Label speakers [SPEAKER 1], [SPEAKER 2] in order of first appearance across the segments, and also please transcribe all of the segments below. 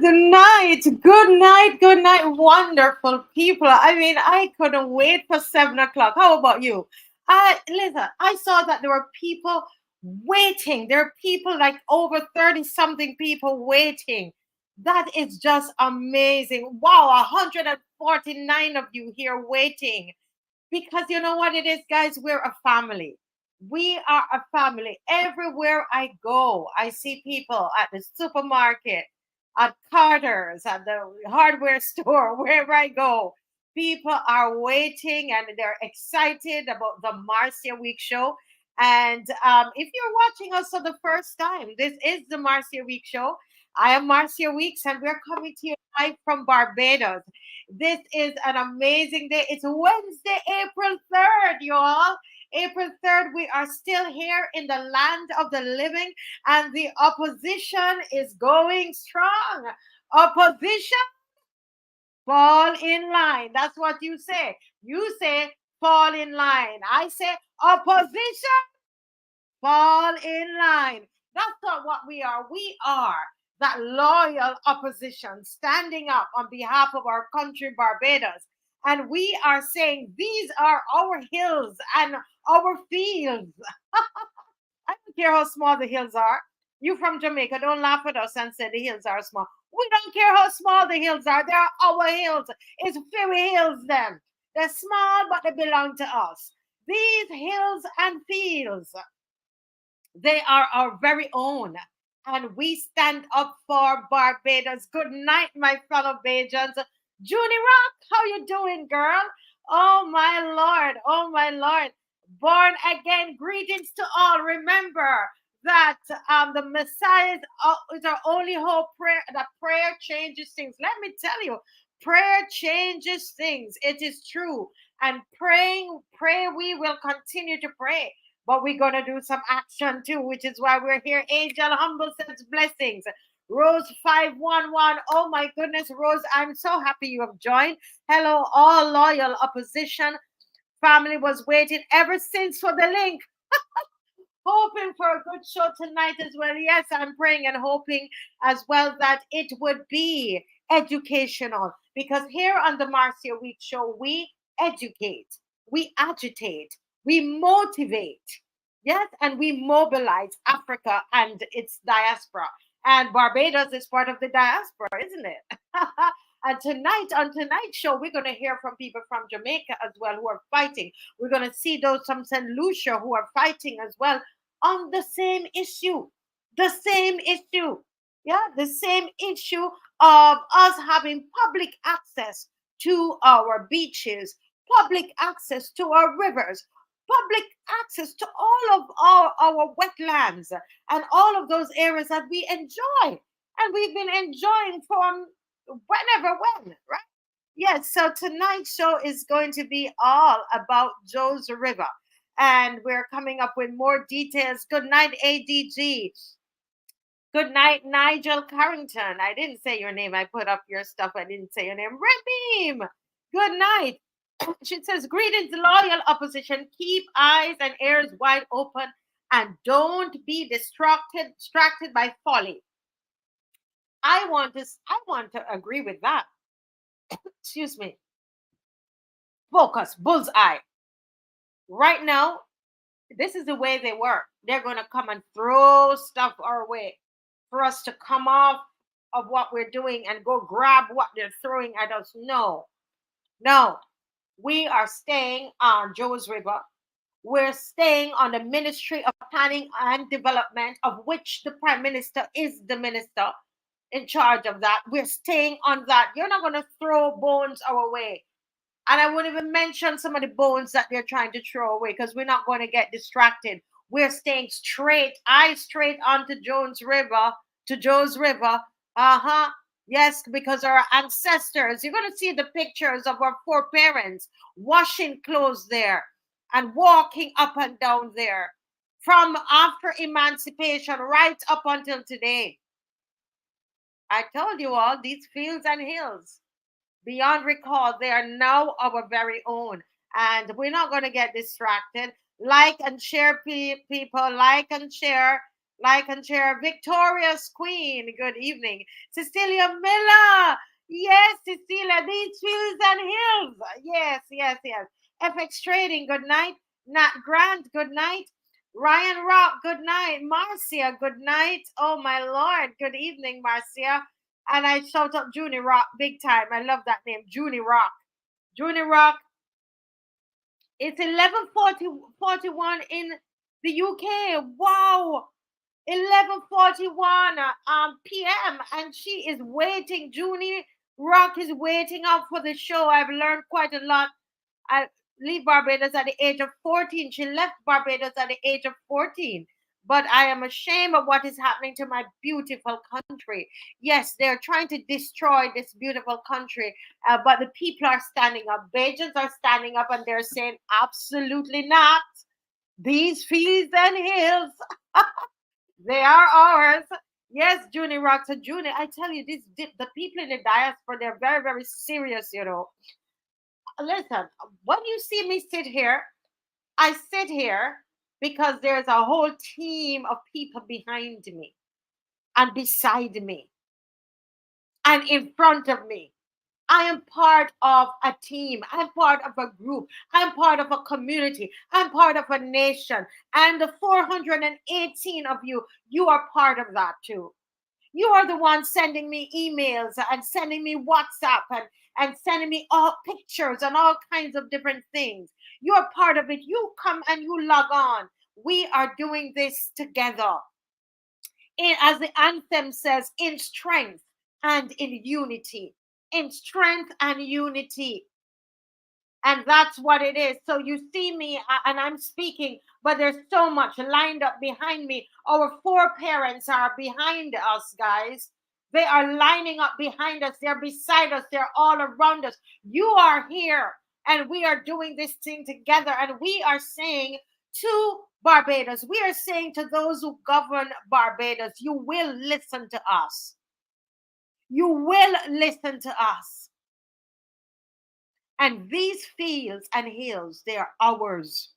[SPEAKER 1] good night, wonderful people. I mean, I couldn't wait for 7 o'clock. How about you? Listen, I saw that there were people waiting. There are people like over 30 something people waiting. That is just amazing. Wow, 149 of you here waiting. Because you know what it is, guys? We're a family. We are a family. Everywhere I go, I see people at the supermarket, at Carter's, at the hardware store, wherever I go. People are waiting and they're excited about the Marcia Week show. And if you're watching us for the first time, this is the Marcia Week show. I am Marcia Weeks, and we're coming to you live from Barbados. This is an amazing day. It's Wednesday, April 3rd, y'all. April 3rd, we are still here in the land of the living, and the opposition is going strong. Opposition, fall in line. That's what you say. You say, fall in line. I say, opposition, fall in line. That's not what we are. We are that loyal opposition standing up on behalf of our country, Barbados. And we are saying these are our hills and our fields. I don't care how small the hills are. You from Jamaica, don't laugh at us and say the hills are small. We don't care how small the hills are. They are our hills. It's very hills, them. They're small, but they belong to us. These hills and fields, they are our very own. And we stand up for Barbados. Good night, my fellow Bajans. Junie Rock, how you doing, girl? Oh, my Lord. Oh, my Lord. Born again, greetings to all. Remember that the Messiah is our only hope. Prayer changes things. Let me tell you, prayer changes things. It is true. And pray, we will continue to pray. But we're going to do some action too, which is why we're here. Angel Humble says blessings. Rose 511. Oh my goodness, Rose, I'm so happy you have joined. Hello, all loyal opposition. Family was waiting ever since for the link. Hoping for a good show tonight as well. Yes, I'm praying and hoping as well that it would be educational. Because here on the Marcia Week show, we educate, we agitate, we motivate, yes, and we mobilize Africa and its diaspora. And Barbados is part of the diaspora, isn't it? And tonight, on tonight's show, we're going to hear from people from Jamaica as well who are fighting. We're going to see those from St. Lucia who are fighting as well on the same issue. The same issue. Yeah, the same issue of us having public access to our beaches, public access to our rivers, public access to all of our wetlands and all of those areas that we enjoy. And we've been enjoying from when, right? Yes, so tonight's show is going to be all about Joe's River. And we're coming up with more details. Good night, ADG. Good night, Nigel Carrington. I didn't say your name. I put up your stuff. I didn't say your name. Rabeem. Good night. She says, greetings, loyal opposition. Keep eyes and ears wide open and don't be distracted by folly. I want to agree with that. Excuse me. Focus, bullseye. Right now, this is the way they work. They're going to come and throw stuff our way for us to come off of what we're doing and go grab what they're throwing at us. No. We are staying on Joe's River. We're staying on the Ministry of Planning and Development, of which the Prime Minister is the minister in charge of that. We're staying on that. You're not going to throw bones our way. And I wouldn't even mention some of the bones that they're trying to throw away because we're not going to get distracted. We're staying eyes straight onto Joe's River. Yes, because our ancestors, you're going to see the pictures of our foreparents washing clothes there and walking up and down there from after emancipation right up until today. I told you all, these fields and hills, beyond recall, they are now our very own. And we're not going to get distracted. Like and share, people. Like and share. Like and share. Victoria's Queen, good evening. Cecilia Miller, yes, Cecilia, these fields and hills. Yes, yes, yes. FX Trading, good night. Nat Grant, good night. Ryan Rock, good night. Marcia, good night. Oh my Lord, good evening, Marcia. And I shout out Junie Rock big time. I love that name, Junie Rock. Junie Rock. It's 11:41 in the UK. Wow. 11:41 p.m. and she is waiting. Junie Rock is waiting out for the show. I've learned quite a lot. I leave Barbados at the age of 14. She left Barbados at the age of 14. But I am ashamed of what is happening to my beautiful country. Yes, they're trying to destroy this beautiful country, but the people are standing up. Bajans are standing up and they're saying, absolutely not. These fields and hills, they are ours. Yes, Junie Rock. So, Junie, I tell you, the people in the diaspora, they're very, very serious, you know. Listen, when you see me sit here, I sit here because there's a whole team of people behind me and beside me and in front of me. I am part of a team. I'm part of a group. I'm part of a community. I'm part of a nation. And the 418 of you, you are part of that too. You are the ones sending me emails and sending me WhatsApp and sending me all pictures and all kinds of different things. You're part of it. You come and you log on. We are doing this together. As the anthem says, in strength and in unity. In strength and unity. And that's what it is. So you see me and I'm speaking, but there's so much lined up behind me. Our four parents are behind us, guys. They are lining up behind us. They're beside us. They're all around us. You are here and we are doing this thing together. And we are saying to Barbados, we are saying to those who govern Barbados, you will listen to us. You will listen to us. And these fields and hills, they are ours.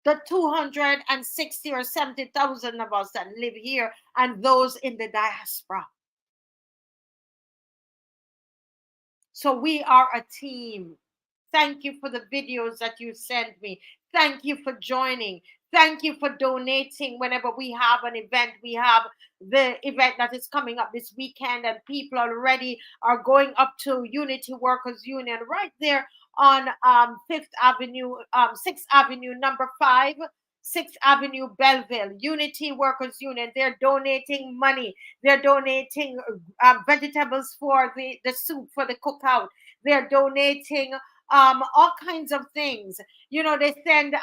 [SPEAKER 1] The 260 or 70,000 of us that live here and those in the diaspora. So we are a team. Thank you for the videos that you sent me. Thank you for joining. Thank you for donating whenever we have an event. We have the event that is coming up this weekend, and people already are going up to Unity Workers Union right there on 5th Avenue, 6th Avenue, number 5, 6th Avenue, Belleville, Unity Workers Union. They're donating money. They're donating vegetables for the soup, for the cookout. They're donating all kinds of things. You know, they send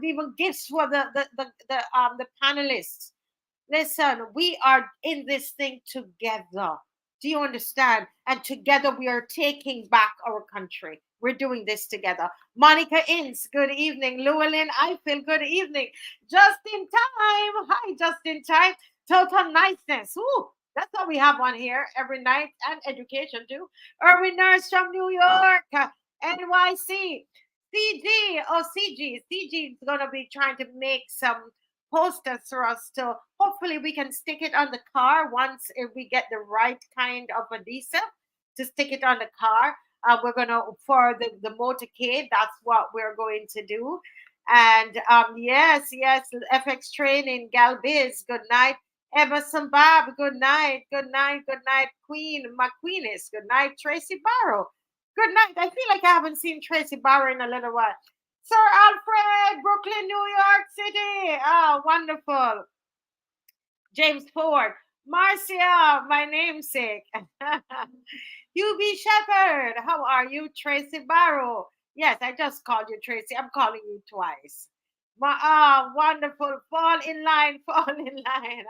[SPEAKER 1] even gifts for the panelists. Listen, we are in this thing together. Do you understand? And together we are taking back our country. We're doing this together. Monica Ince, good evening. Llewellyn Eiffel, good evening. Just in time. Hi, just in time. Total niceness. Ooh, that's what we have on here every night, and education too. Erwin Nurse from New York, NYC. CG, oh CG is gonna be trying to make some posters for us to hopefully we can stick it on the car once if we get the right kind of adhesive to stick it on the car. We're gonna for the motorcade. That's what we're going to do. And yes, FX Training, Galbiz, good night. Emerson Bob, good night, good night, good night. Queen McQueenis, good night. Tracy Barrow, good night. I feel like I haven't seen Tracy Barrow in a little while. Sir Alfred, Brooklyn, New York City. Oh, wonderful. James Ford. Marcia, my namesake. UB Shepherd. How are you? Tracy Barrow. Yes, I just called you Tracy. I'm calling you twice. Wonderful. Fall in line, fall in line.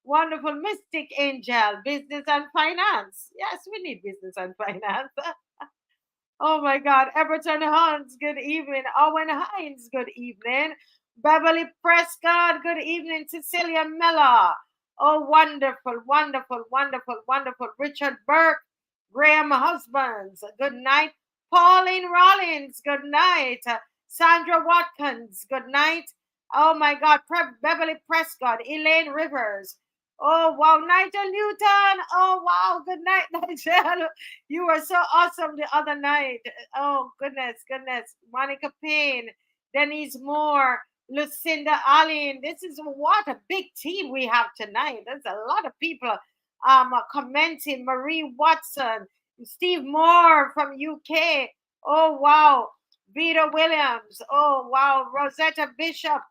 [SPEAKER 1] Wonderful. Mystic Angel. Business and finance. Yes, we need business and finance. Oh my God. Everton Hans, good evening. Owen Hines, good evening. Beverly Prescott, good evening. Cecilia Miller. Oh, wonderful, wonderful, wonderful, wonderful. Richard Burke, Graham Husbands, good night. Pauline Rollins, good night. Sandra Watkins, good night. Oh my God, Beverly Prescott, Elaine Rivers. Oh wow, Nigel Newton. Oh wow, good night, Nigel. You were so awesome the other night. Oh goodness. Monica Payne, Denise Moore, Lucinda Allen. This is what a big team we have tonight. There's a lot of people commenting. Marie Watson, Steve Moore from UK. Oh wow. Vita Williams. Oh wow. Rosetta Bishop.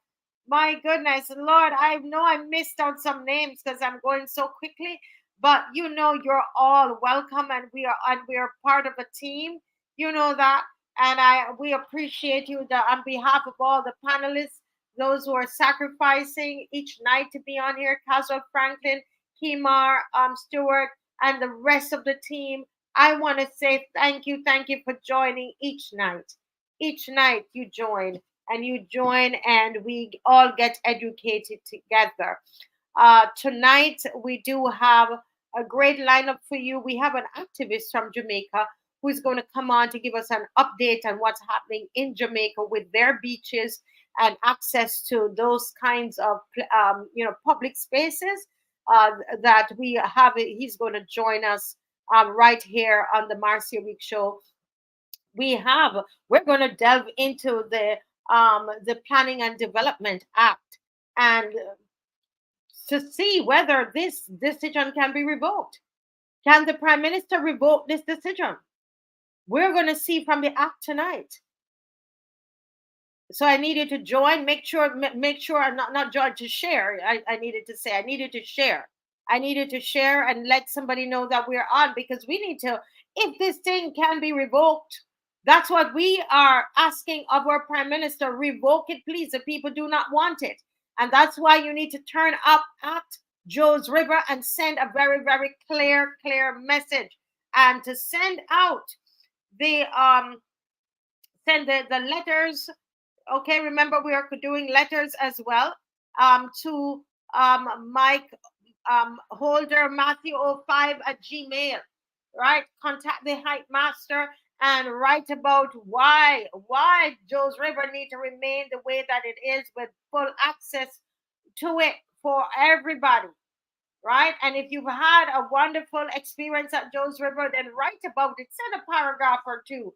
[SPEAKER 1] My goodness, Lord, I know I missed out some names because I'm going so quickly, but you know you're all welcome, and we are part of a team. You know that, and we appreciate you on behalf of all the panelists, those who are sacrificing each night to be on here. Caswell Franklin, Kimar, Stewart, and the rest of the team. I want to say thank you for joining each night. Each night you join and we all get educated together. Tonight we do have a great lineup for you. We have an activist from Jamaica who is going to come on to give us an update on what's happening in Jamaica with their beaches and access to those kinds of public spaces that we have. He's going to join us right here on the Marcia Week Show. We're going to delve into the Planning and Development Act and to see whether this decision can be revoked. Can the Prime Minister revoke this decision? We're going to see from the act tonight. So I needed to join, make sure not join, to share. I needed to say, I needed to share and let somebody know that we're on, because we need to, if this thing can be revoked, that's what we are asking of our Prime Minister. Revoke it, please. The people do not want it. And that's why you need to turn up at Joe's River and send a very, very clear message. And to send out the letters. Okay, remember we are doing letters as well to Mike Holder Matthew 05 at Gmail. Right? Contact the Hype Master and write about why Joe's River need to remain the way that it is, with full access to it for everybody, right? And if you've had a wonderful experience at Joe's River, then write about it. Send a paragraph or two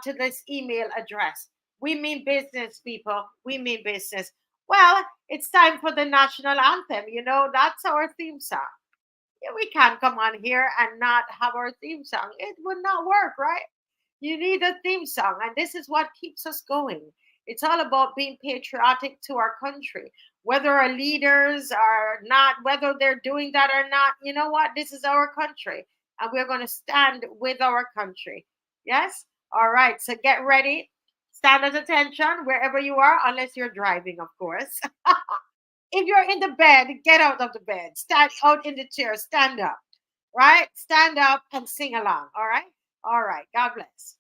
[SPEAKER 1] to this email address. We mean business, people. We mean business. Well, it's time for the national anthem. You know, that's our theme song. We can't come on here and not have our theme song. It would not work, right? You need a theme song, and this is what keeps us going. It's all about being patriotic to our country, whether our leaders are not, whether they're doing that or not. You know what? This is our country, and we're going to stand with our country. Yes? All right. So get ready. Stand at attention wherever you are, unless you're driving, of course. If you're in the bed, get out of the bed. Stand out in the chair. Stand up. Right? Stand up and sing along. All right? All right. God bless.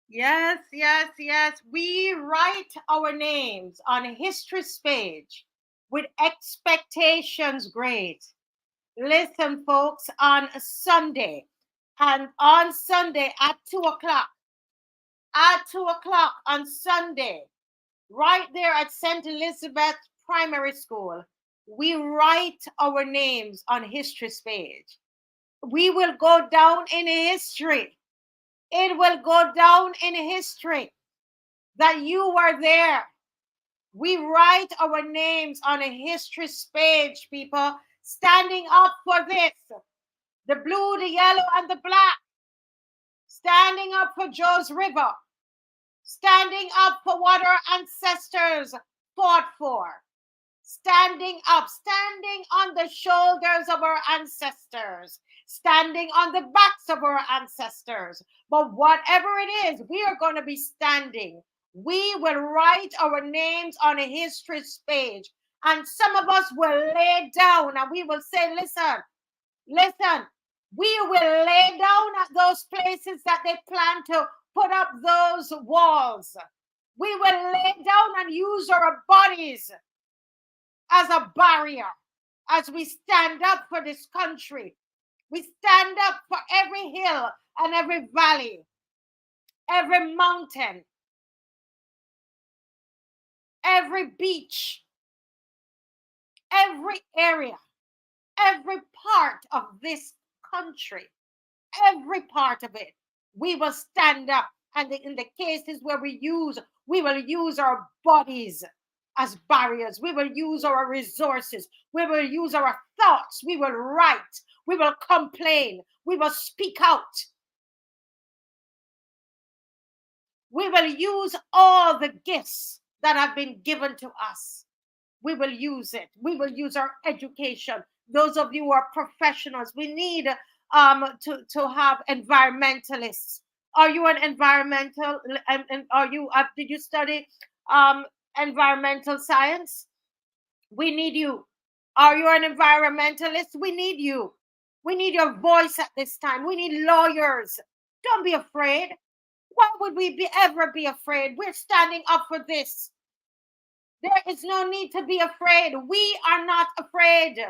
[SPEAKER 1] Yes, yes, yes. We write our names on history's page with expectations great. Listen, folks, on Sunday, and on Sunday at 2 o'clock, on Sunday, right there at St. Elizabeth Primary School, we write our names on history's page. We will go down in history. It will go down in history that you were there. We write our names on a history's page, people, standing up for this. The blue, the yellow, and the black. Standing up for Joe's River. Standing up for what our ancestors fought for. Standing up, standing on the shoulders of our ancestors, standing on the backs of our ancestors. But whatever it is, we are going to be standing. We will write our names on a history's page. And some of us will lay down and we will say, listen, we will lay down at those places that they plan to put up those walls. We will lay down and use our bodies as a barrier as we stand up for this country. We stand up for every hill and every valley, every mountain, every beach, every area, every part of this country, every part of it. We will stand up. And in the cases where we will use our bodies as barriers. We will use our resources. We will use our thoughts. We will write. We will complain. We will speak out. We will use all the gifts that have been given to us. We will use it. We will use our education. Those of you who are professionals, we need to have environmentalists. Are you an environmental? And are you? Did you study environmental science? We need you. Are you an environmentalist? We need you. We need your voice at this time. We need lawyers. Don't be afraid. Why would we ever be afraid? We're standing up for this. There is no need to be afraid. We are not afraid.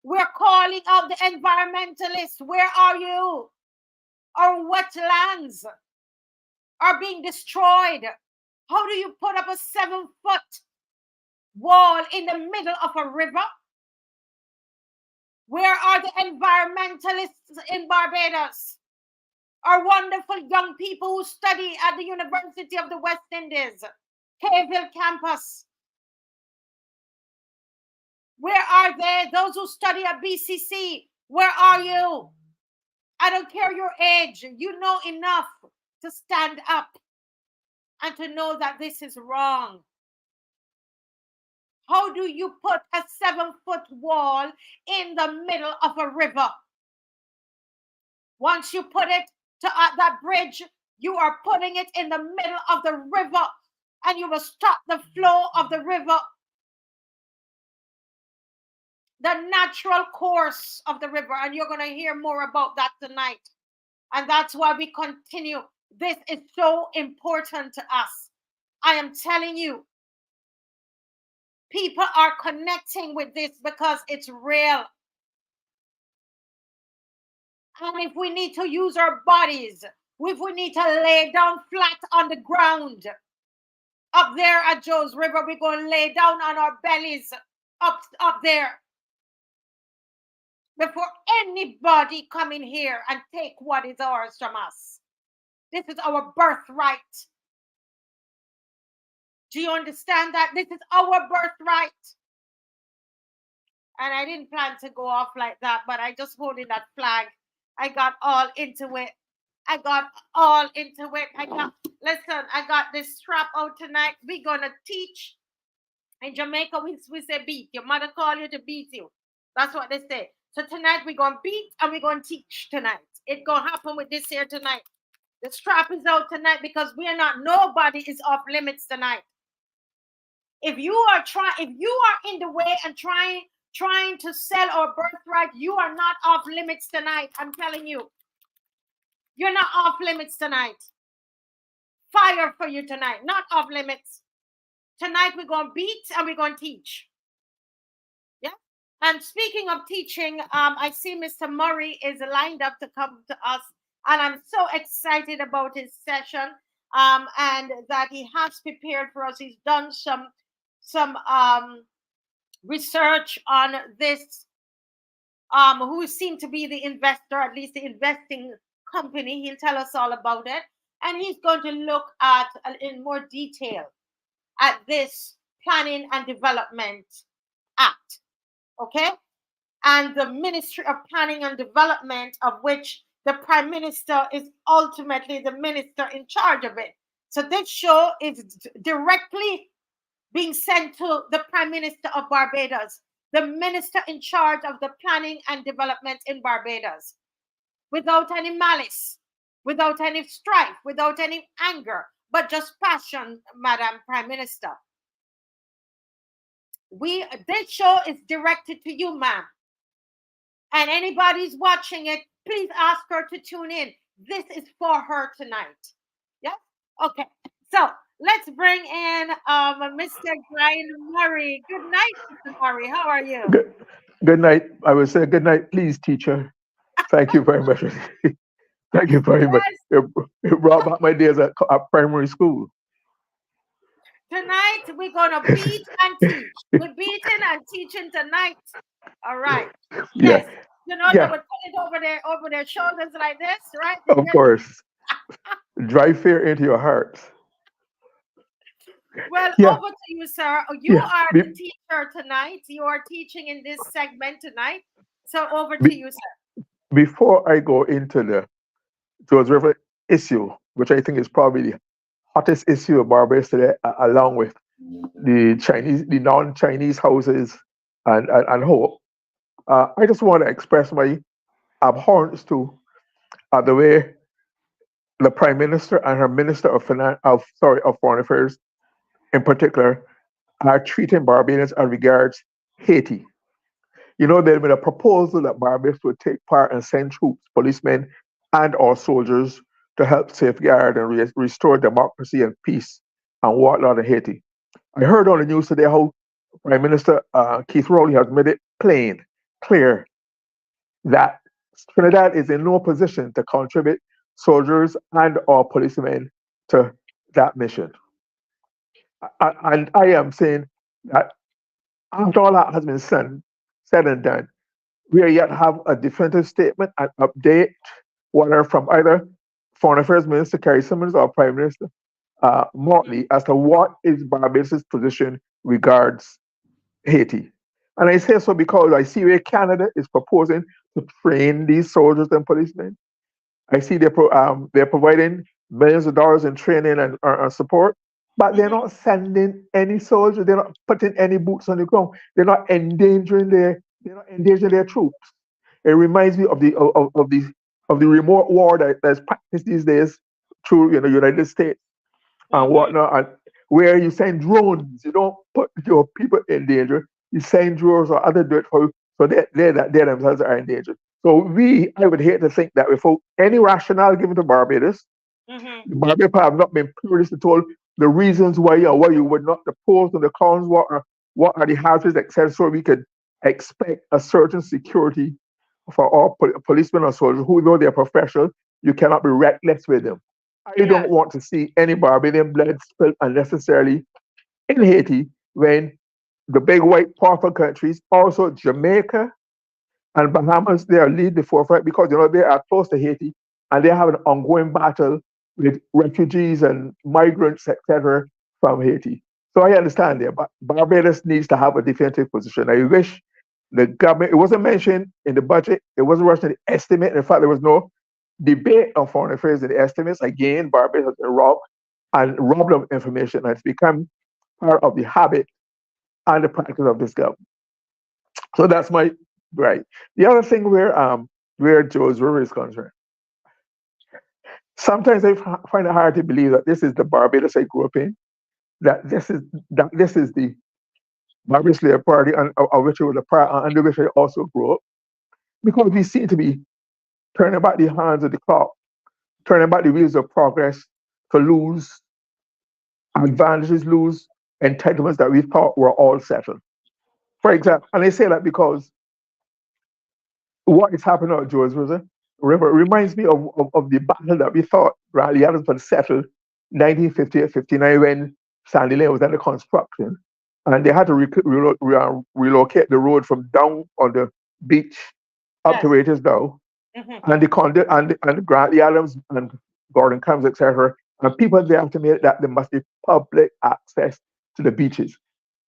[SPEAKER 1] We're calling out the environmentalists. Where are you? Our wetlands are being destroyed. How do you put up a 7-foot wall in the middle of a river? Where are the environmentalists in Barbados? Our wonderful young people who study at the University of the West Indies, Cayville campus. Where are they? Those who study at BCC, where are you? I don't care your age. You know enough to stand up and to know that this is wrong. How do you put a 7-foot wall in the middle of a river? Once you put it to that bridge, you are putting it in the middle of the river, and you will stop the flow of the river, the natural course of the river. And you're going to hear more about that tonight. And that's why we continue. This is so important to us. I am telling you, people are connecting with this because it's real. And if we need to use our bodies, if we need to lay down flat on the ground, up there at Joe's River, we're going to lay down on our bellies up there. Before anybody come in here and take what is ours from us. This is our birthright. Do you understand that? This is our birthright. And I didn't plan to go off like that, but I just holding that flag. I got all into it. I got this strap out tonight. We're going to teach. In Jamaica, we say beat. Your mother call you to beat you. That's what they say. So tonight we're going to beat and we're going to teach tonight. It's going to happen with this here tonight. The strap is out tonight because nobody is off limits tonight. If you are in the way and trying to sell our birthright, you are not off limits tonight. I'm telling you. You're not off limits tonight. fire for you tonight, not off limits. Tonight we're going to beat and we're going to teach. Yeah. And speaking of teaching, I see Mr. Murray is lined up to come to us, and I'm so excited about his session, and that he has prepared for us. He's done some research on this, who seemed to be the investor, at least the investing company. He'll tell us all about it, and he's going to look at in more detail at this Planning and Development Act. Okay, and the Ministry of Planning and Development, of which the Prime Minister is ultimately the minister in charge of it. So this show is directly being sent to the Prime Minister of Barbados, the minister in charge of the planning and development in Barbados, without any malice, without any strife, without any anger, but just passion, Madam Prime Minister. This show is directed to you, ma'am. And anybody's watching it, please ask her to tune in. This is for her tonight. Yeah? Okay. So let's bring in Mr. Brian Murray. Good night, Mr. Murray. How are you?
[SPEAKER 2] Good night. I would say good night, please, teacher. Thank you very much. Thank you very much. It brought back my days at primary school.
[SPEAKER 1] Tonight, we're going to beat and teach. We're beating and teaching tonight. All right. Yes. You know, they would put it over their shoulders like this, right?
[SPEAKER 2] Of course. Drive fear into your hearts.
[SPEAKER 1] Well, over to you, sir. You are the teacher tonight. You are teaching in this segment tonight. So over to you, sir.
[SPEAKER 2] Before I go into the George River issue, which I think is probably the hottest issue of Barbados today, along with the non-Chinese houses and hope, I just want to express my abhorrence to the way the Prime Minister and her Minister of Foreign Affairs, in particular, are treating Barbadians as regards Haiti. You know, there had been a proposal that Barbados would take part and send troops, policemen, and/or soldiers to help safeguard and restore democracy and peace and whatnot in Haiti. I heard on the news today how Prime Minister Keith Rowley has made it clear that Trinidad is in no position to contribute soldiers and/or policemen to that mission. And I am saying that after all that has been said and done, we are yet to have a definitive statement and update, whether from either Foreign Affairs Minister Kerry Simmons or Prime Minister Motley, as to what is Barbados' position regards Haiti. And I say so because I see where Canada is proposing to train these soldiers and policemen. I see they're providing millions of dollars in training and support, but they're not sending any soldiers. They're not putting any boots on the ground. They're not endangering their troops. It reminds me of the remote war that's practiced these days through the United States and whatnot, and where you send drones. You don't put your people in danger. You send drones or other dirt for so they themselves are in danger. So I would hate to think that without any rationale given to Barbados, Barbados have not been pluralist at all. The reasons why you would not, the pros and the cons, what are the hazards, etc. So we could expect a certain security for all policemen or soldiers who know they're professional. You cannot be reckless with them. I don't want to see any Barbadian blood spilled unnecessarily in Haiti when the big white powerful countries, also Jamaica and Bahamas, they are leading the forefront because they are close to Haiti and they have an ongoing battle with refugees and migrants, etc., from Haiti. So I understand there, but Barbados needs to have a definitive position. I wish the government, it wasn't mentioned in the budget, it wasn't mentioned in the estimate. In fact, there was no debate on foreign affairs in the estimates. Again, Barbados has been robbed of information, and it's become part of the habit and the practice of this government. So that's my right. The other thing where Joe's River is concerned, sometimes I find it hard to believe that this is the Barbados I grew up in, that this is the Barbados Labour Party, of which I was a part, under which I also grew up, because we seem to be turning back the hands of the clock, turning back the wheels of progress to lose advantages, lose entitlements that we thought were all settled. For example, and I say that because what is happening at George River reminds me of the battle that we thought Bradley Adams had settled 1958-59 when Sandy Lane was under construction. And they had to relocate the road from down on the beach up to
[SPEAKER 1] Yes.
[SPEAKER 2] where it is now.
[SPEAKER 1] Mm-hmm.
[SPEAKER 2] And and Grantley Adams and Gordon Cummins, etc. And people there estimated that there must be public access to the beaches.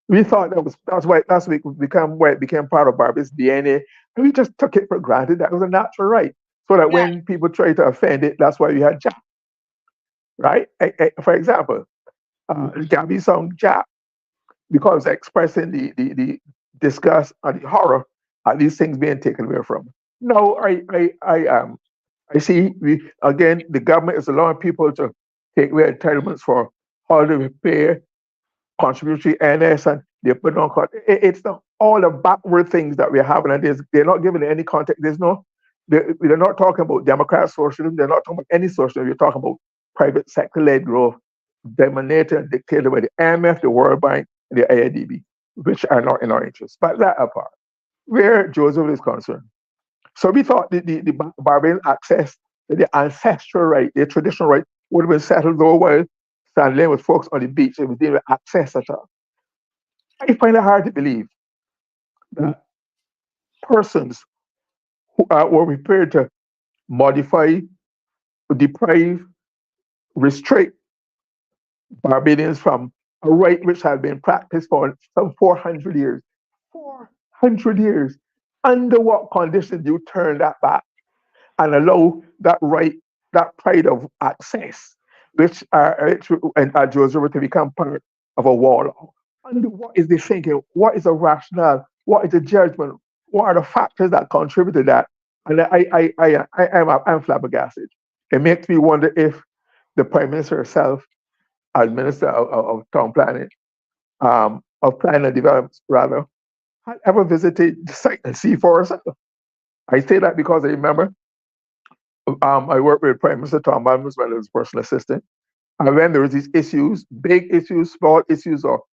[SPEAKER 2] We thought that's why it became part of Barbados DNA, and we just took it for granted that it was a natural right. So that
[SPEAKER 1] Yeah.
[SPEAKER 2] when people try to offend it, that's why we had Jap, right? For example, Gabby song Jap because expressing the disgust and the horror at these things being taken away from. No, I see we again the government is allowing people to take away entitlements for holiday repair, contributory NS, and they put on it's not all the backward things that we're having, and they're not giving any context. They're not talking about democratic socialism, they're not talking about any socialism, you're talking about private sector led growth, dominated and dictated by the IMF, the World Bank, and the AIDB, which are not in our interest. But that apart, where Joseph is concerned. So we thought the Barbarian access, the ancestral right, the traditional right, would have been settled though while Stanley was focused on the beach and we didn't have access at all. I find it hard to believe that persons who were prepared to modify, deprive, restrict Barbadians from a right which had been practiced for some 400 years. 400 years. Under what conditions do you turn that back and allow that right, that pride of access, which and Joseph to become part of a wall? And what is the thinking? What is the rationale? What is the judgment? What are the factors that contribute to that? And I'm flabbergasted. It makes me wonder if the Prime Minister herself, as Minister of Town Planning, of Planning and Development, rather, had ever visited the site and see for herself. I say that because I remember I worked with Prime Minister Tom Malcolm as well as personal assistant. And when there was these issues, big issues, small issues, or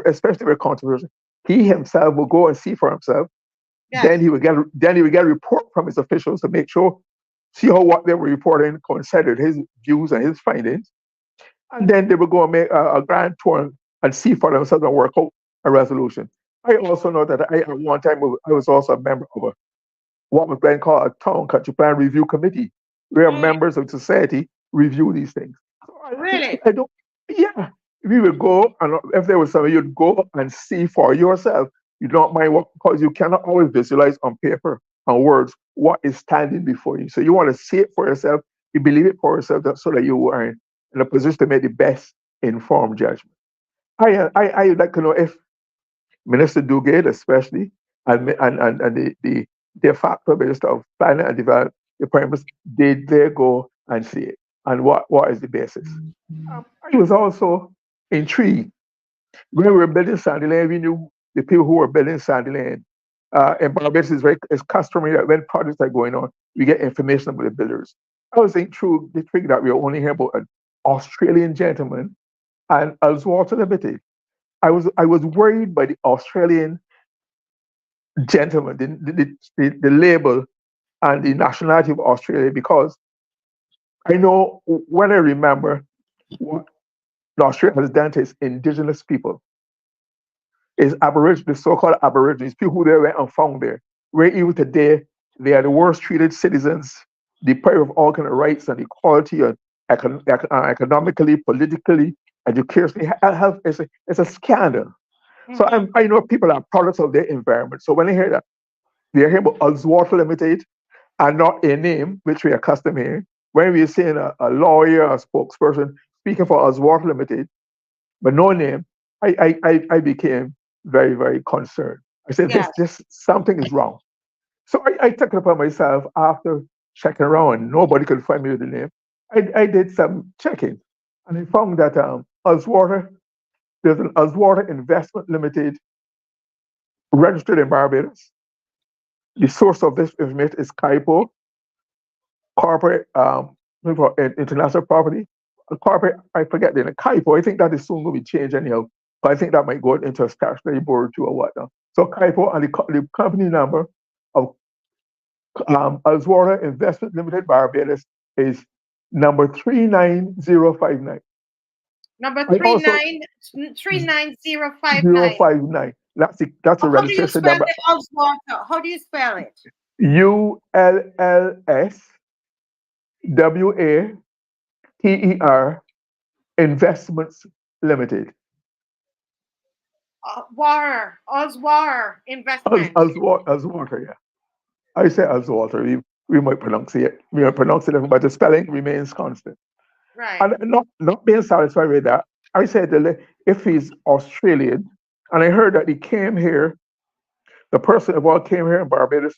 [SPEAKER 2] especially very controversial, he himself would go and see for himself.
[SPEAKER 1] Yes.
[SPEAKER 2] Then he would get a report from his officials to make sure, see how what they were reporting coincided his views and his findings. And then they would go and make a grand tour and see for themselves and work out a resolution. I also know that at one time I was also a member of what was then called a town country plan review committee, where
[SPEAKER 1] Mm,
[SPEAKER 2] members of society review these things. So
[SPEAKER 1] really?
[SPEAKER 2] I don't, yeah, we would go, and if there was something, you'd go and see for yourself. You don't mind what, because you cannot always visualize on paper and words what is standing before you. So you want to see it for yourself, you believe it for yourself, so that you are in a position to make the best informed judgment. I would like to know if Minister Dugard, especially, and the de facto Minister of Planning and Development, the Prime Minister, did they go and see it? And what is the basis? I was also intrigued. When we were building Sandyland, we knew the people who were building Sandyland. In Barbados, it's customary that when projects are going on, we get information about the builders. I was intrigued that we were only hearing about an Australian gentleman and Elswater Limited. I was worried by the Australian gentleman, the label and the nationality of Australia, because I know when I remember what Australia has done to its indigenous people, is Aboriginal, the so-called Aborigines, people who they went and found there, where even today they are the worst treated citizens, deprived of all kind of rights and equality, and economically, politically, educationally, health. It's a scandal. So
[SPEAKER 1] Mm-hmm.
[SPEAKER 2] I know people are products of their environment. So when I hear that, they're hearing about Ullswater Limited and not a name, which we are accustomed hearing. When we're seeing a lawyer, a spokesperson speaking for Ullswater Limited, but no name, I became very, very concerned. I said,
[SPEAKER 1] Yes.
[SPEAKER 2] this something is wrong. So I took it upon myself after checking around, and nobody could find me with the name. I did some checking, and I found that Ullswater, there's an Ullswater Investment Limited registered in Barbados. The source of this information is CAIPO, Corporate International Property, a corporate, I forget the CAIPO, I think that is soon going to be changed anyhow. But I think that might go into a statutory board too or whatnot. So CAIPO and the company number of Oswara Investment Limited Barbados is number 39059.
[SPEAKER 1] Number
[SPEAKER 2] I also
[SPEAKER 1] 39059.
[SPEAKER 2] 059. That's a
[SPEAKER 1] How do you
[SPEAKER 2] registration
[SPEAKER 1] spell
[SPEAKER 2] number.
[SPEAKER 1] the Oswalter? How do you spell it?
[SPEAKER 2] ULLSWATER Investments Limited.
[SPEAKER 1] Oswar Investment.
[SPEAKER 2] Oswater, yeah. I say Oswater. We might pronounce it. We might pronounce it different, but the spelling remains constant.
[SPEAKER 1] Right.
[SPEAKER 2] And not being satisfied with that, I said if he's Australian, and I heard that he came here, the person involved came here in Barbados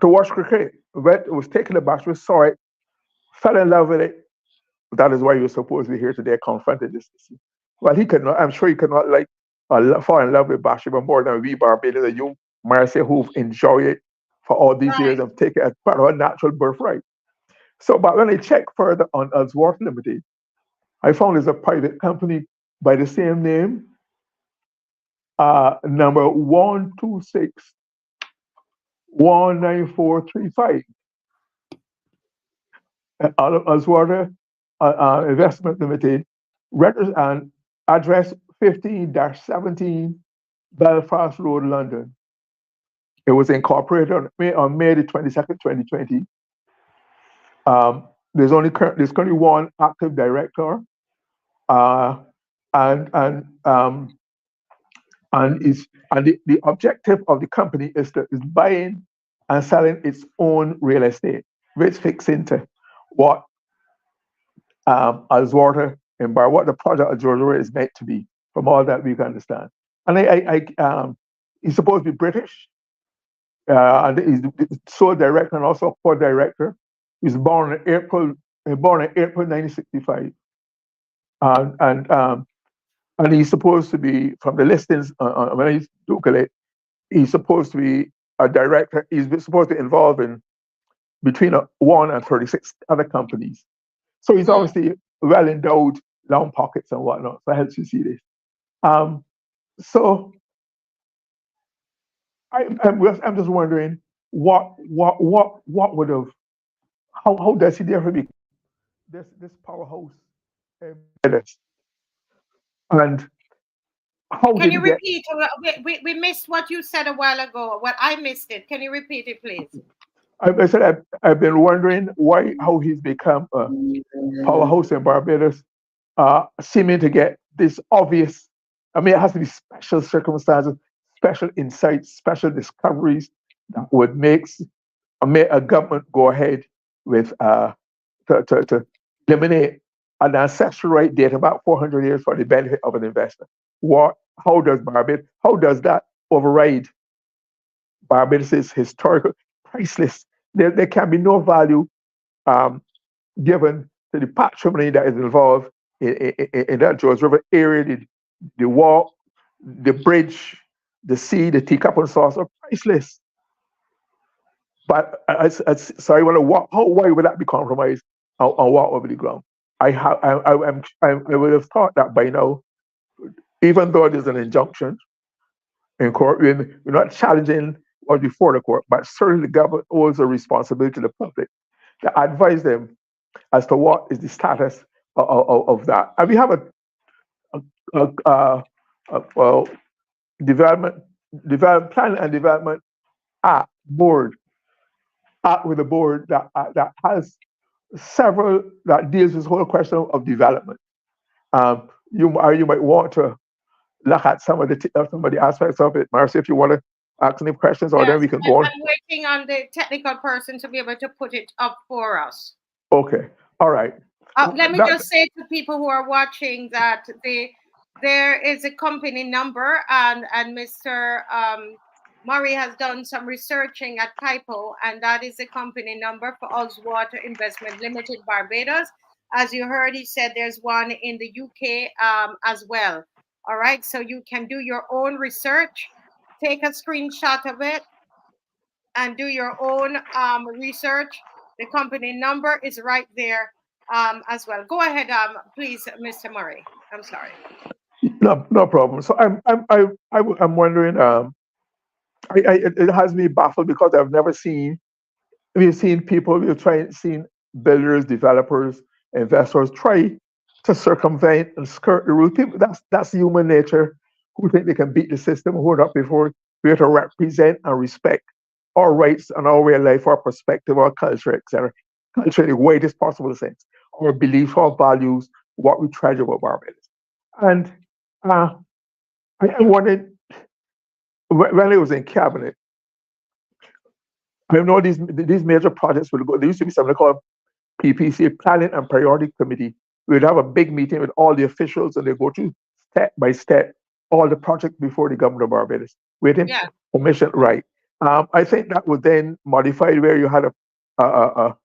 [SPEAKER 2] to watch cricket. Was taking a bachelor, saw it, fell in love with it. That is why you're supposed to be here today, confronted this issue. Well, he could not. I'm sure he could not fall in love with basketball more than we Barbadians and you, Marcia, who've enjoyed it for all these years and take it as part of a natural birthright. So, but when I checked further on Oswald Limited, I found there's a private company by the same name, number 126-19435. Oswald Investment Limited, and address 15-17 Belfast Road, London. It was incorporated on May the 22nd, 2020. There's currently one active director, and the objective of the company is buying and selling its own real estate, which fits into what Oswald and what the project of Georgia is meant to be, from all that we can understand. And he's supposed to be British, and he's the sole director and also co-director. He's born in April 1965, and he's supposed to be, from the listings when I Google it, he's supposed to be a director. He's supposed to be involved in between 1 and 36 other companies. So he's obviously well endowed, long pockets and whatnot. So it helps you see this. So I'm just wondering what would have, how does he therefore be this powerhouse in Barbados? And how
[SPEAKER 1] Can
[SPEAKER 2] did
[SPEAKER 1] you
[SPEAKER 2] he get?
[SPEAKER 1] repeat? We missed what you said a while ago. Well, I missed it. Can you repeat it, please?
[SPEAKER 2] I said I've been wondering how he's become a powerhouse in Barbados, seeming to get this obvious. I mean, it has to be special circumstances, special insights, special discoveries that would make a government go ahead with to eliminate an ancestral right date about 400 years for the benefit of an investor. How does that override Barbados' historical priceless? There can be no value given to the patrimony that is involved in that George River area, the wall, the bridge, the sea, the teacup and saucer are priceless. But so I wonder why would that be compromised on what over the ground? I would have thought that by now, even though there's an injunction in court, we're not challenging or before the court, but certainly the government owes a responsibility to the public to advise them as to what is the status of that. And we have a development plan and development act with a board that has several that deals with the whole question of development. You might want to look at some of the aspects of it, Marcy, if you want to ask any questions, or then we can go on.
[SPEAKER 1] I'm waiting on the technical person to be able to put it up for us.
[SPEAKER 2] Okay, all right.
[SPEAKER 1] Let me just say to people who are watching that there is a company number, and Mr. Murray has done some researching at CAIPO, and that is the company number for Oswald Investment Limited Barbados. As you heard, he said there's one in the UK as well. All right, so you can do your own research, take a screenshot of it, and do your own research. The company number is right there as well. Go ahead, please, Mr. Murray. I'm sorry.
[SPEAKER 2] No problem. So I'm wondering. It has me baffled because we've seen people, seen builders, developers, investors try to circumvent and skirt the rules. People, that's human nature, who think they can beat the system, who are not before. We have to represent and respect our rights and our way of life, our perspective, our culture, etc. Culture in the widest possible sense, our beliefs, our values, what we treasure about Barbados. And uh, I wanted, when I was in cabinet, I know these major projects will go. There used to be something called PPC, Planning and Priority Committee. We'd have a big meeting with all the officials, and they go through step by step all the projects before the government of Barbados, waiting
[SPEAKER 1] Yeah.
[SPEAKER 2] permission. Right. I think that was then modified, where you had a, a,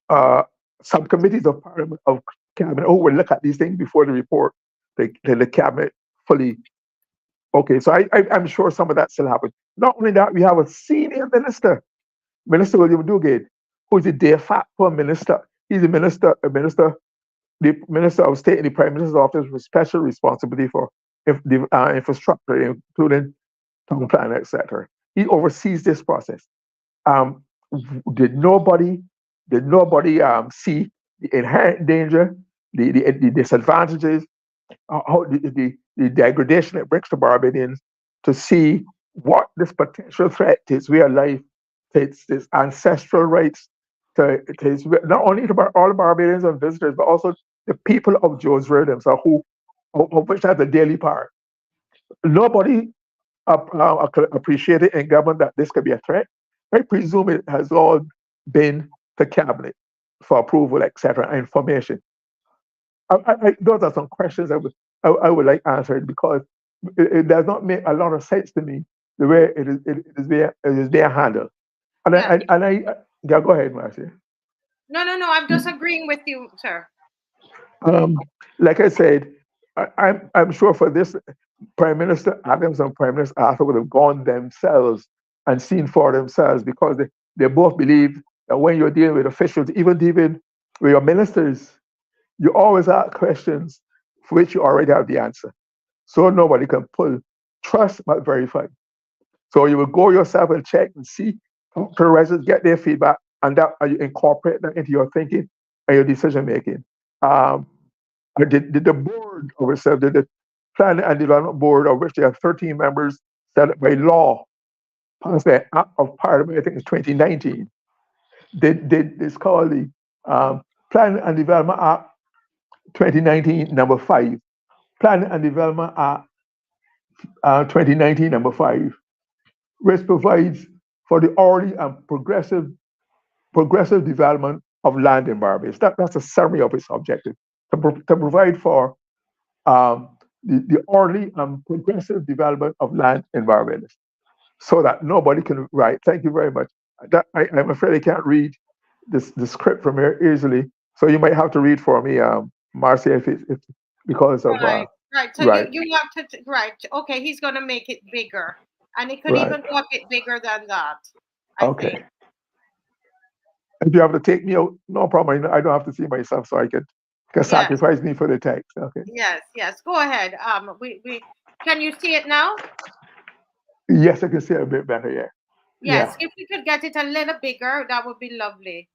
[SPEAKER 2] a subcommittees of Parliament of cabinet who will look at these things before the report the cabinet fully. Okay, so I'm sure some of that still happens. Not only that, we have a senior minister, Minister William Dugade, who is a de facto minister. He's the Minister of State in the Prime Minister's office with special responsibility for the infrastructure, including town plan, etc. He oversees this process. Um, did nobody see the inherent danger, the disadvantages, how the degradation it brings to Barbadians, to see what this potential threat to its way of life, to its ancestral rights, not only to all Barbadians and visitors, but also the people of Joe's River themselves, of which has a daily part. Nobody appreciated in government that this could be a threat. I presume it has all been to cabinet for approval, etc., information. Those are some questions I would like answered, because it does not make a lot of sense to me the way it is being handled. And
[SPEAKER 1] Yes.
[SPEAKER 2] Yeah, go ahead, Marcia.
[SPEAKER 1] No. I'm just agreeing with you, sir.
[SPEAKER 2] Like I said, I'm sure for this, Prime Minister Adams and Prime Minister Arthur would have gone themselves and seen for themselves, because they both believe that when you're dealing with officials, even dealing with your ministers, you always ask questions for which you already have the answer. So nobody can pull trust but verify. So you will go yourself and check and see, talk to the residents, get their feedback, and that you incorporate that into your thinking and your decision making. Um, the board of itself, the Planning and Development Board, of which there are 13 members, set up by law, passed the Act of Parliament, I think it's 2019. It's called the Planning and Development Act 2019, number 5. Planning and Development Act 2019, number 5, which provides for the orderly and progressive development of land in Barbados. That's a summary of its objective, to provide for the orderly and progressive development of land in Barbados, so that nobody can write. Thank you very much. I'm afraid I can't read the script from here easily, so you might have to read for me, Marcia, if because of
[SPEAKER 1] Right. So
[SPEAKER 2] right,
[SPEAKER 1] you have to right. Okay, he's gonna make it bigger, and it could
[SPEAKER 2] right.
[SPEAKER 1] even go a bit bigger than that. I think.
[SPEAKER 2] Okay. If you have to take me out, no problem. I don't have to see myself, so I can
[SPEAKER 1] Yes.
[SPEAKER 2] sacrifice me for the text. Okay.
[SPEAKER 1] Yes. Go ahead. We can you see it now?
[SPEAKER 2] Yes, I can see it a bit better. Yeah.
[SPEAKER 1] Yes.
[SPEAKER 2] Yeah.
[SPEAKER 1] If we could get it a little bigger, that would be lovely.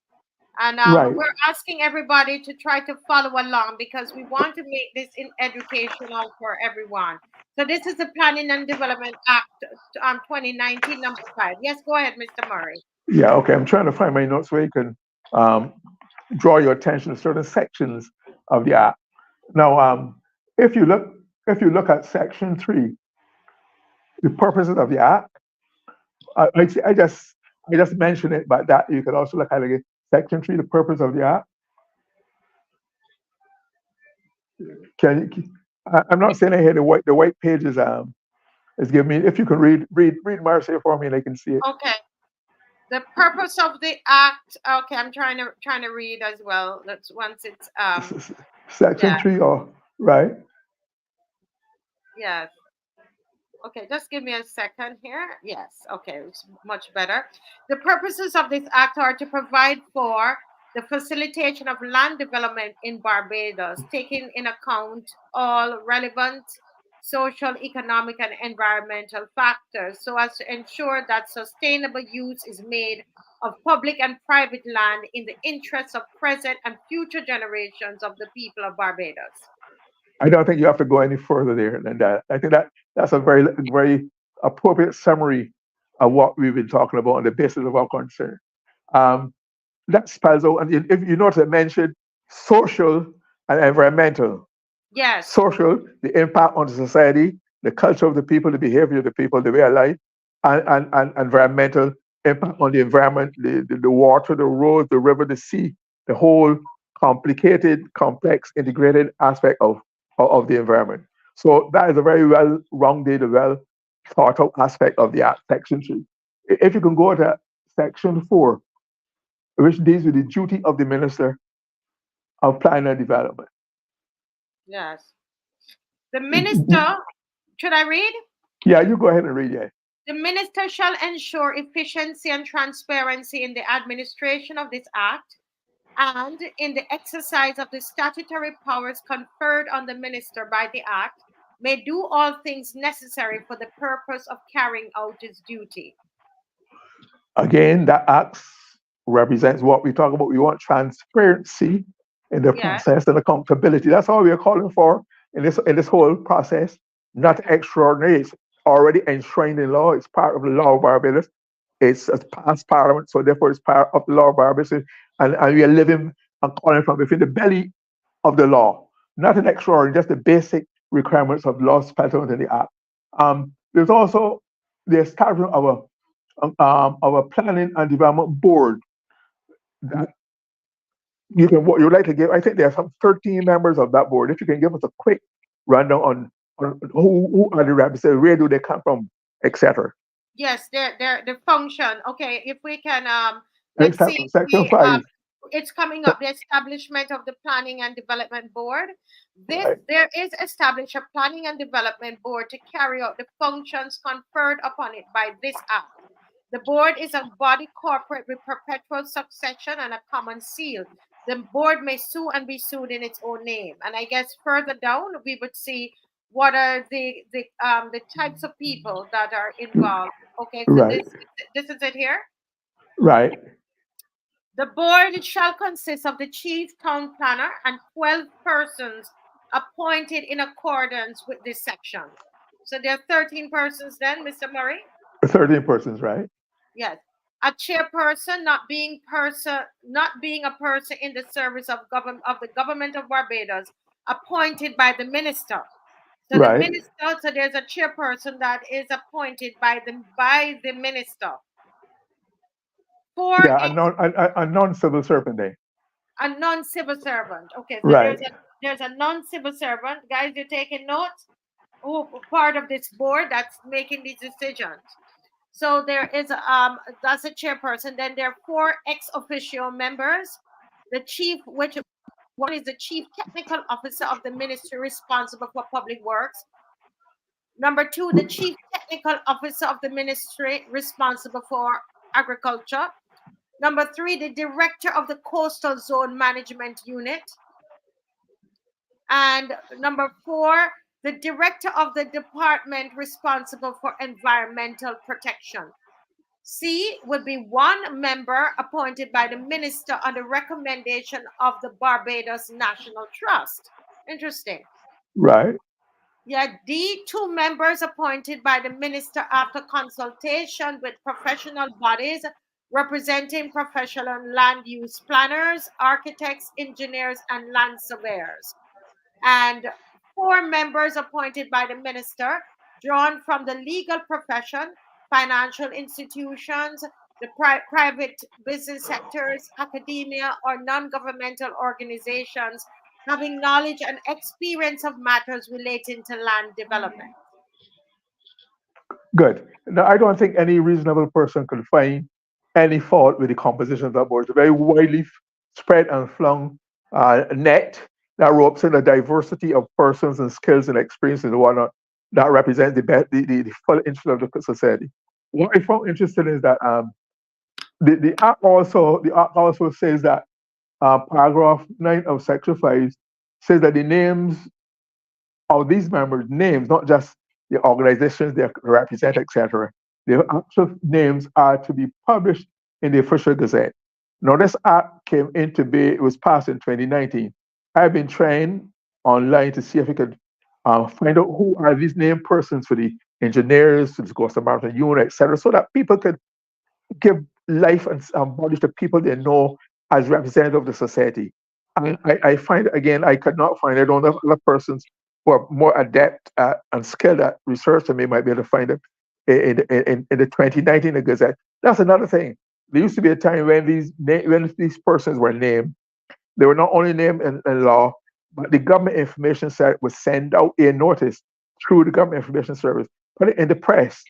[SPEAKER 1] And
[SPEAKER 2] Right.
[SPEAKER 1] we're asking everybody to try to follow along, because we want to make this educational for everyone. So this is the Planning and Development Act 2019, number 5. Yes, go ahead, Mr. Murray.
[SPEAKER 2] Yeah. Okay. I'm trying to find my notes where you can um, draw your attention to certain sections of the act. Now, if you look at section 3, the purposes of the act, I just mentioned it, but that you could also look at it again. Section 3, the purpose of the act. I'm not saying I hear the white pages is giving me. If you can read Marcia for me, and I can see it.
[SPEAKER 1] Okay. The purpose of the act. Okay, I'm trying to read as well. That's once it's
[SPEAKER 2] Section
[SPEAKER 1] yeah.
[SPEAKER 2] 3, or right?
[SPEAKER 1] Yes. Okay, just give me a second here. Yes. Okay, it's much better. The purposes of this act are to provide for the facilitation of land development in Barbados, taking in account all relevant social, economic, and environmental factors so as to ensure that sustainable use is made of public and private land in the interests of present and future generations of the people of Barbados.
[SPEAKER 2] I don't think you have to go any further there than that. I think that's a very appropriate summary of what we've been talking about on the basis of our concern. Um, that spells out, and if you notice, I mentioned social and environmental.
[SPEAKER 1] Yes,
[SPEAKER 2] Social, the impact on the society, the culture of the people, the behavior of the people, the way of life, and environmental impact on the environment, the water, the roads, the river, the sea, the whole complicated, complex, integrated aspect of the environment. So that is a very well rounded, well thought out aspect of the Act, Section 3. If you can go to Section 4, which deals with the duty of the Minister of Planning and Development.
[SPEAKER 1] yes. The minister, should I read?
[SPEAKER 2] Yeah, you go ahead and read it.
[SPEAKER 1] The minister shall ensure efficiency and transparency in the administration of this act and in the exercise of the statutory powers conferred on the minister by the act, may do all things necessary for the purpose of carrying out his duty.
[SPEAKER 2] Again, that act represents what we talk about. We want transparency in the
[SPEAKER 1] Yes.
[SPEAKER 2] process and accountability. That's all we are calling for in this whole process. Not extraordinary. It's already enshrined in law. It's part of the law of Barbados. It's a past parliament, so therefore it's part of the law of Barbados. And we are living and calling from within the belly of the law. Not an extraordinary, just the basic requirements of law spelled out in the act. There's also the establishment of a planning and development board that what you would like to give. I think there are some 13 members of that board. If you can give us a quick rundown on who are the representatives, where do they come from, etc.
[SPEAKER 1] Yes, they're the function. Okay, if we can let's see
[SPEAKER 2] Section 5.
[SPEAKER 1] It's coming up, the establishment of the Planning and Development Board.
[SPEAKER 2] Right.
[SPEAKER 1] There is established a Planning and Development Board to carry out the functions conferred upon it by this act. The board is a body corporate with perpetual succession and a common seal. The board may sue and be sued in its own name. And I guess further down we would see what are the types of people that are involved. Okay, so
[SPEAKER 2] Right.
[SPEAKER 1] this is it here.
[SPEAKER 2] Right.
[SPEAKER 1] The board shall consist of the chief town planner and 12 persons appointed in accordance with this section. So there are 13 persons then, Mr. Murray?
[SPEAKER 2] 13 persons, right?
[SPEAKER 1] Yes. A chairperson not being a person in the service of the government of Barbados, appointed by the minister. So
[SPEAKER 2] Right.
[SPEAKER 1] the minister, so there's a chairperson that is appointed by the minister.
[SPEAKER 2] Yeah, a non-civil servant there.
[SPEAKER 1] A non-civil servant. Okay, so
[SPEAKER 2] Right.
[SPEAKER 1] there's a non-civil servant. Guys, you're taking notes? Who part of this board that's making these decisions. So there is that's a chairperson. Then there are 4 ex officio members. The chief, which one is the chief technical officer of the ministry responsible for public works. Number 2, the chief technical officer of the ministry responsible for agriculture. Number 3, the director of the coastal zone management unit. And number 4, the director of the department responsible for environmental protection. C would be 1 member appointed by the minister on the recommendation of the Barbados National Trust. Interesting.
[SPEAKER 2] Right.
[SPEAKER 1] Yeah, D, 2 members appointed by the minister after consultation with professional bodies representing professional land use planners, architects, engineers, and land surveyors. And 4 members appointed by the minister, drawn from the legal profession, financial institutions, the private business sectors, academia, or non-governmental organizations having knowledge and experience of matters relating to land development.
[SPEAKER 2] Good. Now, I don't think any reasonable person could find any fault with the composition of that board. It's a very widely spread and flung net that ropes in a diversity of persons and skills and experiences and whatnot that represents the full interest of the society. What I found interesting is that the act also says that paragraph 9 of section 5 says that the names of these members, names, not just the organizations they represent, etc., their actual names are to be published in the official gazette. Now, this act came into being, it was passed in 2019. I've been trying online to see if we could find out who are these named persons for the engineers, for the Coastal Mountain Unit, etc., so that people could give life and body to people they know as representative of the society. And I find, again, I could not find, I don't know if other persons who are more adept and skilled at research than me might be able to find it in the 2019 Gazette. That's another thing. There used to be a time when these persons were named. They were not only named in law, but the government information service would send out a notice through the government information service, put it in the press,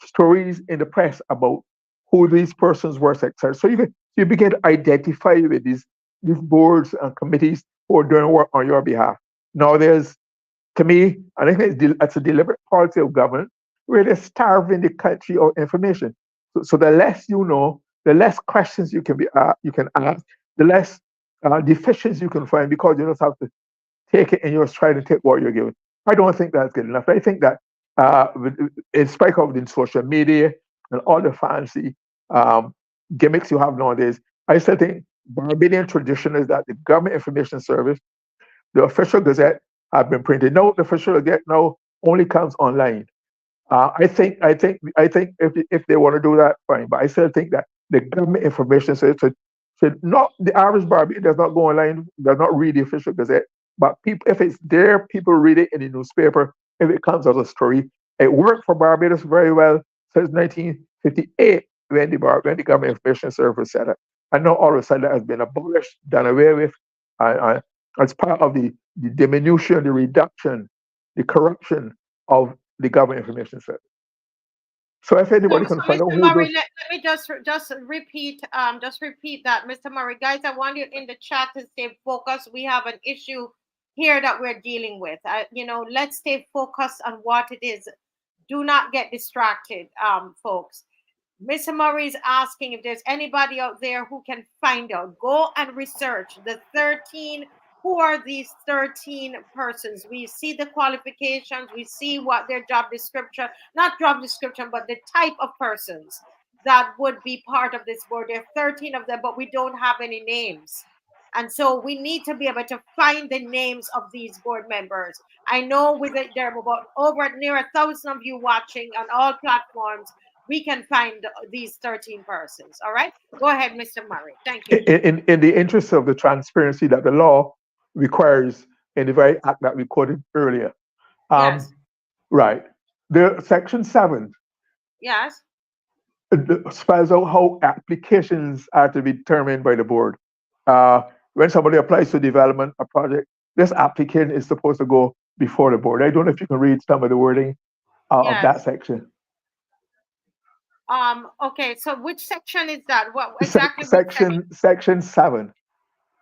[SPEAKER 2] stories in the press about who these persons were, etc. So you begin to identify with these boards and committees who are doing work on your behalf. Now to me, I think it's a deliberate policy of government where they're starving the country of information. So the less you know, the less questions you can ask, the less deficiencies you can find, because you just have to take it in your stride and take what you're given. I don't think that's good enough. I think that in spite of the social media and all the fancy gimmicks you have nowadays, I still think Barbadian tradition is that the government information service, the official gazette, have been printed. No, the official gazette now only comes online. I think if they want to do that, fine. But I still think that the government information service should not, the average Barbadian does not go online, does not read the official gazette. But people, if it's there, people read it in the newspaper. If it comes as a story, it worked for Barbados very well since 1958 when the government information service was set up. And now all of a sudden that has been abolished, done away with, as part of the diminution, the reduction, the corruption of the government information service. So if anybody can find out
[SPEAKER 1] Mr.
[SPEAKER 2] who
[SPEAKER 1] Murray,
[SPEAKER 2] those,
[SPEAKER 1] let me just repeat that, Mr. Murray. Guys, I want you in the chat to stay focused. We have an issue here that we're dealing with. Let's stay focused on what it is. Do not get distracted, folks. Mr. Murray is asking if there's anybody out there who can find out. Go and research the 13. Who are these 13 persons? We see the qualifications. We see what their job description, not job description, but the type of persons that would be part of this board. There are 13 of them, but we don't have any names. And so we need to be able to find the names of these board members. I know there are about over near 1,000 of you watching on all platforms. We can find these 13 persons. All right, go ahead, Mr. Murray. Thank you.
[SPEAKER 2] In the interest of the transparency that the law requires in the very act that we quoted earlier.
[SPEAKER 1] Yes.
[SPEAKER 2] Right. The section 7.
[SPEAKER 1] Yes.
[SPEAKER 2] Spells out how applications are to be determined by the board. When somebody applies to development a project, this application is supposed to go before the board. I don't know if you can read some of the wording of that section.
[SPEAKER 1] Okay, so which section is that? What exactly?
[SPEAKER 2] Section 7.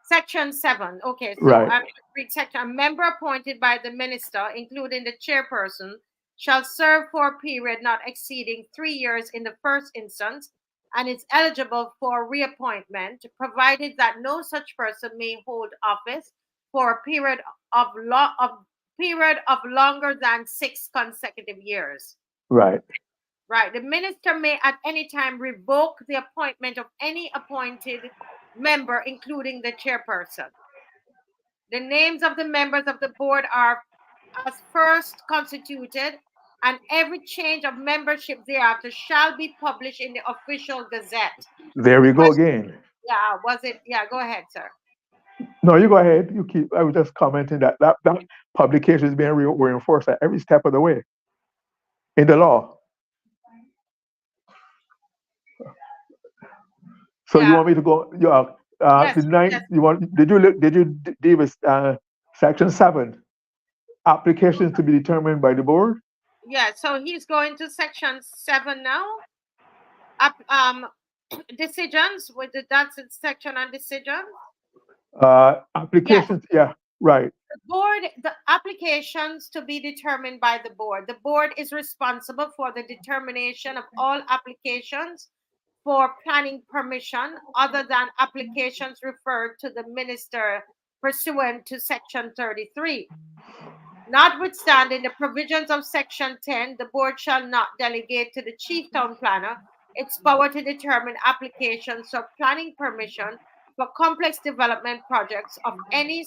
[SPEAKER 1] Section 7. Okay, so
[SPEAKER 2] right.
[SPEAKER 1] I'm going to read section. A member appointed by the minister, including the chairperson, shall serve for a period not exceeding 3 years in the first instance, and is eligible for reappointment, provided that no such person may hold office for a period of longer than 6 consecutive years.
[SPEAKER 2] Right.
[SPEAKER 1] Right. The minister may at any time revoke the appointment of any appointed member, including the chairperson. The names of the members of the board are as first constituted, and every change of membership thereafter shall be published in the official gazette.
[SPEAKER 2] There we go again.
[SPEAKER 1] Yeah, was it? Yeah, go ahead, sir.
[SPEAKER 2] No, you go ahead. I was just commenting that publication is being reinforced at every step of the way in the law. So you want me to go?
[SPEAKER 1] Yes,
[SPEAKER 2] the ninth. Yes. Did you deal with section 7? Applications to be determined by the board.
[SPEAKER 1] Yeah. So he's going to section 7 now. Decisions. That's section on decisions.
[SPEAKER 2] Applications. Yes. Yeah. Right.
[SPEAKER 1] The applications to be determined by the board. The board is responsible for the determination of all applications for planning permission other than applications referred to the minister pursuant to Section 33. Notwithstanding the provisions of Section 10, the board shall not delegate to the chief town planner its power to determine applications for planning permission for complex development projects of any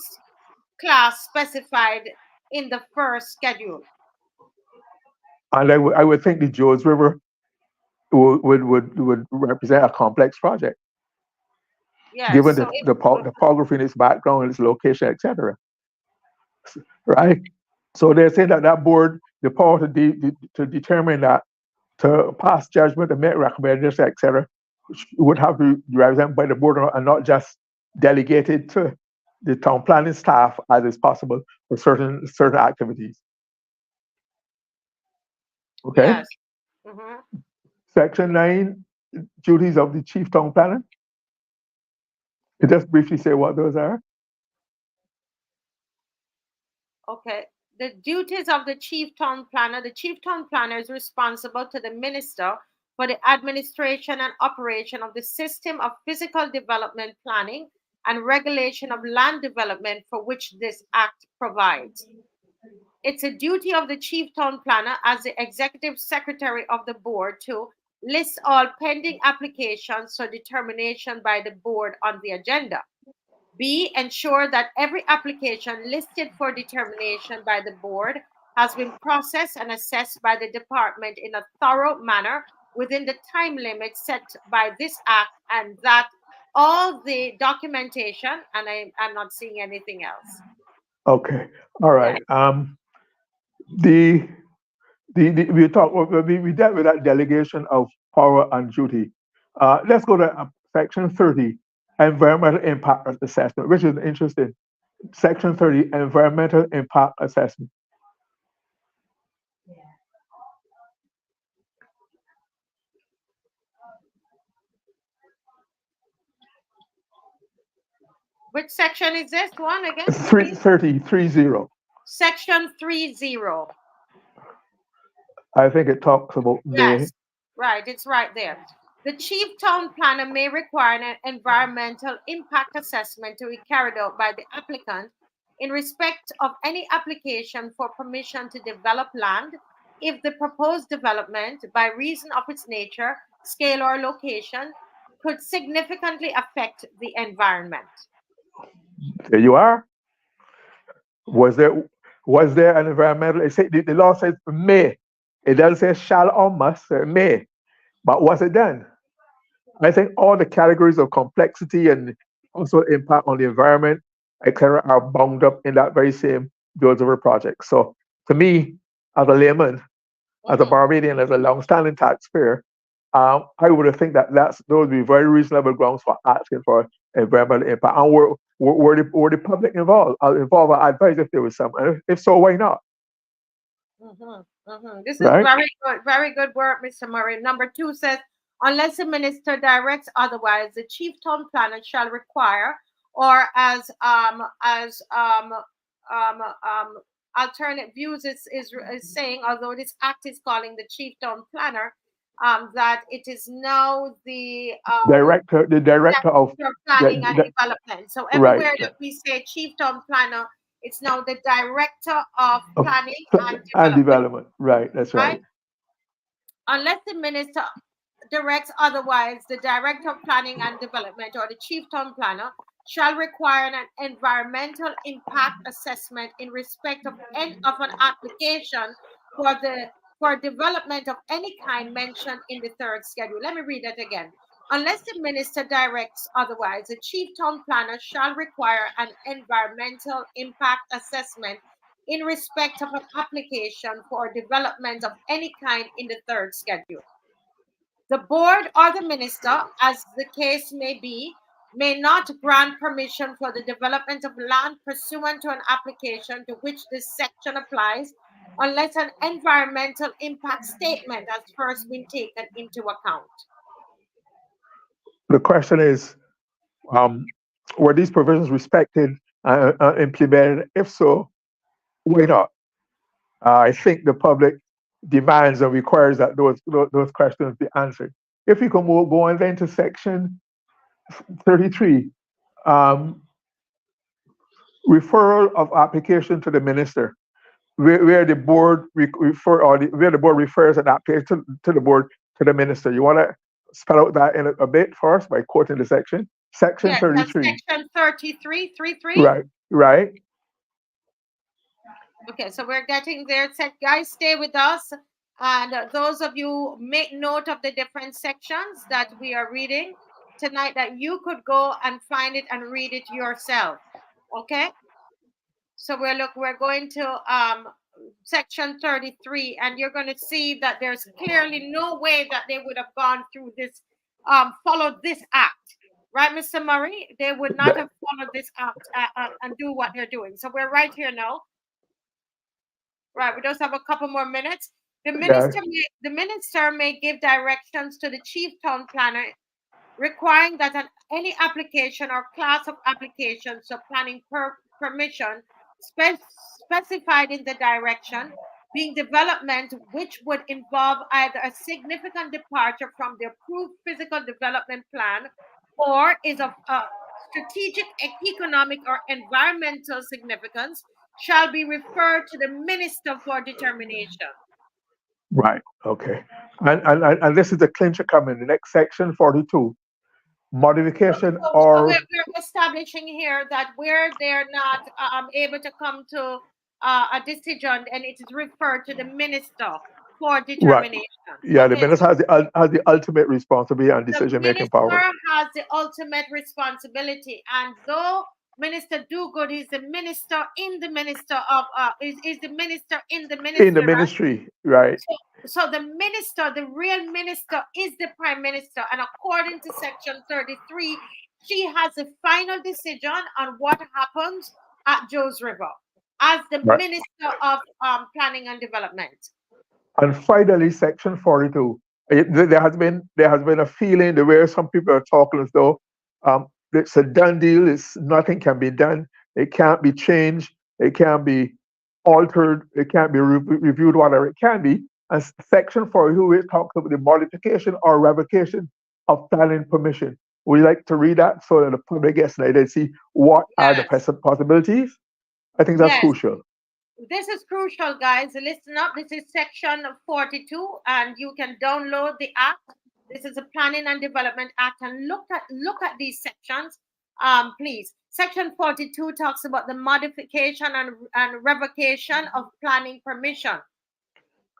[SPEAKER 1] class specified in the first schedule.
[SPEAKER 2] And I would think the Jones River would represent a complex project,
[SPEAKER 1] Yes.
[SPEAKER 2] given
[SPEAKER 1] So
[SPEAKER 2] the topography in its background, its location, etc. Right? So they're saying that that board, the power to determine that, to pass judgment and make recommendations, etc., would have to be represented by the board and not just delegated to the town planning staff as is possible for certain activities. Okay.
[SPEAKER 1] yes. Mm-hmm.
[SPEAKER 2] Section 9, duties of the chief town planner. You just briefly say what those are.
[SPEAKER 1] Okay. The duties of the chief town planner. The chief town planner is responsible to the minister for the administration and operation of the system of physical development planning and regulation of land development for which this act provides. It's a duty of the chief town planner as the executive secretary of the board to list all pending applications for determination by the board on the agenda. B, ensure that every application listed for determination by the board has been processed and assessed by the department in a thorough manner within the time limit set by this act, and that all the documentation, and I'm not seeing anything else.
[SPEAKER 2] Okay. All right. We dealt with that delegation of power and duty. Let's go to section 30, environmental impact assessment, which is interesting. Section 30, environmental impact assessment.
[SPEAKER 1] Which section is this one again?
[SPEAKER 2] 30.
[SPEAKER 1] Section 30.
[SPEAKER 2] I think it talks about
[SPEAKER 1] Yes, right. It's right there. The chief town planner may require an environmental impact assessment to be carried out by the applicant in respect of any application for permission to develop land if the proposed development, by reason of its nature, scale, or location, could significantly affect the environment.
[SPEAKER 2] There you are. Was there an environmental? The law says may. It doesn't say shall or must. It may. But was it done? I think all the categories of complexity and also impact on the environment, etc., are bound up in that very same Jones River project. So, to me, as a layman, as a Barbadian, as a long-standing taxpayer, I would have think that those would be very reasonable grounds for asking for environmental impact. And were the public involved? I advise if there was some. And if so, why not?
[SPEAKER 1] This is very good work, Mr. Murray. Number 2 says, unless the minister directs otherwise, the chief town planner shall require, or as alternate views is saying, although this act is calling the chief town planner, that it is now the
[SPEAKER 2] director of
[SPEAKER 1] planning and development. So everywhere that we say chief town planner, it's now the director of planning and development.
[SPEAKER 2] Right, that's right.
[SPEAKER 1] Unless the minister directs otherwise, the director of planning and development or the chief town planner shall require an environmental impact assessment in respect of an application for development of any kind mentioned in the third schedule. Let me read that again. Unless the minister directs otherwise, the chief town planner shall require an environmental impact assessment in respect of an application for development of any kind in the third schedule. The board or the minister, as the case may be, may not grant permission for the development of land pursuant to an application to which this section applies unless an environmental impact statement has first been taken into account.
[SPEAKER 2] The question is, were these provisions respected and implemented? If so, why not? I think the public demands and requires that those questions be answered. if you can go on then to section 33, um, referral of application to the minister, where the board where the board refers an application to the board to the minister. You want to spell out that in a bit first by quoting the section? Section
[SPEAKER 1] Yes, that's
[SPEAKER 2] 33.
[SPEAKER 1] section 33, 33.
[SPEAKER 2] Right, right.
[SPEAKER 1] Okay, so we're getting there. Guys, stay with us. And those of you make note of the different sections that we are reading tonight, that you could go and find it and read it yourself. Okay? So we're going to section 33, and you're going to see that there's clearly no way that they would have gone through this, followed this act. Right, Mr. Murray? They would not have followed this act and do what they're doing. So we're right here now. Right, we just have a couple more minutes. The minister may give directions to the chief town planner, requiring that any application or class of applications for planning permission specified in the direction being development which would involve either a significant departure from the approved physical development plan or is of strategic, economic, or environmental significance shall be referred to the minister for determination.
[SPEAKER 2] Right. Okay. And this is the clincher coming. The next section 42. Modification
[SPEAKER 1] So we're establishing here that where they're not able to come to a decision, and it is referred to the minister for determination.
[SPEAKER 2] Right. Yeah, the minister has the ultimate responsibility and decision making power.
[SPEAKER 1] The minister has the ultimate responsibility, and though Minister Dogood is the minister in the minister of is the minister in the ministry.
[SPEAKER 2] In the ministry, right?
[SPEAKER 1] So the minister, the real minister, is the prime minister, and according to section 33, she has a final decision on what happens at Joe's River as the minister of planning and development.
[SPEAKER 2] And finally, section 42. There has been a feeling the way some people are talking as though it's a done deal. Nothing can be done. It can't be changed. It can't be altered. It can't be reviewed. Whatever it can be. And section 42 it talks about the modification or revocation of planning permission. Would you like to read that so that the public gets an idea to see what are the possibilities? I think that's crucial.
[SPEAKER 1] This is crucial, guys. Listen up. This is section 42, and you can download the act. This is the Planning and Development Act, and look at these sections, please. Section 42 talks about the modification and revocation of planning permission.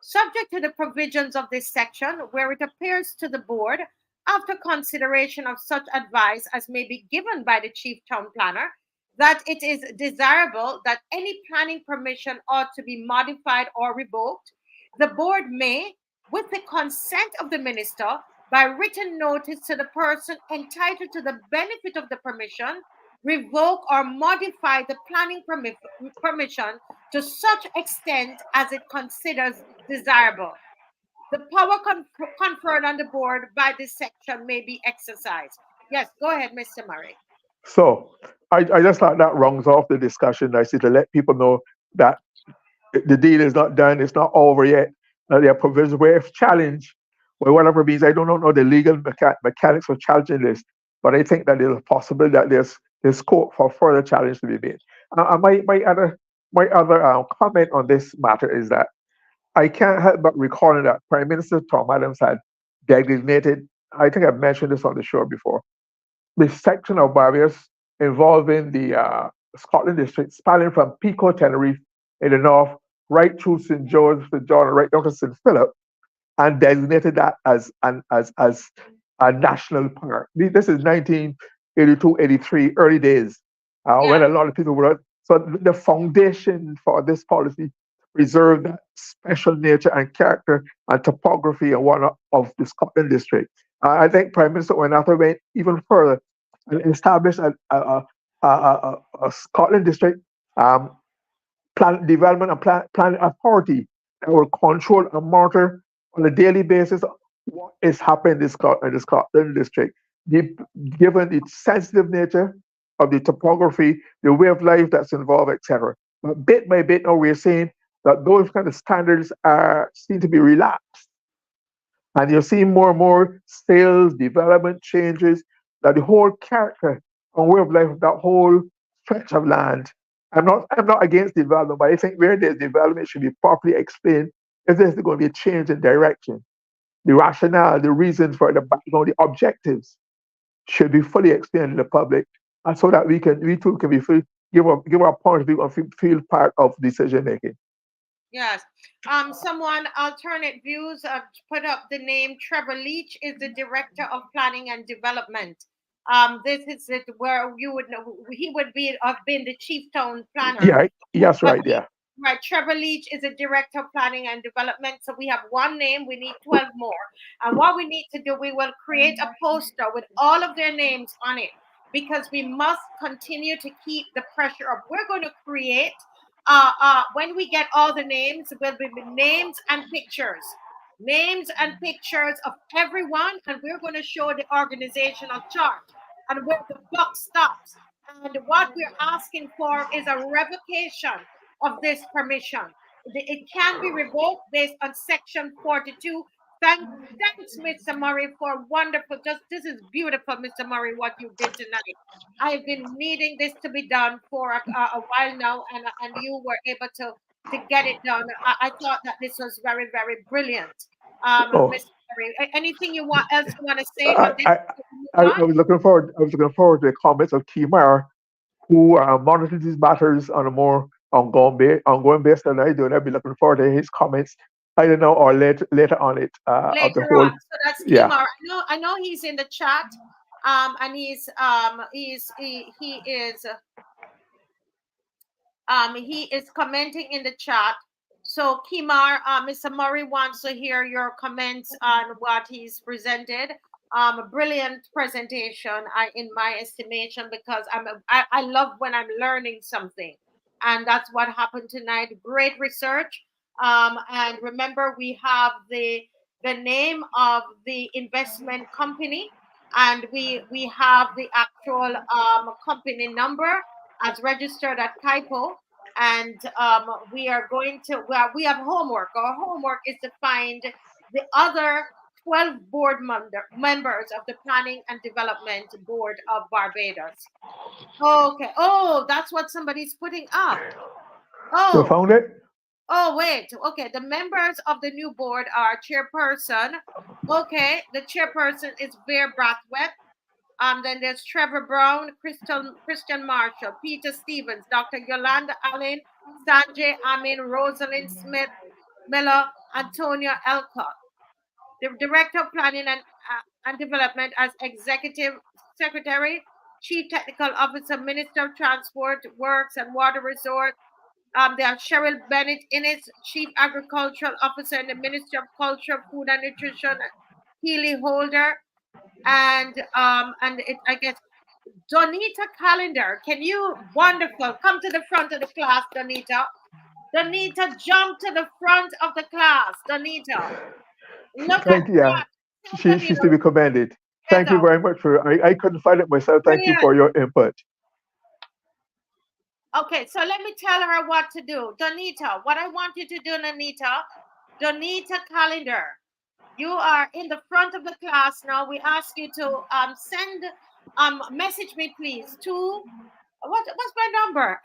[SPEAKER 1] Subject to the provisions of this section, where it appears to the board, after consideration of such advice as may be given by the chief town planner, that it is desirable that any planning permission ought to be modified or revoked, the board may, with the consent of the minister, by written notice to the person entitled to the benefit of the permission, revoke or modify the planning permission to such extent as it considers desirable. The power conferred on the board by this section may be exercised. Yes, go ahead, Mr. Murray.
[SPEAKER 2] So I just thought that rounds off the discussion. I see to let people know that the deal is not done, it's not over yet. There are provisions where if challenged, or whatever means, I don't know the legal mechanics of challenging this, but I think that there's a possibility that there's scope for further challenge to be made. My other comment on this matter is that I can't help but recalling that Prime Minister Tom Adams had designated, I think I've mentioned this on the show before, the section of Barbados involving the Scotland district spanning from Pico, Tenerife in the north, right through St. George, St. John, and right down to St. Philip, and designated that as a national park. This is 1982, 83, early days, when a lot of people were. So the foundation for this policy preserve that special nature and character and topography and whatnot of the Scotland district. I think Prime Minister Owenatha went even further and established a Scotland district plan development and planning authority that will control and monitor on a daily basis what is happening in the Scotland district. Given the sensitive nature of the topography, the way of life that's involved, etc. But bit by bit, now we're seeing that those kind of standards seem to be relaxed. And you're seeing more and more sales, development changes, that the whole character and way of life of that whole stretch of land. I'm not against development, but I think where there's development, it should be properly explained if there's going to be a change in direction. The rationale, the reasons for the background, the objectives should be fully explained to the public, and so that we too can be free, give our point of view and feel part of decision making.
[SPEAKER 1] Yes. Someone alternate views put up the name Trevor Leach is the director of planning and development. This is it where you would know he would be have been the chief town planner.
[SPEAKER 2] Yeah, yes,
[SPEAKER 1] But
[SPEAKER 2] right, yeah.
[SPEAKER 1] right, Trevor Leach is a director of planning and development. So we have one name, we need 12 more. And what we need to do, we will create a poster with all of their names on it because we must continue to keep the pressure up. We're going to create, when we get all the names, will be names and pictures. Names and pictures of everyone, and we're going to show the organizational chart and where the buck stops. And what we're asking for is a revocation of this permission. It can be revoked based on Section 42. Thanks, Mr. Murray, for wonderful. Just this is beautiful, Mr. Murray, what you did tonight. I've been needing this to be done for a while now, and you were able to get it done. I thought that this was very, very brilliant,
[SPEAKER 2] Oh,
[SPEAKER 1] Mr. Murray. Anything you want else you want to say
[SPEAKER 2] I,
[SPEAKER 1] on this?
[SPEAKER 2] I,
[SPEAKER 1] Move
[SPEAKER 2] I
[SPEAKER 1] on.
[SPEAKER 2] was looking forward. I was looking forward to the comments of Kimar, who monitors these matters on a more ongoing basis than I do, and I'll be looking forward to his comments either now or later on it of the
[SPEAKER 1] Later
[SPEAKER 2] whole.
[SPEAKER 1] on. So that's
[SPEAKER 2] Yeah.
[SPEAKER 1] Kimar. I know he's in the chat. And he is commenting in the chat. So Kimar, Mr. Murray wants to hear your comments on what he's presented. A brilliant presentation, in my estimation, because I love when I'm learning something, and that's what happened tonight. Great research. And remember, we have the name of the investment company, and we have the actual company number as registered at Kaipo, and we are going to, well, we have homework. Our homework is to find the other 12 members of the Planning and Development Board of Barbados. Okay. Oh, that's what somebody's putting up.
[SPEAKER 2] You
[SPEAKER 1] Oh,
[SPEAKER 2] found it?
[SPEAKER 1] oh, wait. Okay. The members of the new board are chairperson. Okay. The chairperson is Bear Brathwaite. Then there's Trevor Brown, Christian Marshall, Peter Stevens, Dr. Yolanda Allen, Sanjay Amin, Rosalind Smith, Miller, Antonio Elcott. The Director of Planning and Development as Executive Secretary, Chief Technical Officer, Minister of Transport, Works and Water Resource. There are Cheryl Bennett Innes, Chief Agricultural Officer in the Ministry of Culture, Food and Nutrition, Healy Holder, and I guess Donita Calendar. Can you wonderful come to the front of the class, Donita? Donita, jump to the front of the class, Donita. Look at
[SPEAKER 2] Thank you. Yeah.
[SPEAKER 1] that. Tell
[SPEAKER 2] She's
[SPEAKER 1] Donita
[SPEAKER 2] to be commended. Thank you
[SPEAKER 1] together.
[SPEAKER 2] very much for. I couldn't find it myself. Thank you
[SPEAKER 1] Brilliant.
[SPEAKER 2] for your input.
[SPEAKER 1] Okay, so let me tell her what to do. Donita, what I want you to do, Donita Calendar. You are in the front of the class now. We ask you to send message me please to what's my number?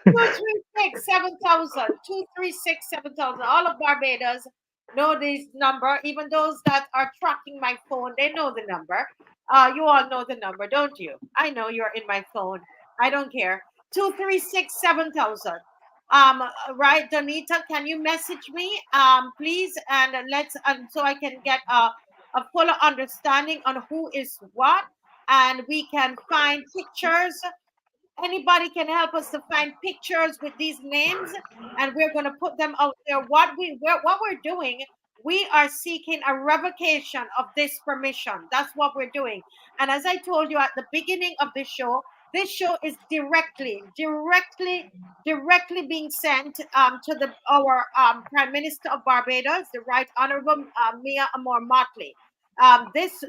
[SPEAKER 1] 236-7000. 236-7000. All of Barbados know this number. Even those that are tracking my phone, they know the number. You all know the number, don't you? I know you're in my phone. I don't care. 236-7000. Right, Donita, can you message me, please, and let's, so I can get a fuller understanding on who is what, and we can find pictures. Anybody can help us to find pictures with these names, and we're going to put them out there. What we're doing, we are seeking a revocation of this permission. That's what we're doing. And as I told you at the beginning of the show, this show is directly being sent to our Prime Minister of Barbados, the Right Honorable Mia Amor Motley. This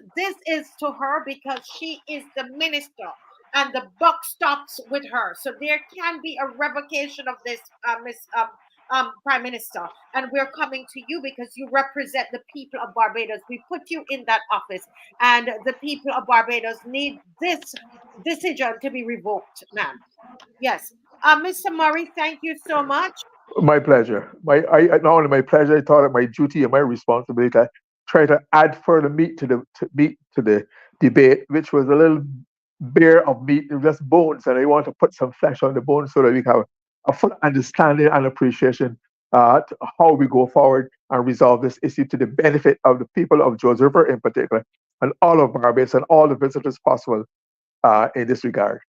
[SPEAKER 1] is to her because she is the minister, and the buck stops with her. So there can be a revocation of this, Prime Minister, and we're coming to you because you represent the people of Barbados. We put you in that office, and the people of Barbados need this decision to be revoked, ma'am. Yes. Mr. Murray, thank you so much.
[SPEAKER 2] My pleasure. Not only my pleasure, I thought it my duty and my responsibility to try to add further meat to the debate, which was a little bare of meat, just bones, and I want to put some flesh on the bones so that we can have a full understanding and appreciation to how we go forward and resolve this issue to the benefit of the people of George River in particular, and all of Barbados and all the visitors possible in this regard.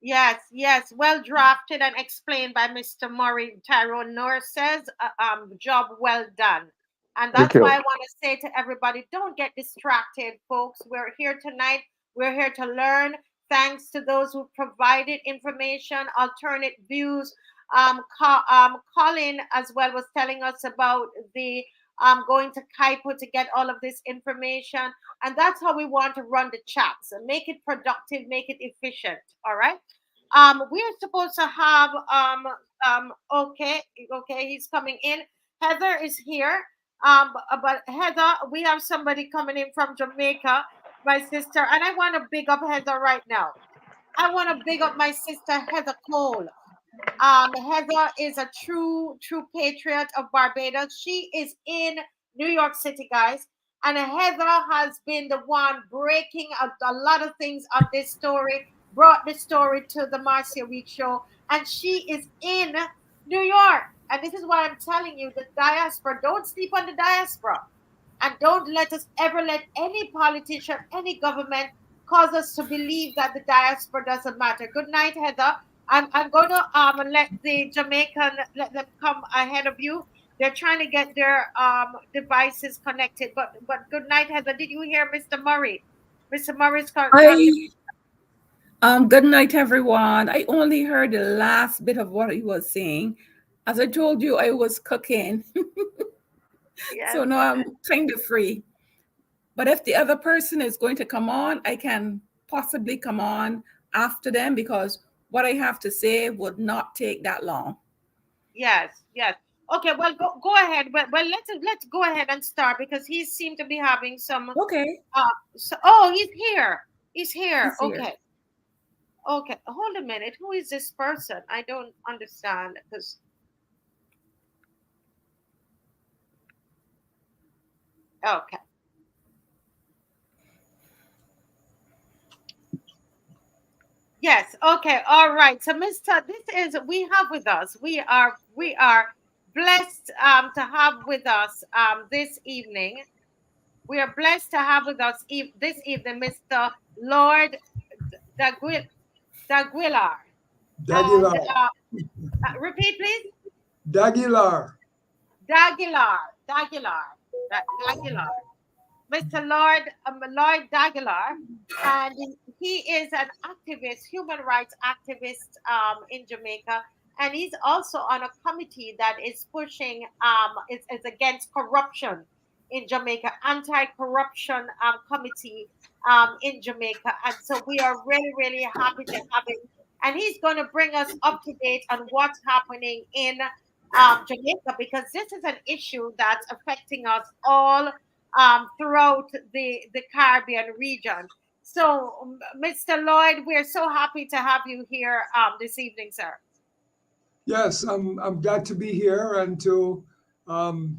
[SPEAKER 1] Yes, yes, well drafted and explained by Mr. Murray. Tyrone Noor says, job well done. And
[SPEAKER 2] Thank
[SPEAKER 1] that's why I
[SPEAKER 2] you.
[SPEAKER 1] want to say to everybody, don't get distracted, folks. We're here tonight. We're here to learn. Thanks to those who provided information, alternate views. Colin as well was telling us about the going to Kaipo to get all of this information. And that's how we want to run the chats and make it productive, make it efficient. All right. We're supposed to have okay, he's coming in. Heather is here. But Heather, we have somebody coming in from Jamaica, my sister, and I want to big up Heather right now. I want to big up my sister Heather Cole. Heather is a true patriot of Barbados. She is in New York City, guys. And Heather has been the one breaking a lot of things on this story, brought the story to the Marcia Week show. And she is in New York. And this is why I'm telling you the diaspora, don't sleep on the diaspora. And don't let us ever let any politician, any government cause us to believe that the diaspora doesn't matter. Good night, Heather. I'm going to let the Jamaican let them come ahead of you. They're trying to get their devices connected. But good night, Heather. Did you hear Mr. Murray? Mr. Murray's contribution.
[SPEAKER 3] Good night, everyone. I only heard the last bit of what he was saying. As I told you, I was cooking.
[SPEAKER 1] Yes.
[SPEAKER 3] So now I'm kind of free. But if the other person is going to come on, I can possibly come on after them because what I have to say would not take that long.
[SPEAKER 1] Yes, yes. Okay, well, go ahead. Well, let's go ahead and start because he seemed to be having some.
[SPEAKER 3] Okay.
[SPEAKER 1] Oh, he's here. He's here.
[SPEAKER 3] He's here.
[SPEAKER 1] Okay. Okay. Hold a minute. Who is this person? I don't understand because. Okay. Yes. Okay. All right. So, Mister, we have with us. We are blessed to have with us this evening. We are blessed to have with us this evening, Mr. Lloyd Daguilar. And
[SPEAKER 4] Daguilar.
[SPEAKER 1] repeat, please.
[SPEAKER 4] Daguilar.
[SPEAKER 1] Daguilar. Mr. Lloyd Daguilar, and he is an activist, human rights activist in Jamaica, and he's also on a committee that is pushing it's against corruption in Jamaica, anti-corruption committee in Jamaica, and so we are really happy to have him, and he's going to bring us up to date on what's happening in Jamaica because this is an issue that's affecting us all throughout the Caribbean region. So, Mr. Lloyd, we're so happy to have you here this evening, sir.
[SPEAKER 4] Yes, I'm glad to be here and to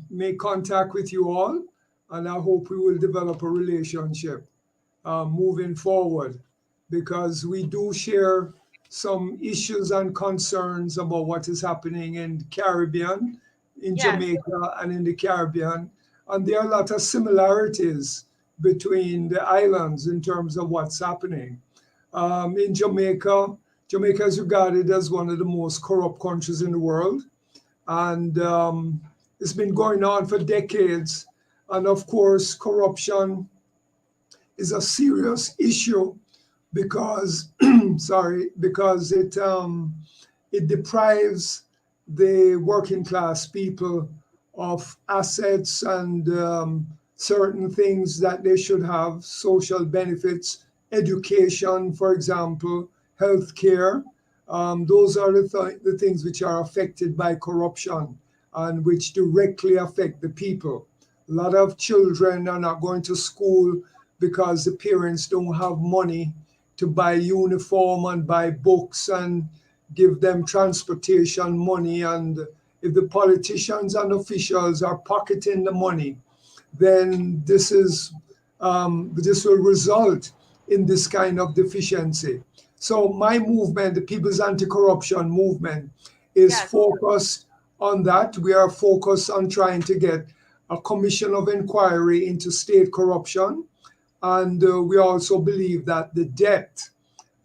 [SPEAKER 4] make contact with you all. And I hope we will develop a relationship moving forward because we do share some issues and concerns about what is happening in the Caribbean, in
[SPEAKER 1] Yes.
[SPEAKER 4] Jamaica and in the Caribbean. And there are a lot of similarities between the islands in terms of what's happening. In Jamaica, Jamaica is regarded as one of the most corrupt countries in the world. And it's been going on for decades. And of course, corruption is a serious issue because, because it deprives the working class people of assets and certain things that they should have, social benefits, education, for example, healthcare, Those are the things which are affected by corruption and which directly affect the people. A lot of children are not going to school because the parents don't have money to buy uniform and buy books and give them transportation money. And if the politicians and officials are pocketing the money, then this will result in this kind of deficiency. So my movement, the People's Anti-Corruption Movement, is
[SPEAKER 1] Yes.
[SPEAKER 4] focused on that. We are focused on trying to get a commission of inquiry into state corruption. And we also believe that the debt,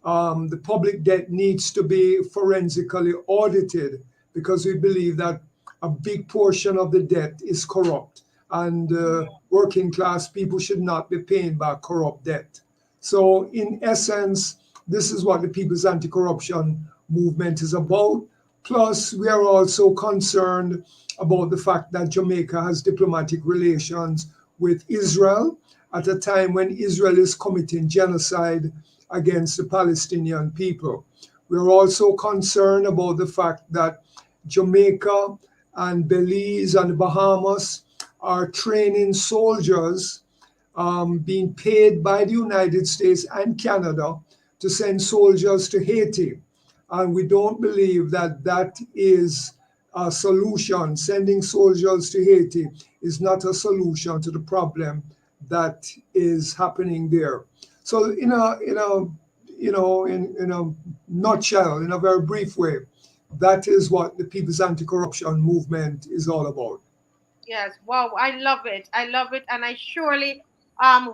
[SPEAKER 4] the public debt, needs to be forensically audited, because we believe that a big portion of the debt is corrupt, and working class people should not be paying back corrupt debt. So in essence, this is what the People's Anti-Corruption Movement is about. Plus, we are also concerned about the fact that Jamaica has diplomatic relations with Israel at a time when Israel is committing genocide against the Palestinian people. We're also concerned about the fact that Jamaica and Belize and the Bahamas are training soldiers being paid by the United States and Canada to send soldiers to Haiti. And we don't believe that that is a solution. Sending soldiers to Haiti is not a solution to the problem that is happening there. So in a nutshell, in a very brief way, that is what the People's Anti-Corruption Movement is all about.
[SPEAKER 1] Yes, wow, I love it. I love it. And I surely,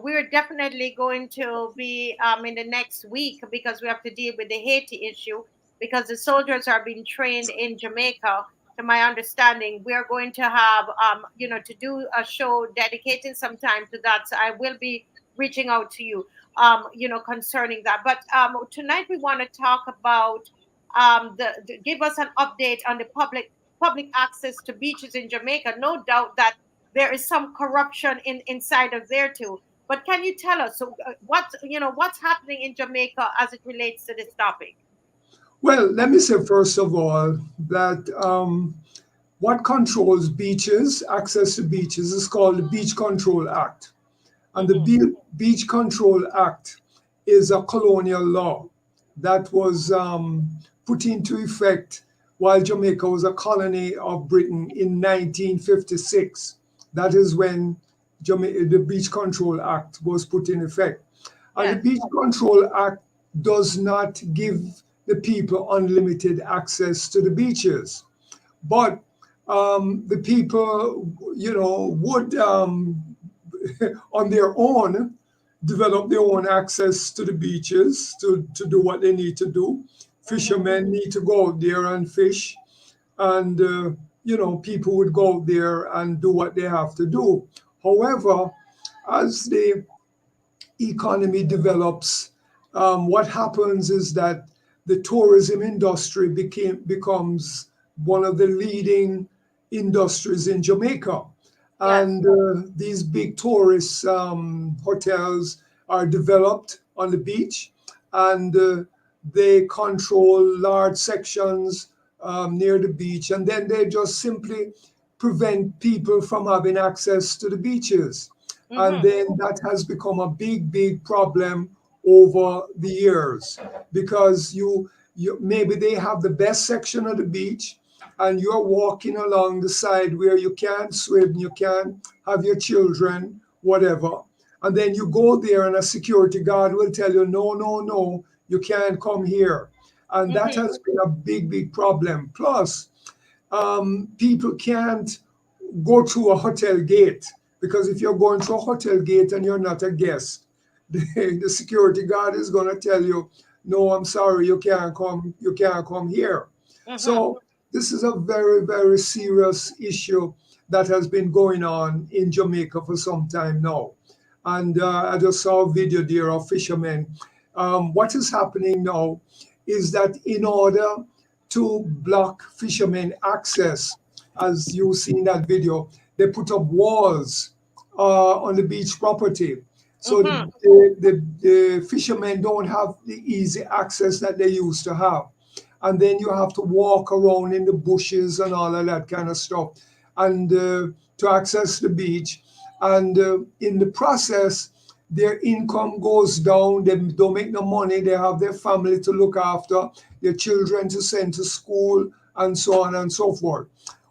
[SPEAKER 1] we're definitely going to be in the next week, because we have to deal with the Haiti issue, because the soldiers are being trained in Jamaica. To my understanding, we are going to have, to do a show dedicating some time to that. So I will be reaching out to you, concerning that. But tonight we want to talk about give us an update on the public access to beaches in Jamaica. No doubt that there is some corruption inside of there too. But can you tell us what's happening in Jamaica as it relates to this topic?
[SPEAKER 4] Well, let me say first of all that what controls beaches, access to beaches, is called the Beach Control Act. And the Beach Control Act is a colonial law that was put into effect while Jamaica was a colony of Britain in 1956. That is when the Beach Control Act was put in effect. And the Beach Control Act does not give the people unlimited access to the beaches. But the people, would on their own develop their own access to the beaches to do what they need to do. Fishermen need to go out there and fish, and people would go out there and do what they have to do. However, as the economy develops, what happens is that the tourism industry becomes one of the leading industries in Jamaica. And these big tourist hotels are developed on the beach, and they control large sections near the beach, and then they just simply prevent people from having access to the beaches. And then that has become a big problem over the years, because you maybe they have the best section of the beach, and you're walking along the side where you can't swim, you can't have your children, whatever. And then you go there and a security guard will tell you, no, you can't come here. And that has been a big problem. Plus, people can't go through a hotel gate, because if you're going through a hotel gate and you're not a guest, the security guard is going to tell you, no, I'm sorry, you can't come here. So this is a very serious issue that has been going on in Jamaica for some time now. And I just saw a video there of fishermen. What is happening now is that in order to block fishermen access, as you see in that video, they put up walls on the beach property. So the fishermen don't have the easy access that they used to have. and then you have to walk around in the bushes and all of that kind of stuff, and to access the beach. And in the process, their income goes down. They don't make no money. They have their family to look after, their children to send to school, and so on and so forth.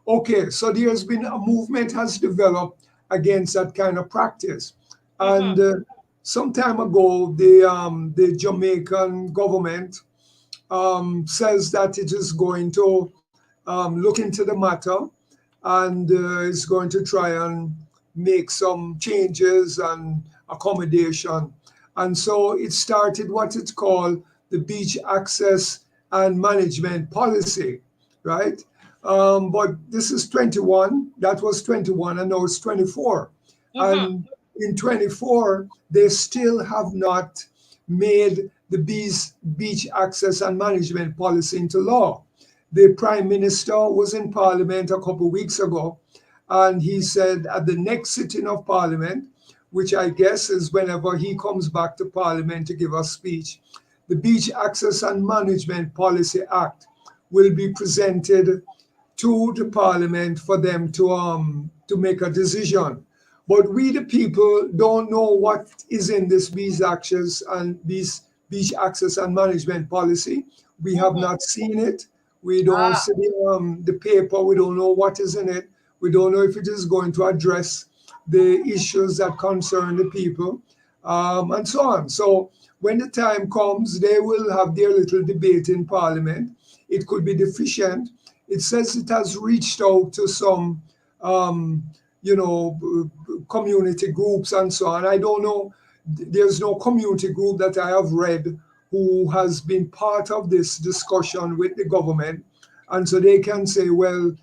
[SPEAKER 4] Okay, so there's been a movement has developed against that kind of practice. And some time ago, the Jamaican government says that it is going to look into the matter, and is going to try and make some changes and accommodation. And so it started what it's called the Beach Access and Management Policy, right? But this is 21, that was 21, and now it's 24. And in 24, they still have not made the beach access and management policy into law. The Prime Minister was in Parliament a couple of weeks ago, and he said at the next sitting of Parliament, which I guess is whenever he comes back to Parliament to give a speech, the Beach Access and Management Policy Act will be presented to the Parliament for them to make a decision. But we, the people, don't know what is in this beach access and management policy. We have not seen it. We don't see the paper. We don't know what is in it. We don't know if it is going to address the issues that concern the people, and so on. So when the time comes, they will have their little debate in Parliament. It could be deficient. It says it has reached out to some, community groups and so on. I don't know. There's no community group that I have read who has been part of this discussion with the government. And so they can say, well,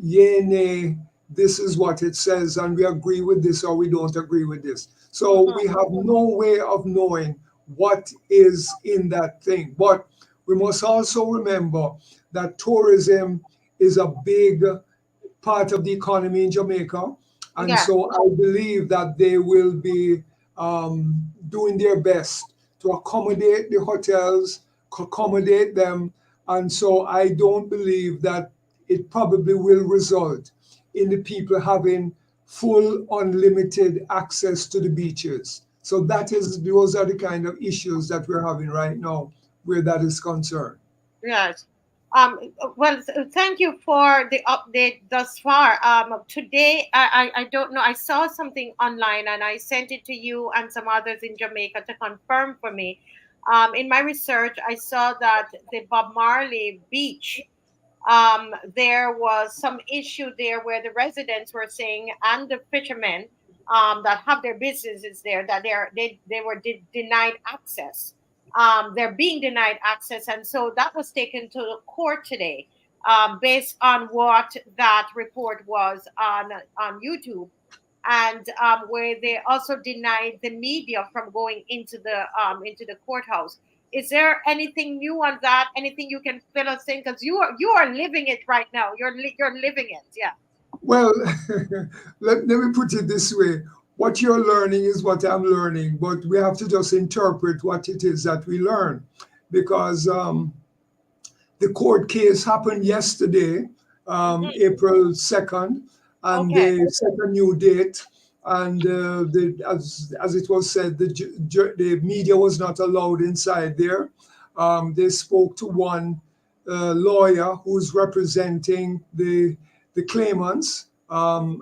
[SPEAKER 4] yay, nay, this is what it says, and we agree with this or we don't agree with this. So we have no way of knowing what is in that thing. But we must also remember that tourism is a big part of the economy in Jamaica. And so I believe that they will be doing their best to accommodate the hotels, accommodate them. And so I don't believe that it probably will result in the people having full unlimited access to the beaches. So those are the kind of issues that we're having right now where that is concerned.
[SPEAKER 1] Yes. Well, thank you for the update thus far. Today, I don't know, I saw something online and I sent it to you and some others in Jamaica to confirm for me. In my research, I saw that the Bob Marley Beach, there was some issue there where the residents were saying, and the fishermen that have their businesses there, that they were denied access. They're being denied access, and so that was taken to the court today, based on what that report was on YouTube, and where they also denied the media from going into the courthouse. Is there anything new on that? Anything you can fill us in? Because you are living it right now. You're living it. Yeah.
[SPEAKER 4] Well, let me put it this way. What you're learning is what I'm learning, but we have to just interpret what it is that we learn, because the court case happened yesterday, April 2nd, and they set a new date. And as it was said, the media was not allowed inside there. They spoke to one lawyer who's representing the claimants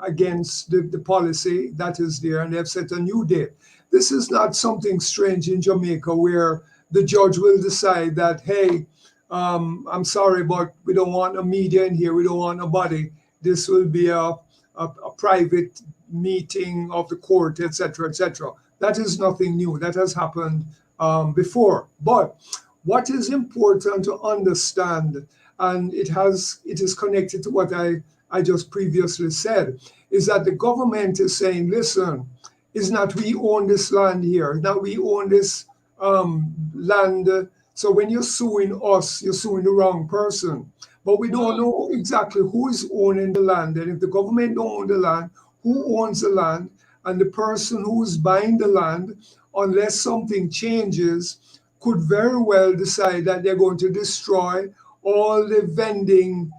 [SPEAKER 4] against the policy that is there, and they've set a new date. This is not something strange in Jamaica where the judge will decide that, hey, I'm sorry, but we don't want a media in here. We don't want nobody. This will be a private meeting of the court, etc., etc. That is nothing new. That has happened before. But what is important to understand, and it is connected to what I just previously said, is that the government is saying, listen, it's not we own this land here, not we own this land. So when you're suing us, you're suing the wrong person. But we don't know exactly who is owning the land. And if the government don't own the land, who owns the land? And the person who is buying the land, unless something changes, could very well decide that they're going to destroy all the vending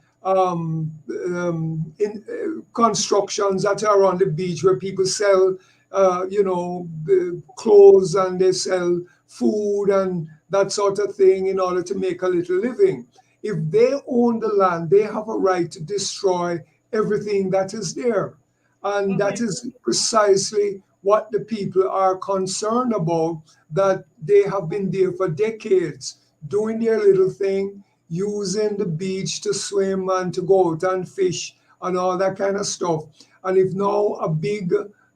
[SPEAKER 4] constructions that are on the beach where people sell, the clothes and they sell food and that sort of thing in order to make a little living. If they own the land, they have a right to destroy everything that is there. And that is precisely what the people are concerned about, that they have been there for decades doing their little thing, using the beach to swim and to go out and fish and all that kind of stuff. And if now a big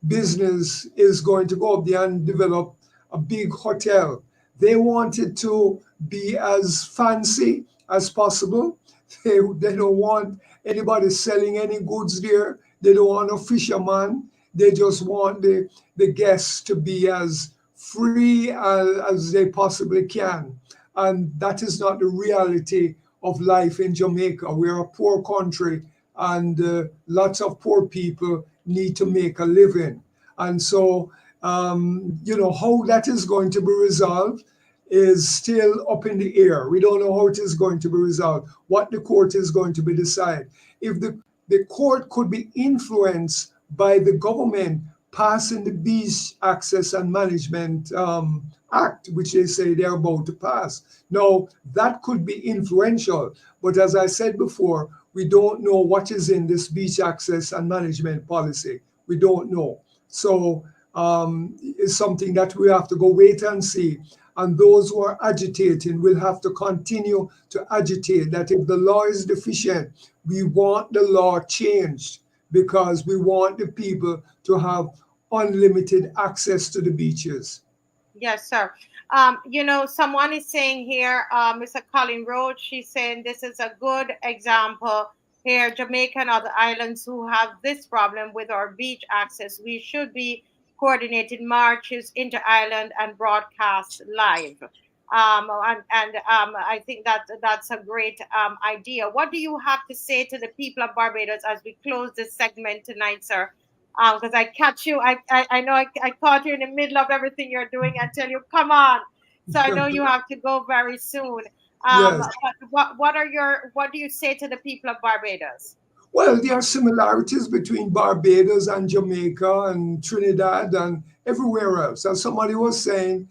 [SPEAKER 4] business is going to go up there and develop a big hotel, they want it to be as fancy as possible. They don't want anybody selling any goods there. They don't want a fisherman. They just want the guests to be as free as they possibly can. And that is not the reality of life in Jamaica. We're a poor country, and lots of poor people need to make a living. And so, how that is going to be resolved is still up in the air. We don't know how it is going to be resolved, what the court is going to be decide. If the court could be influenced by the government passing the Beach Access and Management Act, which they say they're about to pass. Now, that could be influential, but as I said before, we don't know what is in this beach access and management policy. We don't know. So it's something that we have to go wait and see. And those who are agitating will have to continue to agitate that if the law is deficient, we want the law changed, because we want the people to have unlimited access to the beaches.
[SPEAKER 1] Yes, sir. Someone is saying here, Mr. Colin Roach, she's saying this is a good example here, Jamaica and other islands who have this problem with our beach access. We should be coordinating marches inter island and broadcast live. I think that that's a great idea. What do you have to say to the people of Barbados as we close this segment tonight, sir? Because I catch you, I know I caught you in the middle of everything you're doing and tell you, come on. So I know you have to go very soon.
[SPEAKER 4] Yes.
[SPEAKER 1] What do you say to the people of Barbados?
[SPEAKER 4] Well, there are similarities between Barbados and Jamaica and Trinidad and everywhere else. As somebody was saying,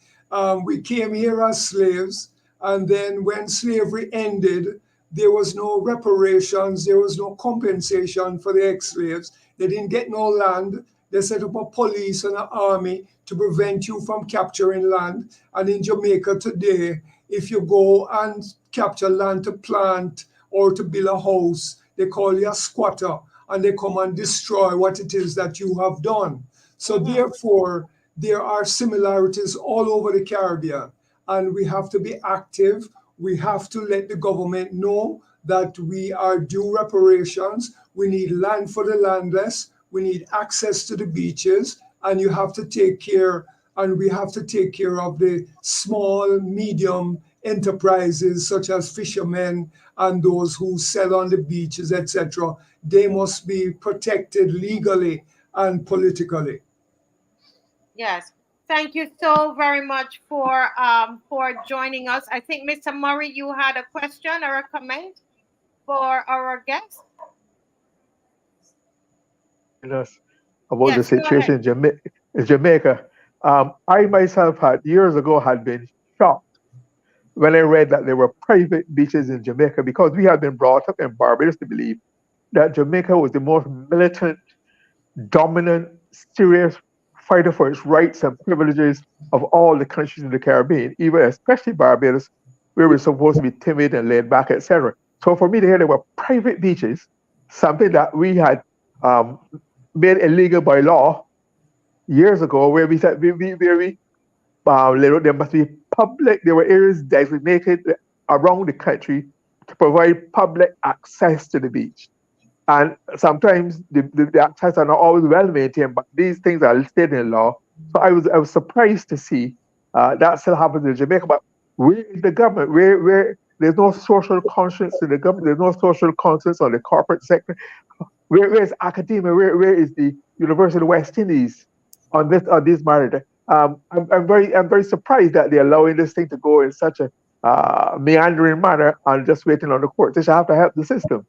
[SPEAKER 4] we came here as slaves, and then when slavery ended, there was no reparations, there was no compensation for the ex-slaves. They didn't get no land. They set up a police and an army to prevent you from capturing land. And in Jamaica today, if you go and capture land to plant or to build a house, they call you a squatter, and they come and destroy what it is that you have done. So therefore, there are similarities all over the Caribbean, and we have to be active. We have to let the government know that we are due reparations. We need land for the landless. We need access to the beaches, and you have to take care, and we have to take care of the small, medium enterprises such as fishermen and those who sell on the beaches, etc. They must be protected legally and politically.
[SPEAKER 1] Yes. Thank you so very much for joining us. I think, Mr. Murray, you had a question or a comment for our guest?
[SPEAKER 2] Yes, about the
[SPEAKER 1] Yes, go
[SPEAKER 2] situation
[SPEAKER 1] ahead.
[SPEAKER 2] in Jamaica. I myself years ago had been shocked when I read that there were private beaches in Jamaica, because we had been brought up in Barbados to believe that Jamaica was the most militant, dominant, serious fighter for its rights and privileges of all the countries in the Caribbean, even especially Barbados, where we're supposed to be timid and laid back, etc. So for me to hear there were private beaches, something that we had um, made illegal by law years ago, where we said there must be public. There were areas designated around the country to provide public access to the beach. And sometimes the access are not always well maintained, but these things are listed in law. So I was surprised to see that still happens in Jamaica. But where is the government? Where there's no social conscience in the government, there's no social conscience on the corporate sector. Where's academia? Where is the University of West Indies on this matter? I'm very surprised that they're allowing this thing to go in such a meandering manner and just waiting on the court. They should have to help the system.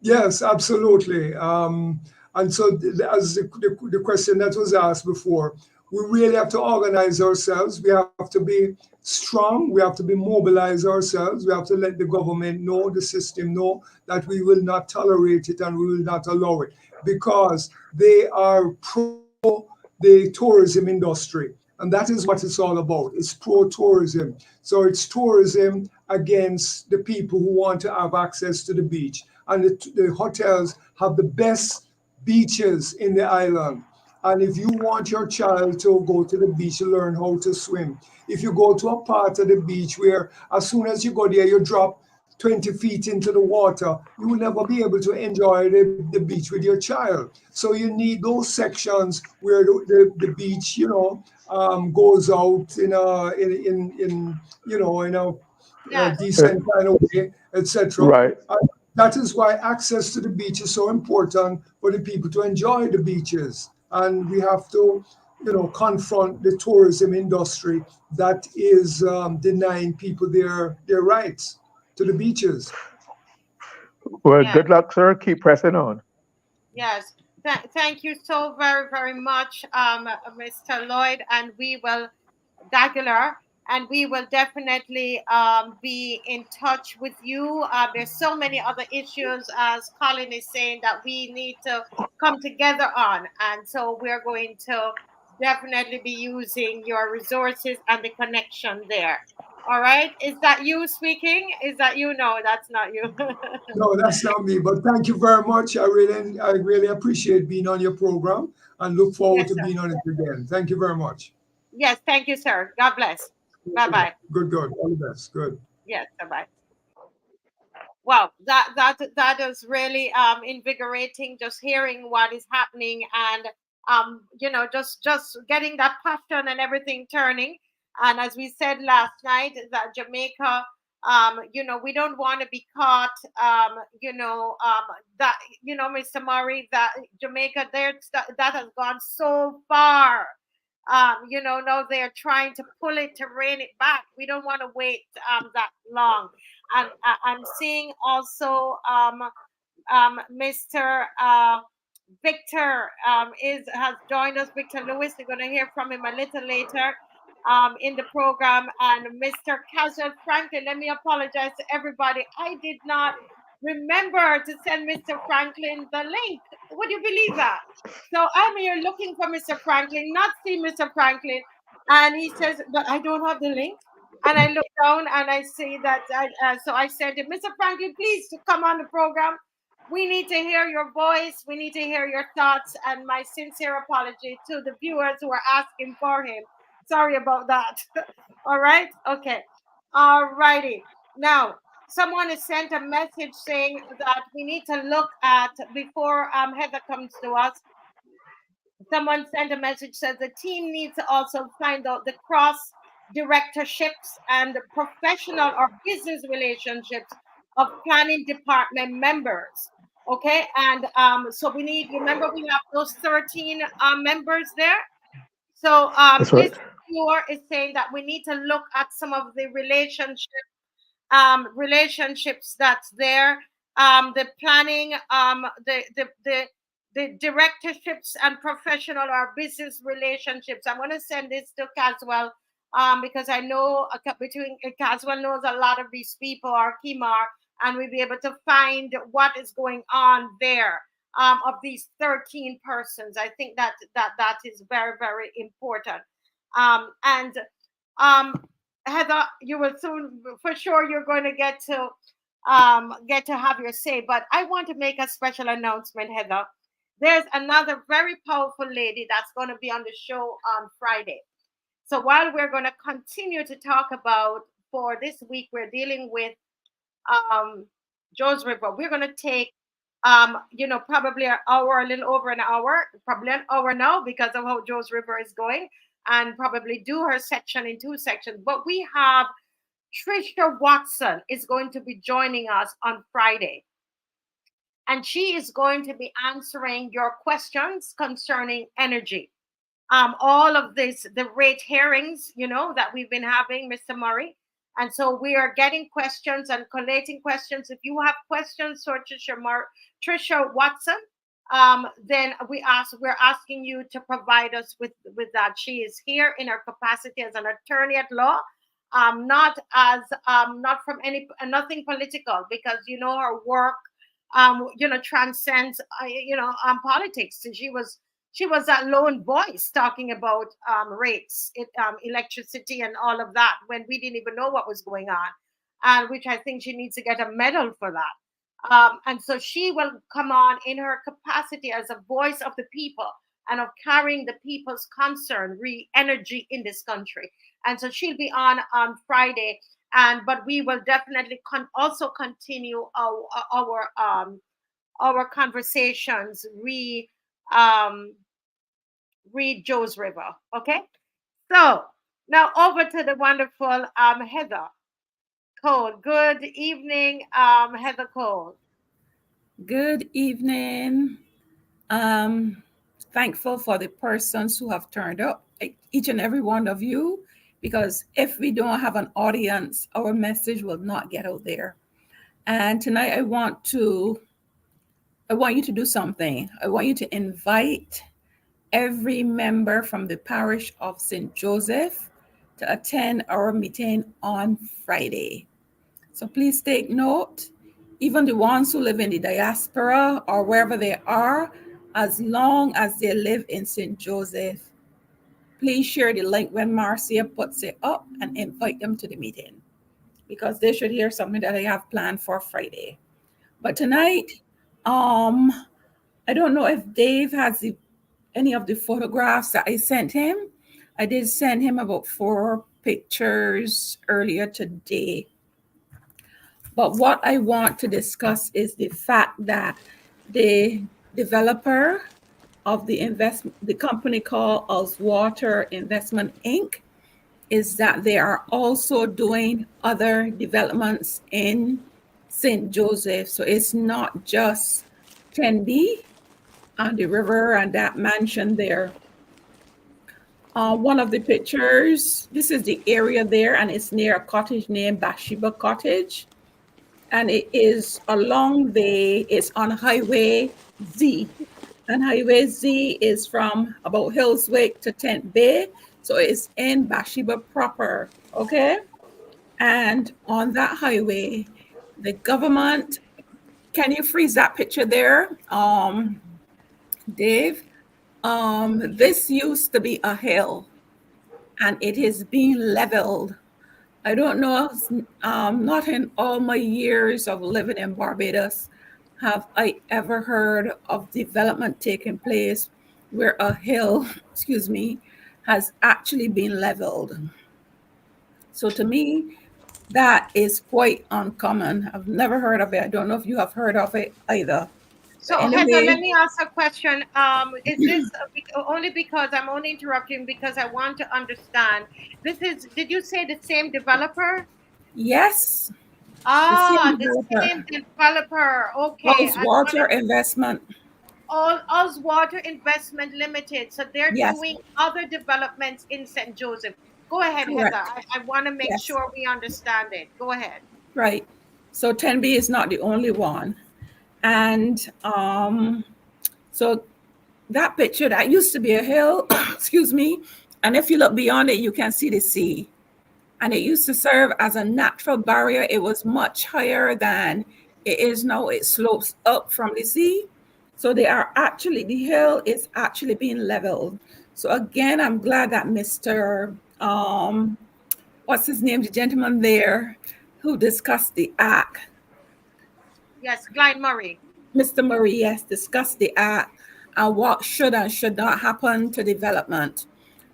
[SPEAKER 4] Yes, absolutely. And so, as the question that was asked before, we really have to organize ourselves. We have to be strong. We have to be mobilize ourselves. We have to let the government know, the system know that we will not tolerate it and we will not allow it, because they are pro the tourism industry. And that is what it's all about. It's pro-tourism. So it's tourism against the people who want to have access to the beach. And the hotels have the best beaches in the island. And if you want your child to go to the beach to learn how to swim, if you go to a part of the beach where as soon as you go there, you drop 20 feet into the water, you will never be able to enjoy the beach with your child. So you need those sections where the beach, goes out in a decent kind of way, etc.
[SPEAKER 2] Right.
[SPEAKER 4] That is why access to the beach is so important for the people to enjoy the beaches. And we have to, confront the tourism industry that is denying people their rights to the beaches.
[SPEAKER 2] Well, good luck, sir. Keep pressing on.
[SPEAKER 1] Yes. Thank you so very, very much, Mr. Lloyd, and we will, Dagular, and we will definitely be in touch with you. There's so many other issues, as Colin is saying, that we need to come together on. And so we're going to definitely be using your resources and the connection there. All right. Is that you speaking? Is that you? No, that's not you.
[SPEAKER 4] No, that's not me. But thank you very much. I really appreciate being on your program and look forward to being on it again. Thank you very much.
[SPEAKER 1] Yes, thank you, sir. God bless. Bye-bye.
[SPEAKER 4] Good. All the best. Good.
[SPEAKER 1] Yes, bye-bye. Wow, that is really invigorating, just hearing what is happening, and just getting that passion and everything turning. And as we said last night, that Jamaica, we don't want to be caught, Mr. Murray, that Jamaica that has gone so far. Now they're trying to pull it to rein it back. We don't want to wait that long. And I'm seeing also Mr. Victor has joined us. Victor Lewis. We're going to hear from him a little later in the program. And Mr. Casual Franklin, let me apologize to everybody. I did not remember to send Mr. Franklin the link. Would you believe that? So I'm here looking for Mr. Franklin, not see Mr. Franklin. And he says, but I don't have the link. And I look down and I see that, so I said to Mr. Franklin, please to come on the program. We need to hear your voice. We need to hear your thoughts. And my sincere apology to the viewers who are asking for him. Sorry about that. All right. Okay. All righty. Now, someone has sent a message saying that we need to look at, before Heather comes to us, someone sent a message, says the team needs to also find out the cross directorships and professional or business relationships of planning department members. Okay, and so remember we have those 13 members there. So this viewer is saying that we need to look at some of the relationships that's there, the planning, the directorships and professional or business relationships. I'm going to send this to Caswell because I know Caswell knows a lot of these people, or Kimar, and we'll be able to find what is going on there of these 13 persons. I think that is very, very important. Heather, you will soon, for sure, you're going to get to have your say. But I want to make a special announcement, Heather. There's another very powerful lady that's going to be on the show on Friday. So while we're going to continue to talk about, for this week, we're dealing with Joe's River. We're going to take, probably an hour, a little over an hour, probably an hour now because of how Joe's River is going, and probably do her section in 2 sections. But we have Trisha Watson is going to be joining us on Friday. And she is going to be answering your questions concerning energy. All of this, the rate hearings, that we've been having, Mr. Murray, And so we are getting questions and collating questions. If you have questions for Trisha Watson, then we're asking you to provide us with that. She is here in her capacity as an attorney at law, not as not from nothing political, because her work transcends politics. She was that lone voice talking about rates, electricity, and all of that when we didn't even know what was going on, and which I think she needs to get a medal for that. And so she will come on in her capacity as a voice of the people and of carrying the people's concern, energy in this country. And so she'll be on Friday, but we will definitely also continue our conversations. Read Joe's River. Okay, so now over to the wonderful Heather Cole. Good evening, Heather Cole.
[SPEAKER 3] Good evening. Thankful for the persons who have turned up, each and every one of you, because if we don't have an audience, our message will not get out there. And tonight I want you to do something. I want you to invite every member from the parish of St. Joseph to attend our meeting on Friday. So please take note, even the ones who live in the diaspora or wherever they are, as long as they live in St. Joseph, please share the link when Marcia puts it up and invite them to the meeting, because they should hear something that I have planned for Friday. But tonight, I don't know if Dave has any of the photographs that I sent him. I did send him about 4 pictures earlier today. But what I want to discuss is the fact that the developer of the company called Water Investment Inc., is that they are also doing other developments in St. Joseph. So it's not just 10B on the river and that mansion there. One of the pictures, this is the area there, and it's near a cottage named Bathsheba Cottage. And it is it's on Highway Z. And Highway Z is from about Hillswick to Tent Bay. So it's in Bathsheba proper, okay? And on that highway, the government, can you freeze that picture there, Dave? This used to be a hill, and it is being leveled. I don't know, not in all my years of living in Barbados have I ever heard of development taking place where a hill, has actually been leveled. So to me, that is quite uncommon. I've never heard of it. I don't know if you have heard of it either.
[SPEAKER 1] So Heather, let me ask a question. Is this only because I'm only interrupting because I want to understand? Did you say the same developer?
[SPEAKER 3] Yes.
[SPEAKER 1] The same developer. Okay.
[SPEAKER 3] Water Investment.
[SPEAKER 1] Water Investment Limited. So they're doing other developments in St. Joseph. Go ahead, correct, Heather. I want to make sure we understand it. Go ahead.
[SPEAKER 3] Right. So 10B is not the only one. And so that picture, that used to be a hill, and if you look beyond it, you can see the sea. And it used to serve as a natural barrier. It was much higher than it is now. It slopes up from the sea. So the hill is actually being leveled. So again, I'm glad that Mr. What's his name? The gentleman there who discussed the act.
[SPEAKER 1] Yes, Clyde Murray.
[SPEAKER 3] Mr. Murray, yes, discussed the act and what should and should not happen to development.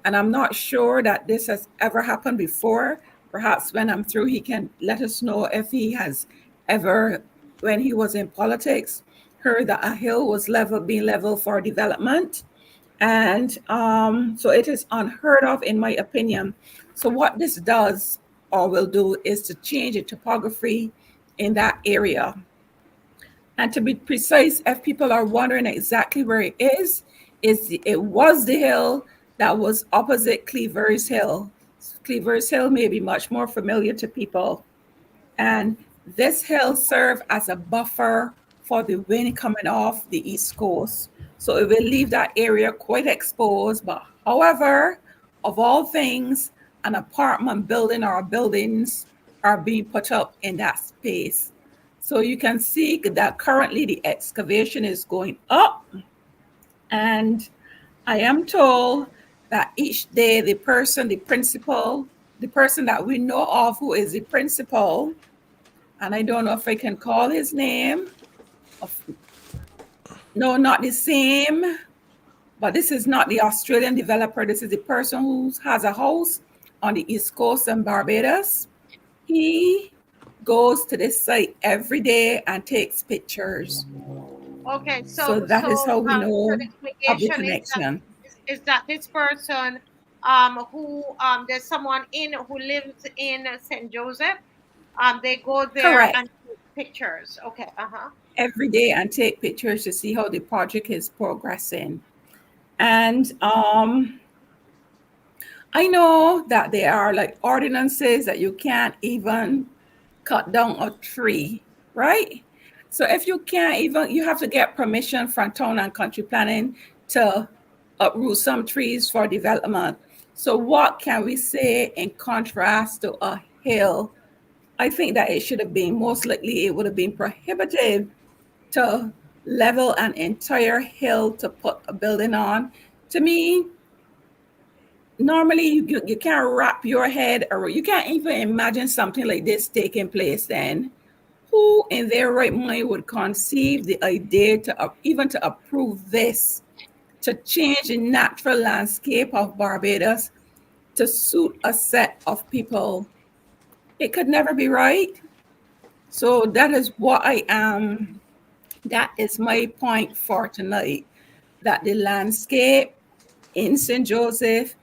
[SPEAKER 3] And I'm not sure that this has ever happened before. Perhaps when I'm through, he can let us know if he has ever, when he was in politics, heard that a hill was being leveled for development. And so it is unheard of, in my opinion. So what this does or will do is to change the topography in that area. And to be precise, if people are wondering exactly where it was the hill that was opposite Cleaver's Hill. Cleaver's Hill may be much more familiar to people. And this hill serves as a buffer for the wind coming off the East Coast. So it will leave that area quite exposed. But however, of all things, an apartment building or buildings are being put up in that space. So you can see that currently the excavation is going up. And I am told that each day the person that we know of who is the principal, and I don't know if I can call his name. No, not the same. But this is not the Australian developer. This is the person who has a house on the East Coast in Barbados. He goes to this site every day and takes pictures.
[SPEAKER 1] Okay,
[SPEAKER 3] So that is how we know of the
[SPEAKER 1] clarification
[SPEAKER 3] connection.
[SPEAKER 1] is that this person who there's someone who lives in St. Joseph. They go there
[SPEAKER 3] Correct.
[SPEAKER 1] and take pictures. Okay,
[SPEAKER 3] Every day and take pictures to see how the project is progressing. And I know that there are like ordinances that you can't even cut down a tree, right? So if you can't even, you have to get permission from town and country planning to uproot some trees for development. So what can we say in contrast to a hill? I think that it should have been, most likely it would have been prohibitive to level an entire hill to put a building on. To me, normally you can't wrap your head, or you can't even imagine something like this taking place then. Who in their right mind would conceive the idea to even to approve this, to change the natural landscape of Barbados to suit a set of people? It could never be right. So that is what I am. That is my point for tonight, that the landscape in St. Joseph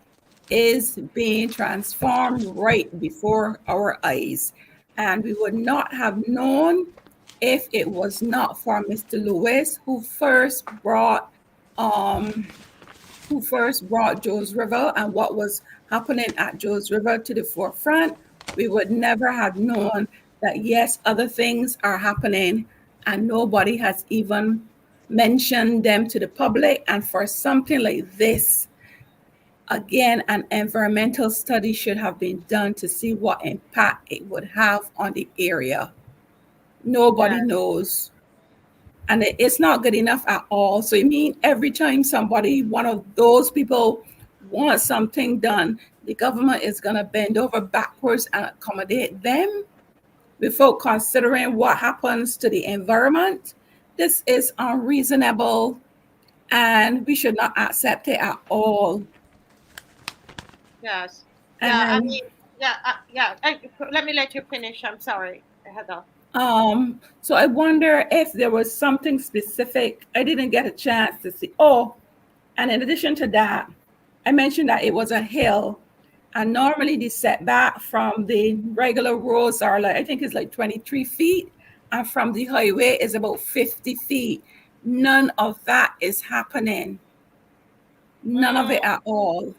[SPEAKER 3] is being transformed right before our eyes. And we would not have known if it was not for Mr. Lewis, who first brought Joe's River and what was happening at Joe's River to the forefront. We would never have known that, yes, other things are happening and nobody has even mentioned them to the public. And for something like this, again, an environmental study should have been done to see what impact it would have on the area. Nobody knows. And it's not good enough at all. So I mean, every time one of those people wants something done, the government is going to bend over backwards and accommodate them without considering what happens to the environment. This is unreasonable and we should not accept it at all.
[SPEAKER 1] Yes.
[SPEAKER 3] And
[SPEAKER 1] let me let you finish. I'm sorry, Heather.
[SPEAKER 3] So I wonder if there was something specific I didn't get a chance to see. Oh, and in addition to that, I mentioned that it was a hill, and normally the setback from the regular roads are like, I think it's like 23 feet, and from the highway is about 50 feet. None of that is happening. None of it at all.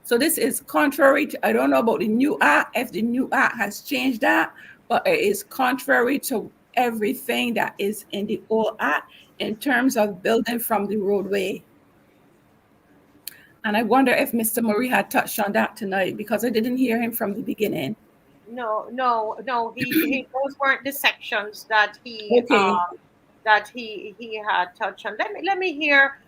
[SPEAKER 3] So this is contrary to, I don't know about the new act, if the new act has changed that, but it is contrary to everything that is in the old act in terms of building from the roadway. And I wonder if Mr. Murray had touched on that tonight, because I didn't hear him from the beginning.
[SPEAKER 1] No. Those weren't the sections that he had touched on. Let me hear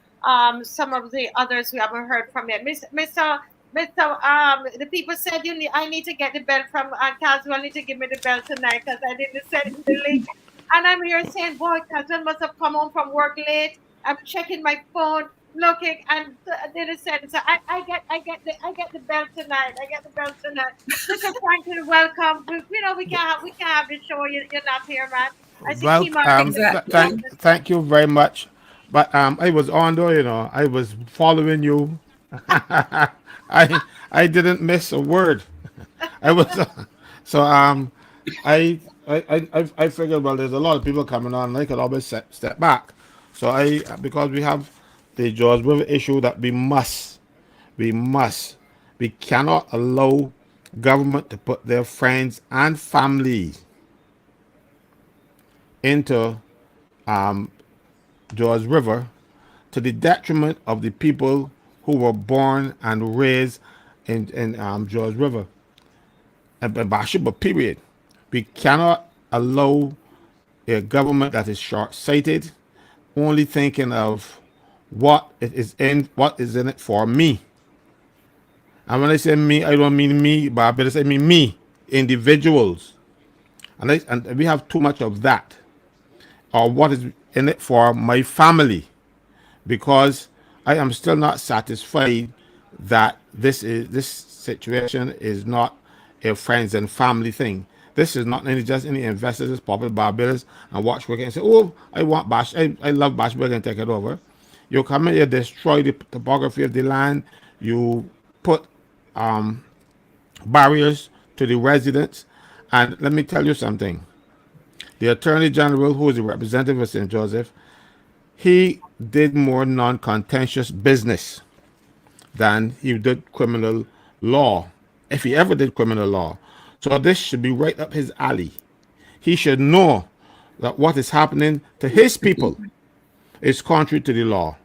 [SPEAKER 1] some of the others we haven't heard from yet. Mr. The people said I need to get the bell from Caswell. Need to give me the bell tonight because I didn't send the link. And I'm here saying, boy, Caswell must have come home from work late. I'm checking my phone, looking, and they just said, so I get the bell tonight. I get the bell tonight. Mr. Franklin, welcome. We can't have the show. You're not here, man.
[SPEAKER 5] Thank you very much. But I was on though, I was following you. I didn't miss a word. I was so I figured, well, there's a lot of people coming on, and I could always step back. So because we have the George River issue that we must We cannot allow government to put their friends and family into George River to the detriment of the people who were born and raised in George River and Bathsheba, period. We cannot allow a government that is short-sighted, only thinking of what is in it for me. And when I say me, I don't mean me, Barbados. I mean me, individuals. And we have too much of that, or what is in it for my family, because I am still not satisfied that this situation is not a friends and family thing. This is not just any investors just pop in Barbados and watch work and say, oh, I want Bash, I love Bashburg and take it over. You come in, you destroy the topography of the land, you put barriers to the residents. And let me tell you something. The Attorney General, who is the representative of St. Joseph, he did more non-contentious business than he did criminal law, if he ever did criminal law. So this should be right up his alley. He should know that what is happening to his people is contrary to the law.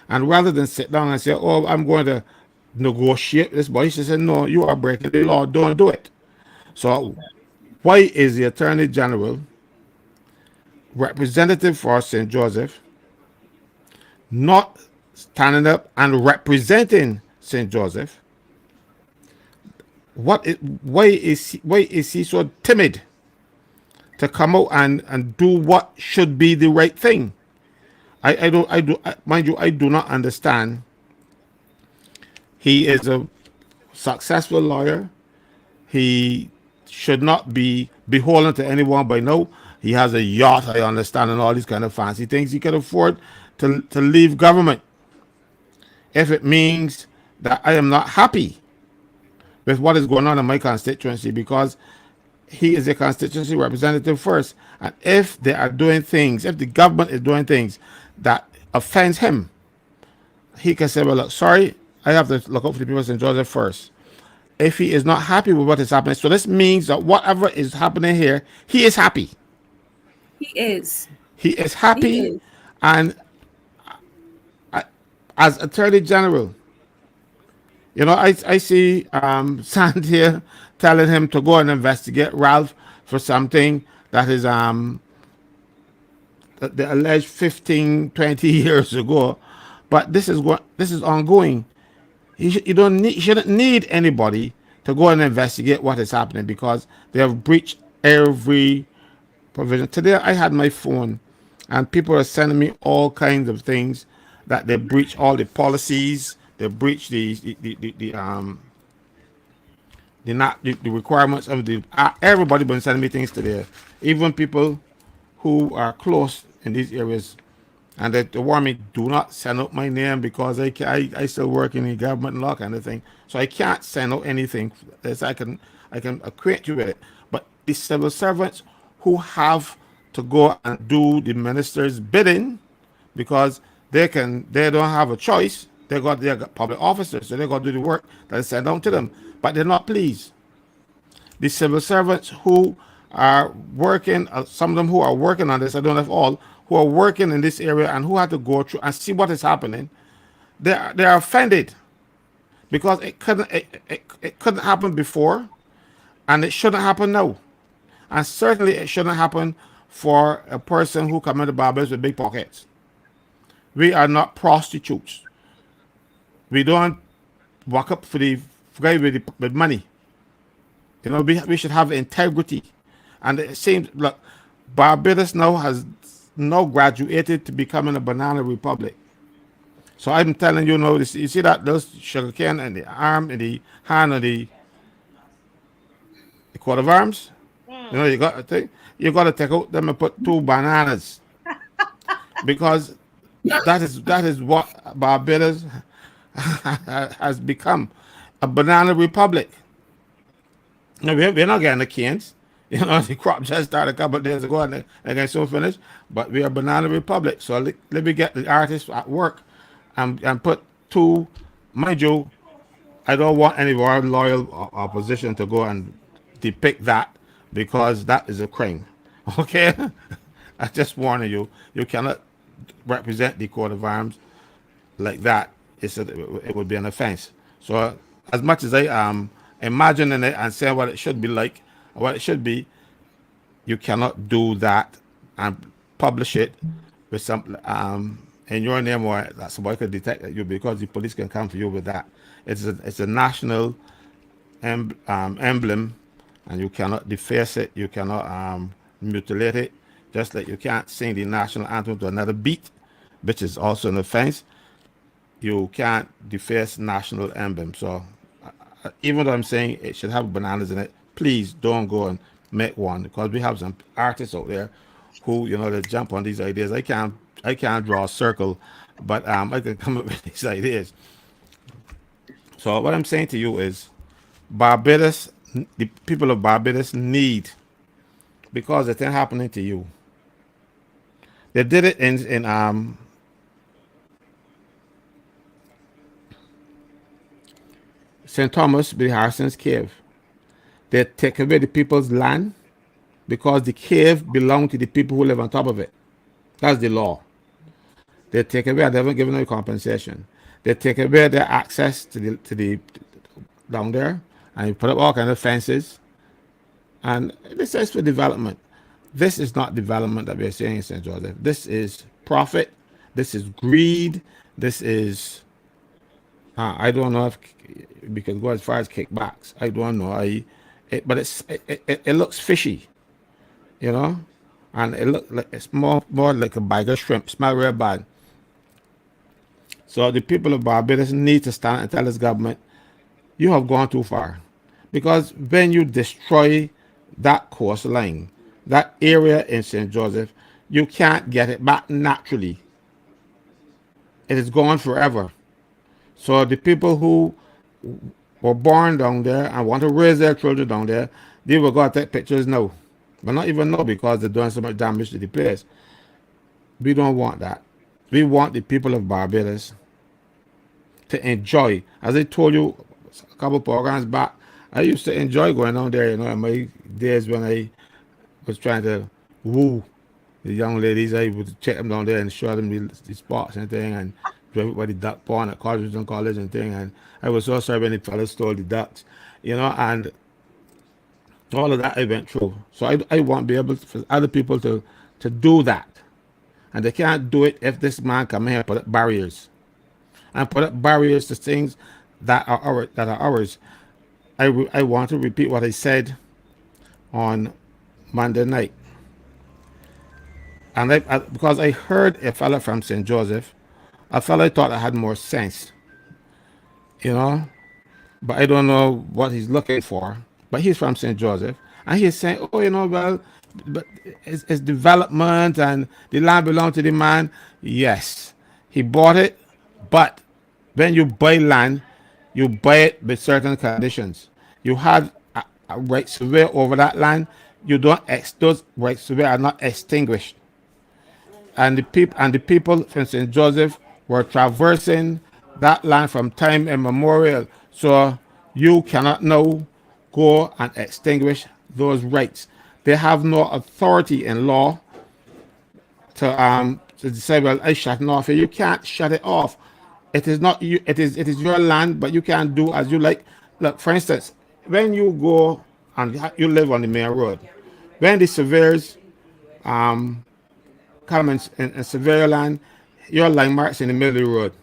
[SPEAKER 5] And rather than sit down and say, oh, I'm going to negotiate this, but he should say, no, you are breaking the law, don't do it. So why is the Attorney General, representative for St. Joseph, not standing up and representing St. Joseph? Why is he so timid to come out and do what should be the right thing? Mind you, I do not understand. He is a successful lawyer. He should not be beholden to anyone by now. He has a yacht, I understand, and all these kind of fancy things. He can afford to leave government if it means that I am not happy with what is going on in my constituency, because he is a constituency representative first. And if they are doing things, if the government is doing things that offends him, he can say, well, look, sorry, I have to look out for the people of St. Joseph first. If he is not happy with what is happening, so this means that whatever is happening here, he is happy.
[SPEAKER 3] He is.
[SPEAKER 5] He is happy.
[SPEAKER 3] He is.
[SPEAKER 5] And as Attorney General, you know, I see Sand here telling him to go and investigate Ralph for something that is the alleged 15, 20 years ago. But this is ongoing. He shouldn't need anybody to go and investigate what is happening, because they have breached every provision. Today I had my phone and people are sending me all kinds of things that they breach all the policies, they breach the requirements of the everybody been sending me things today, even people who are close in these areas, and they warn me, do not send out my name, because I still work in the government and all kind of thing, so I can't send out anything as I can acquaint you with it. But the civil servants who have to go and do the minister's bidding, because they don't have a choice. They got public officers, so they got to do the work that is sent down to them, but they're not pleased. The civil servants who are working, some of them who are working on this, I don't have all, who are working in this area and who have to go through and see what is happening, they are offended, because it couldn't happen before, and it shouldn't happen now, and certainly it shouldn't happen for a person who come into Barbados with big pockets. We are not prostitutes. We don't walk up for the guy with money. You know, we should have integrity. And it seems like Barbados now has graduated to becoming a banana republic. So I'm telling you now, you see that those sugarcane and the arm and the hand and the coat of arms? You know, you got to take out them and put 2 bananas. Because that is what Barbados has become, a banana republic. Now, we're not getting the canes. You know, the crop just started a couple of days ago and they're soon finished. But we are a banana republic. So let me get the artists at work and put 2, mind you, I don't want any loyal opposition to go and depict that, because that is a crime. Okay? I just warning you, you cannot represent the coat of arms like that. It would be an offense. So as much as I am imagining it and saying what it should be like, what it should be, you cannot do that and publish it with some in your name, or that somebody could detect you, because the police can come for you with that. It's a national emblem, and you cannot deface it. You cannot mutilate it. Just like you can't sing the national anthem to another beat, which is also an offense. You can't deface national emblem. So even though I'm saying it should have bananas in it, please don't go and make one, because we have some artists out there who, they jump on these ideas. I can't draw a circle, but I can come up with these ideas. So what I'm saying to you is, Barbados, the people of Barbados need, because it ain't happening to you. They did it in St. Thomas with Harrison's Cave. They take away the people's land because the cave belonged to the people who live on top of it. That's the law. They take away, they haven't given no compensation. They take away their access to the down there, and you put up all kinds of fences. And this is for development. This is not development that we're saying in St. Joseph. This is profit. This is greed. This is, I don't know if we can go as far as kickbacks. I don't know. But it looks fishy, and it looks like it's more like a bag of shrimp. Smell real bad. So the people of Barbados need to stand and tell this government, you have gone too far. Because when you destroy that coastline, that area in St. Joseph, you can't get it back naturally. It is gone forever. So the people who were born down there and want to raise their children down there, they will go and take pictures now. But not even now, because they're doing so much damage to the place. We don't want that. We want the people of Barbados to enjoy. As I told you a couple programs back, I used to enjoy going down there, in my days when I was trying to woo the young ladies. I would take them down there and show them the spots and thing, and drive everybody duck pond at colleges and college and thing. And I was so sorry when the fellas stole the ducks, and all of that I went through. So I want to be able for other people to do that. And they can't do it if this man come here and put up barriers. And put up barriers to things that are ours. I want to repeat what I said on Monday night. And because I heard a fella from St. Joseph, a fella I thought I had more sense, but I don't know what he's looking for. But he's from St. Joseph, and he's saying, well, but it's development and the land belongs to the man. Yes, he bought it, but when you buy land, you buy it with certain conditions. You have a right survey over that land. You don't, those rights survey are not extinguished. And the people from St. Joseph were traversing that land from time immemorial. So you cannot now go and extinguish those rights. They have no authority in law to say, well, I shut it off. You can't shut it off. It is not you. It is your land, but you can't do as you like. Look, for instance, when you go and you live on the main road, when the surveyors come and survey your land, your line marks in the middle of the road.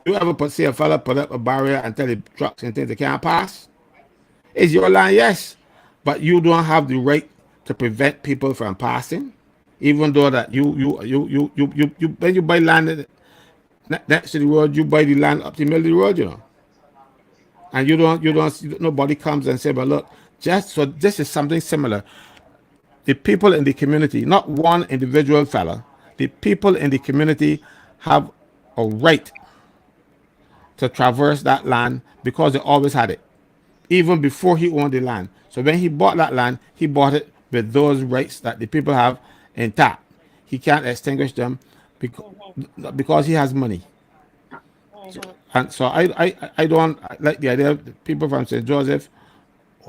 [SPEAKER 5] You ever see a fella put up a barrier and tell the trucks and things they can't pass? It's your land, yes, but you don't have the right to prevent people from passing, even though that you when you buy land next to the road, you buy the land up the middle of the road, and you don't. Nobody comes and say, "But look, so this is something similar." The people in the community, not one individual fella, the people in the community have a right to traverse that land because they always had it, even before he owned the land. So when he bought that land, he bought it with those rights that the people have intact. He can't extinguish them because he has money. And so I don't like the idea of people from St. Joseph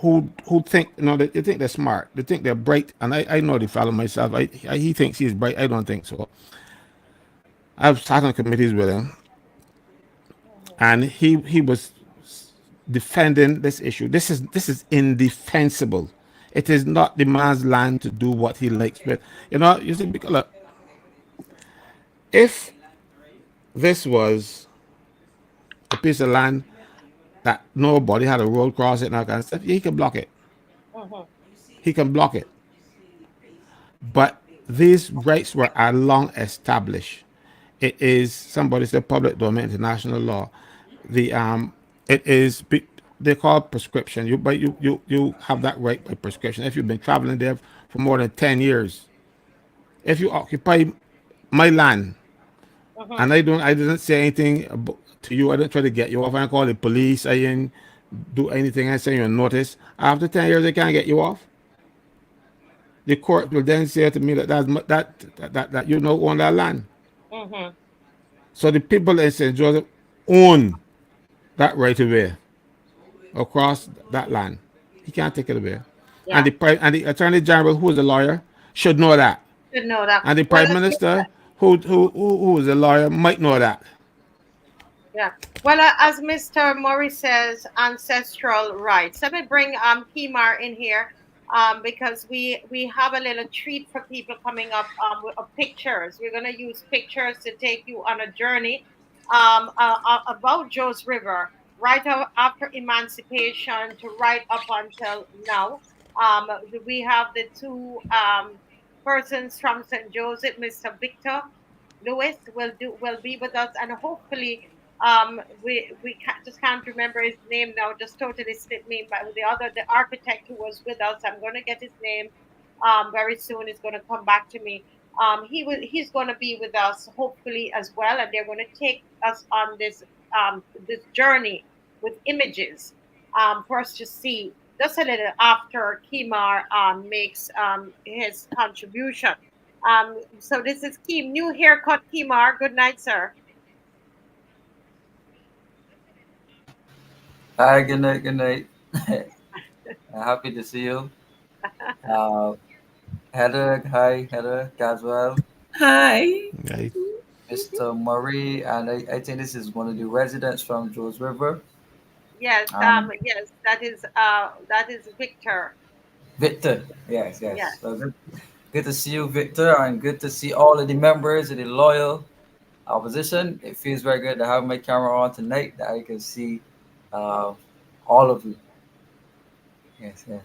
[SPEAKER 5] who think, they think they're smart, they think they're bright, and I know the fellow myself. He thinks he's bright. I don't think so. I've sat on committees with him, and he was defending this issue. This is indefensible. It is not the man's land to do what he likes with. You see, because look, if this was a piece of land that nobody had a road cross it and all kind of stuff, he can block it. He can block it. But these rights are long established. It is, somebody said, public domain, international law. It is, they call it prescription. You have that right by prescription if you've been traveling there for more than 10 years. If you occupy my land, and I didn't say anything to you, I didn't try to get you off, I didn't call the police, I didn't do anything, I send you a notice. After 10 years, they can't get you off. The court will then say to me that you don't own that land. So the people in St. Joseph own that right away across that land. He can't take it away.
[SPEAKER 1] Yeah.
[SPEAKER 5] And the Attorney General, who is a lawyer, should know that.
[SPEAKER 1] Should know that.
[SPEAKER 5] And the Prime Minister, who is a lawyer, might know that.
[SPEAKER 1] Yeah. Well, as Mr. Murray says, ancestral rights. Let me bring Kimar in here because we have a little treat for people coming up of pictures. We're going to use pictures to take you on a journey about Joe's River, right after emancipation to right up until now. We have the two persons from St. Joseph, Mr. Victor Lewis will be with us, and hopefully we just can't remember his name now, just totally slipped me, but the architect who was with us, I'm going to get his name very soon, is going to come back to me. He's going to be with us hopefully as well, and they're going to take us on this journey with images for us to see just a little after Kimar makes his contribution. So this is Kim, new haircut Kimar. Good night, sir.
[SPEAKER 6] Hi, good night, good night. Happy to see you. Heather, hi, Heather, Caswell,
[SPEAKER 3] Hi.
[SPEAKER 5] Right?
[SPEAKER 6] Mr. Murray, and I think this is one of the residents from Joe's River.
[SPEAKER 1] Yes,
[SPEAKER 6] Um,
[SPEAKER 1] yes, that is Victor.
[SPEAKER 6] Victor, yes, yes.
[SPEAKER 1] Yes.
[SPEAKER 6] So good to see you, Victor, and good to see all of the members of the loyal opposition. It feels very good to have my camera on tonight that I can see uh, all of you. Yes, yes.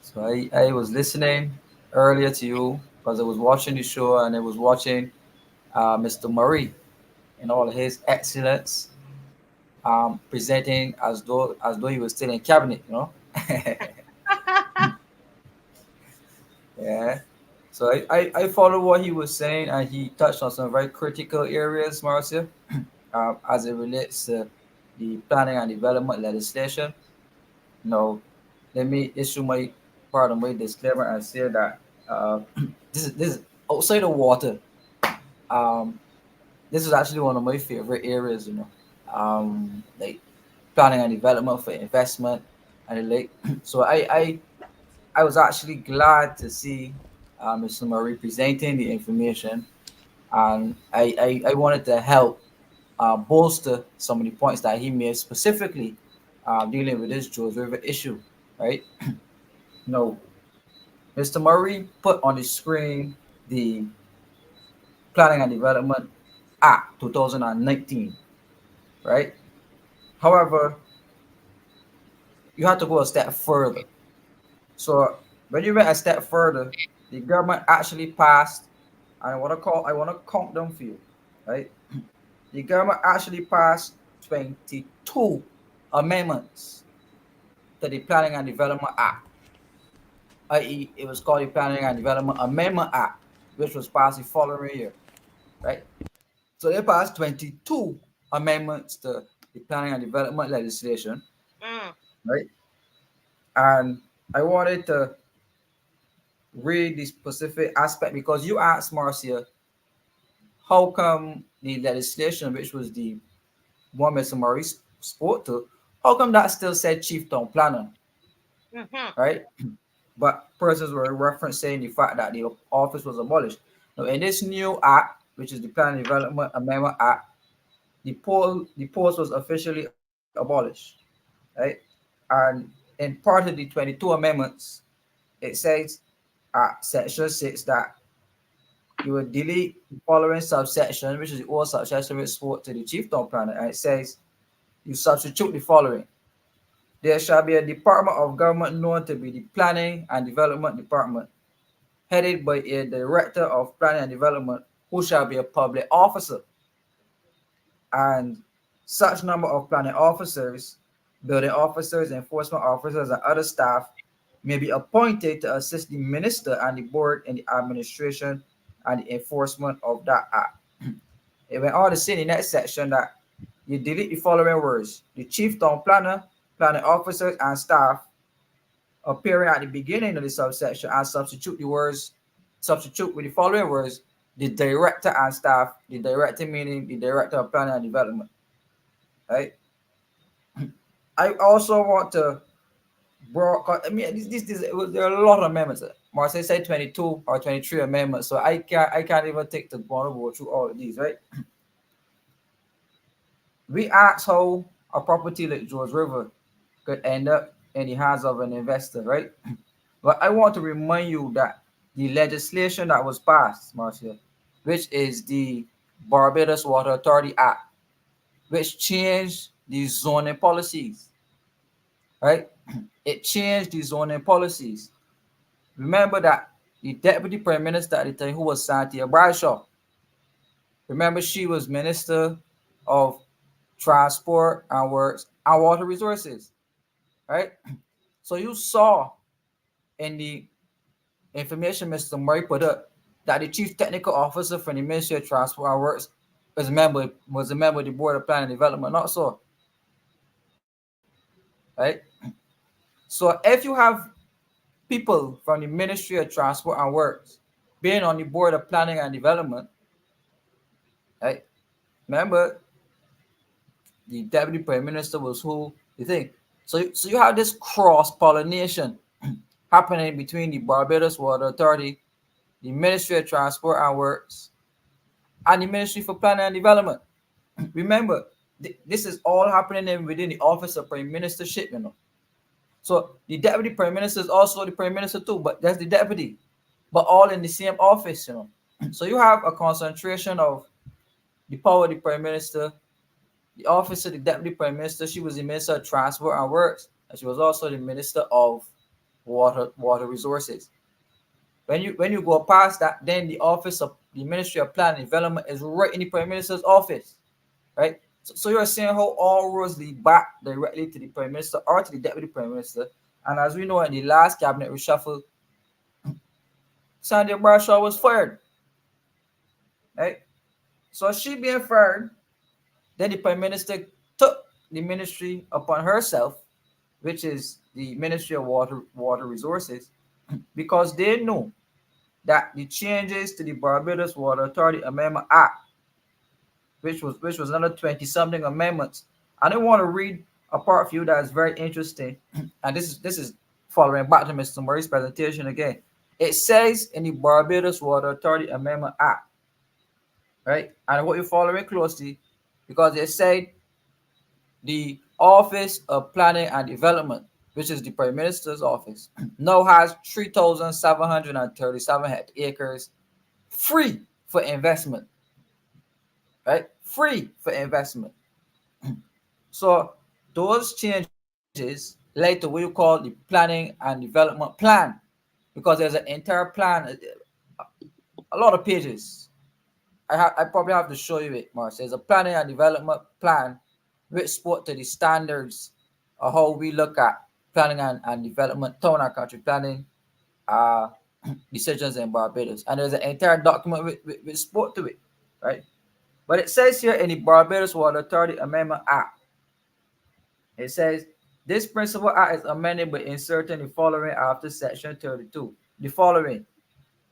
[SPEAKER 6] So I was listening earlier to you because I was watching the show and I was watching Mr. Murray in all of his excellence, presenting as though he was still in cabinet, you know. Yeah. So I follow what he was saying, and he touched on some very critical areas, Marcia, as it relates to the planning and development legislation. No, let me issue my part of my disclaimer and say that this is outside of water. Um, this is actually one of my favorite areas, you know, like planning and development for investment and the like. So I was actually glad to see Mr. Murray presenting the information, and I wanted to help bolster some of the points that he made specifically dealing with this George River issue, right? No, Mr. Murray put on the screen the Planning and Development Act 2019, right? However, you have to go a step further. So when you went a step further, the government actually passed, and I want to count them for you, right? The government actually passed 22 amendments to the Planning and Development Act, i.e., it was called the Planning and Development Amendment Act, which was passed the following year, right? So they passed 22 amendments to the planning and development legislation, right? And I wanted to read the specific aspect because you asked Marcia, how come the legislation, which was the one Mr. Murray spoke to, how come that still said chieftain planner, right? But persons were referencing the fact that the office was abolished. Now, in this new act, which is the Plan and Development Amendment Act, the post was officially abolished, right? And in part of the 22 amendments, it says at section 6 that you will delete the following subsection, which is the old subsection which spoke to the chieftain planner, and it says you substitute the following. There shall be a department of government known to be the Planning and Development Department, headed by a director of planning and development who shall be a public officer. And such number of planning officers, building officers, enforcement officers, and other staff may be appointed to assist the minister and the board in the administration and the enforcement of that act. It went on to say in the next section that you delete the following words: the chieftain planner, planning officers, and staff appearing at the beginning of the subsection, and substitute with the following words: the director and staff, the director meaning the director of planning and development. Right? I also want to there are a lot of amendments. Marcel said 22 or 23 amendments, so I can't even take the one to go through all of these, right? We asked how a property like George River could end up in the hands of an investor, right? But I want to remind you that the legislation that was passed, Marcia, which is the Barbados Water Authority Act, which changed the zoning policies, right? It changed the zoning policies. Remember that the Deputy Prime Minister at the time, who was Santia Bradshaw, remember she was Minister of Transport and Works and Water Resources, right? So you saw in the information Mr. Murray put up that the Chief Technical Officer for the Ministry of Transport and Works was a member of the Board of Planning and Development, not so, right? So if you have people from the Ministry of Transport and Works being on the Board of Planning and Development, right? Remember, the Deputy Prime Minister was who you think. So you have this cross-pollination happening between the Barbados Water Authority, the Ministry of Transport and Works, and the Ministry for Planning and Development. Remember, this is all happening within the Office of Prime Ministership, you know. So the Deputy Prime Minister is also the Prime Minister too, but that's the Deputy, but all in the same office, you know. So you have a concentration of the power of the Prime Minister, the office of the Deputy Prime Minister. She was the Minister of Transport and Works, and she was also the Minister of Water Resources. When you go past that, then the office of the Ministry of Planning and Development is right in the Prime Minister's office, right? So you're seeing how all roads lead back directly to the Prime Minister or to the Deputy Prime Minister. And as we know, in the last cabinet reshuffle, Sandy Bradshaw was fired, right? So she being fired, then the Prime Minister took the ministry upon herself, which is the Ministry of Water Resources, because they knew that the changes to the Barbados Water Authority Amendment Act, which was another 20-something amendments. And I want to read a part for you that is very interesting. And this is following back to Mr. Murray's presentation again. It says in the Barbados Water Authority Amendment Act, right? And what you're following closely, because it said the Office of Planning and Development, which is the Prime Minister's office, now has 3,737 acres free for investment, right? Free for investment. So those changes led to what you call the Planning and Development Plan, because there's an entire plan, a lot of pages. I probably have to show you it, Mark. There's a Planning and Development Plan which spoke to the standards of how we look at planning and development, town and country planning decisions in Barbados. And there's an entire document which spoke to it, right? But it says here in the Barbados Water Authority Amendment Act, it says, this principal act is amended by inserting the following after section 32. The following: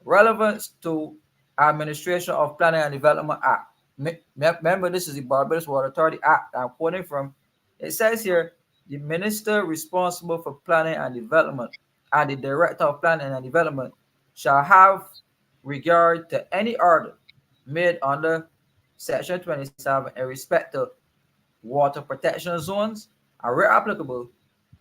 [SPEAKER 6] relevance to administration of Planning and Development Act. Remember, this is the Barbados Water Authority Act I'm quoting from. It says here, the minister responsible for planning and development and the director of planning and development shall have regard to any order made under Section 27 in respect to water protection zones, and where applicable,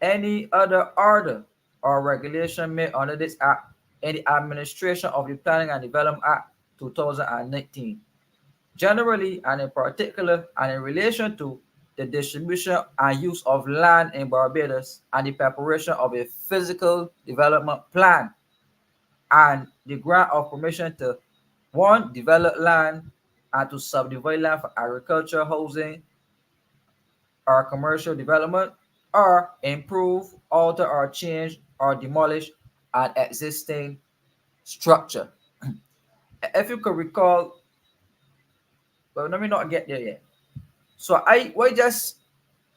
[SPEAKER 6] any other order or regulation made under this act in the administration of the Planning and Development Act 2019. Generally and in particular, and in relation to the distribution and use of land in Barbados and the preparation of a physical development plan and the grant of permission to one, develop land and to subdivide land for agriculture, housing, or commercial development, or improve, alter, or change, or demolish an existing structure. If you could recall, but let me not get there yet. So what I just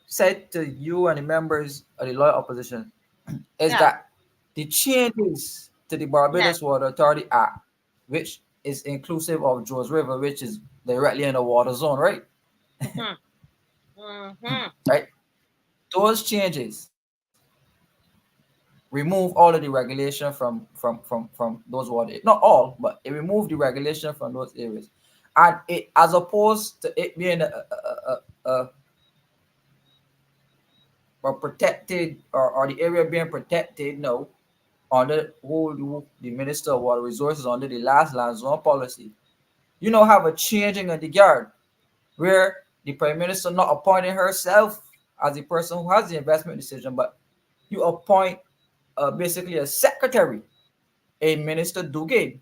[SPEAKER 6] said to you and the members of the Lloyd opposition is
[SPEAKER 1] Yeah.
[SPEAKER 6] that the changes to the Barbados Water Authority Act, which is inclusive of George River, which is directly in the water zone, right? Right? Those changes remove all of the regulation from those water, not all, but it removed the regulation from those areas, and it, as opposed to it being a protected, or the area being protected, no, under who the Minister of Water Resources under the last land zone policy, you know, have a changing of the guard where the Prime Minister not appointing herself as the person who has the investment decision, but you appoint basically a secretary, a Minister Duguay,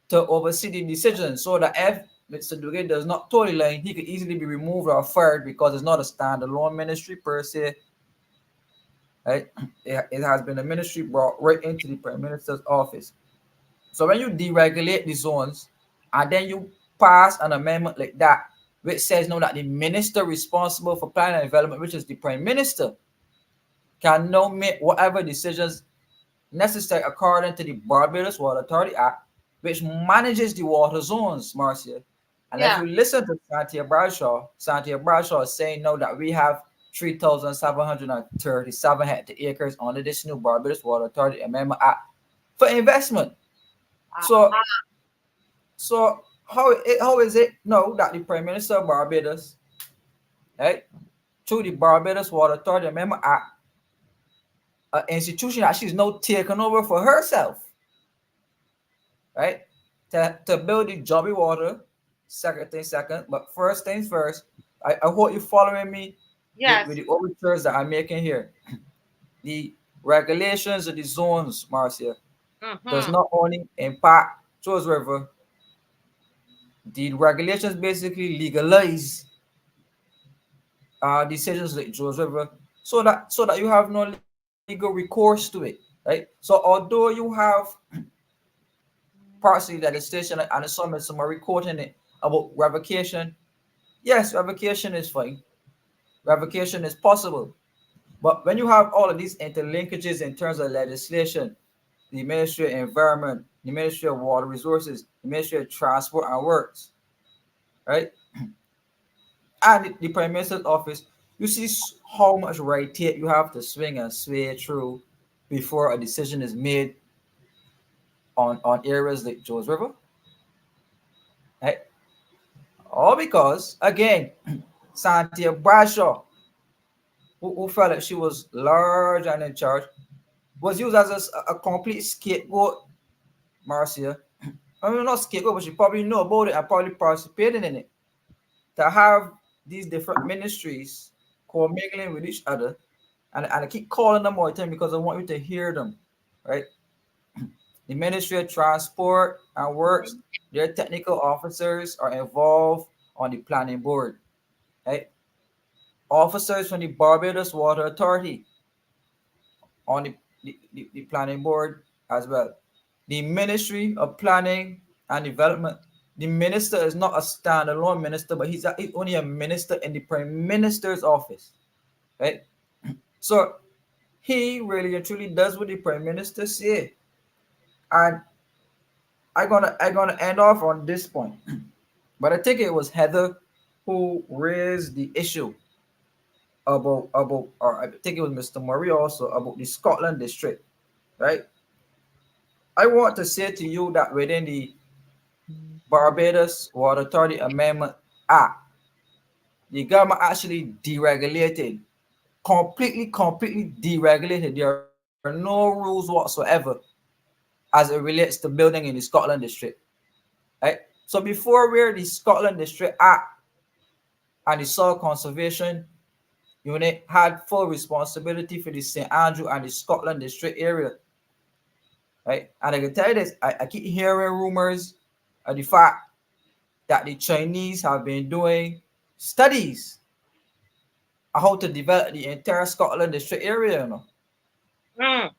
[SPEAKER 6] to oversee the decision, so that if Mr. Duguay does not toe the line, he could easily be removed or fired because it's not a standalone ministry per se. Right? It has been a ministry brought right into the Prime Minister's office. So when you deregulate the zones and then you pass an amendment like that, which says now that the minister responsible for planning and development, which is the Prime Minister, can now make whatever decisions necessary according to the Barbados Water Authority Act, which manages the water zones, Marcia. And if you listen to Santia Bradshaw is saying now that we have 3,737 hectare acres under this new Barbados Water Authority Amendment Act for investment. So how is it now that the Prime Minister of Barbados, right, through the Barbados Water Authority Amendment Act, an institution that she's now taken over for herself, right, to build the Jobby water, second, but first things first, I hope you're following me.
[SPEAKER 1] Yes.
[SPEAKER 6] With the overtures that I'm making here. The regulations of the zones, Marcia, does not only impact George River. The regulations basically legalize decisions like George River, so that you have no legal recourse to it, right? So although you have partially legislation and some are recording it about revocation, yes, revocation is fine. Revocation is possible. But when you have all of these interlinkages in terms of legislation, the Ministry of Environment, the Ministry of Water Resources, the Ministry of Transport and Works, right? And the Prime Minister's office, you see how much red tape you have to swing and sway through before a decision is made on areas like George River, right? All because, again, Santia Bradshaw, who felt that she was large and in charge, was used as a complete scapegoat, Marcia. I mean, not scapegoat, but she probably knew about it and probably participated in it. To have these different ministries commingling with each other, and I keep calling them all the time because I want you to hear them, right? The Ministry of Transport and Works, their technical officers are involved on the planning board, right? Officers from the Barbados Water Authority on the planning board as well. The Ministry of Planning and Development, the minister is not a standalone minister, but he's only a minister in the Prime Minister's office, right? So he really and truly does what the Prime Minister say. And I'm gonna end off on this point. But I think it was Heather who raised the issue about, or I think it was Mr. Murray also, about the Scotland district, right? I want to say to you that within the Barbados Water Authority Amendment Act, the government actually deregulated, completely deregulated. There are no rules whatsoever as it relates to building in the Scotland district, right? So before where the Scotland District Act and the Soil Conservation Unit had full responsibility for the St. Andrew and the Scotland District area, right? And I can tell you this, I keep hearing rumors of the fact that the Chinese have been doing studies on how to develop the entire Scotland District area, you know,
[SPEAKER 1] Mm.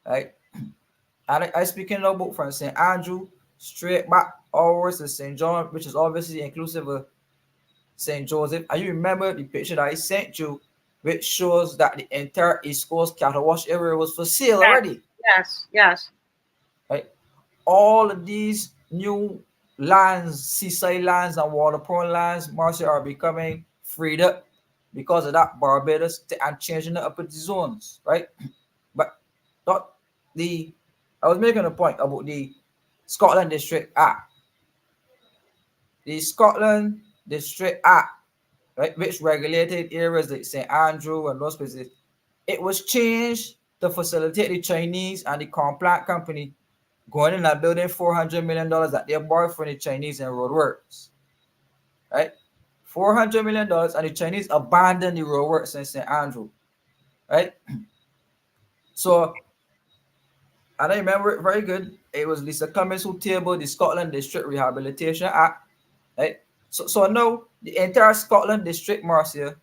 [SPEAKER 6] right? And I speaking about from St. Andrew straight back over to St. John, which is obviously inclusive of St. Joseph. And you remember the picture that I sent you, which shows that the entire East Coast cattle wash area was for sale
[SPEAKER 1] Yes,
[SPEAKER 6] already,
[SPEAKER 1] yes.
[SPEAKER 6] right? All of these new lands, seaside lands and waterprone lands, Marcia, are becoming freed up because of that Barbados and changing it up into zones, right? But not the, I was making a point about the Scotland District Act. The Scotland District Act, right, which regulated areas like St. Andrew and those places, it was changed to facilitate the Chinese and the Complant Company going in and building $400 million that they borrowed from the Chinese in roadworks, right? $400 million, and the Chinese abandoned the roadworks in St. Andrew, right? So, and I remember it very good. It was Lisa Cummins who tabled the Scotland District Rehabilitation Act, right? So now the entire Scotland District, Marcia,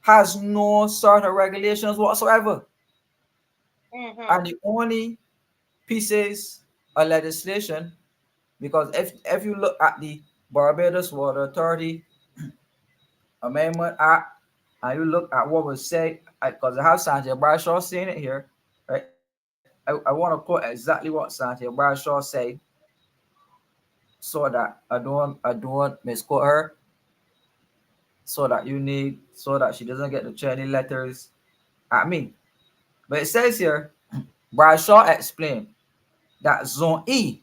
[SPEAKER 6] has no sort of regulations whatsoever.
[SPEAKER 1] Mm-hmm.
[SPEAKER 6] And the only pieces of legislation, because if you look at the Barbados Water Authority Amendment Act, and you look at what was said, because I have Sanjay Bradshaw saying it here, right? I want to quote exactly what Sanjay Bradshaw said, so that I don't misquote her, so that she doesn't get the training letters at me. But it says here, Bradshaw explained that Zone E,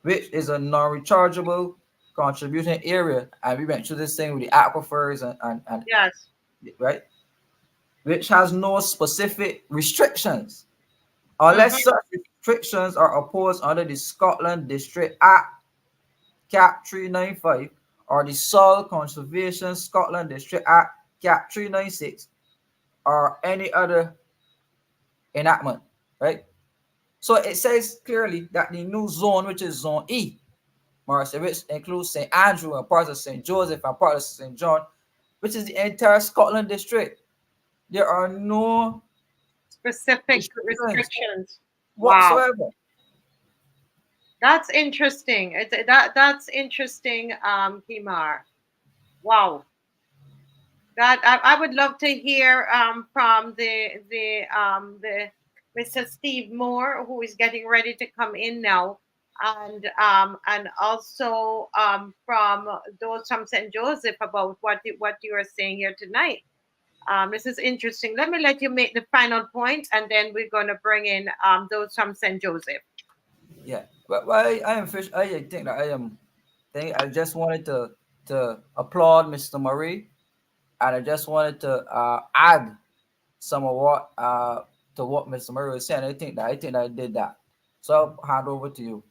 [SPEAKER 6] which is a non-rechargeable contribution area, and we went through this thing with the aquifers and
[SPEAKER 1] Yes.
[SPEAKER 6] right, which has no specific restrictions,
[SPEAKER 1] Mm-hmm.
[SPEAKER 6] unless such restrictions are opposed under the Scotland District Act, Cap 395, or the Soil Conservation Scotland District Act, Cap 396, or any other enactment, right? So it says clearly that the new zone, which is Zone E, Marcia, which includes St. Andrew and parts of St. Joseph and parts of St. John, which is the entire Scotland district, there are no
[SPEAKER 1] Specific
[SPEAKER 6] restrictions
[SPEAKER 1] restrictions. Wow.
[SPEAKER 6] whatsoever.
[SPEAKER 1] That's interesting. That's interesting, Kimar. Wow. That I would love to hear from the Mr. Steve Moore, who is getting ready to come in now, and also from those from St. Joseph about what you are saying here tonight. This is interesting. Let me let you make the final point, and then we're going to bring in those from St. Joseph.
[SPEAKER 6] Yeah, but I am fish. I think that I am. I just wanted to applaud Mr. Murray, and I just wanted to add some of what to what Mr. Murray was saying. I think that I did that. So I'll hand over to you.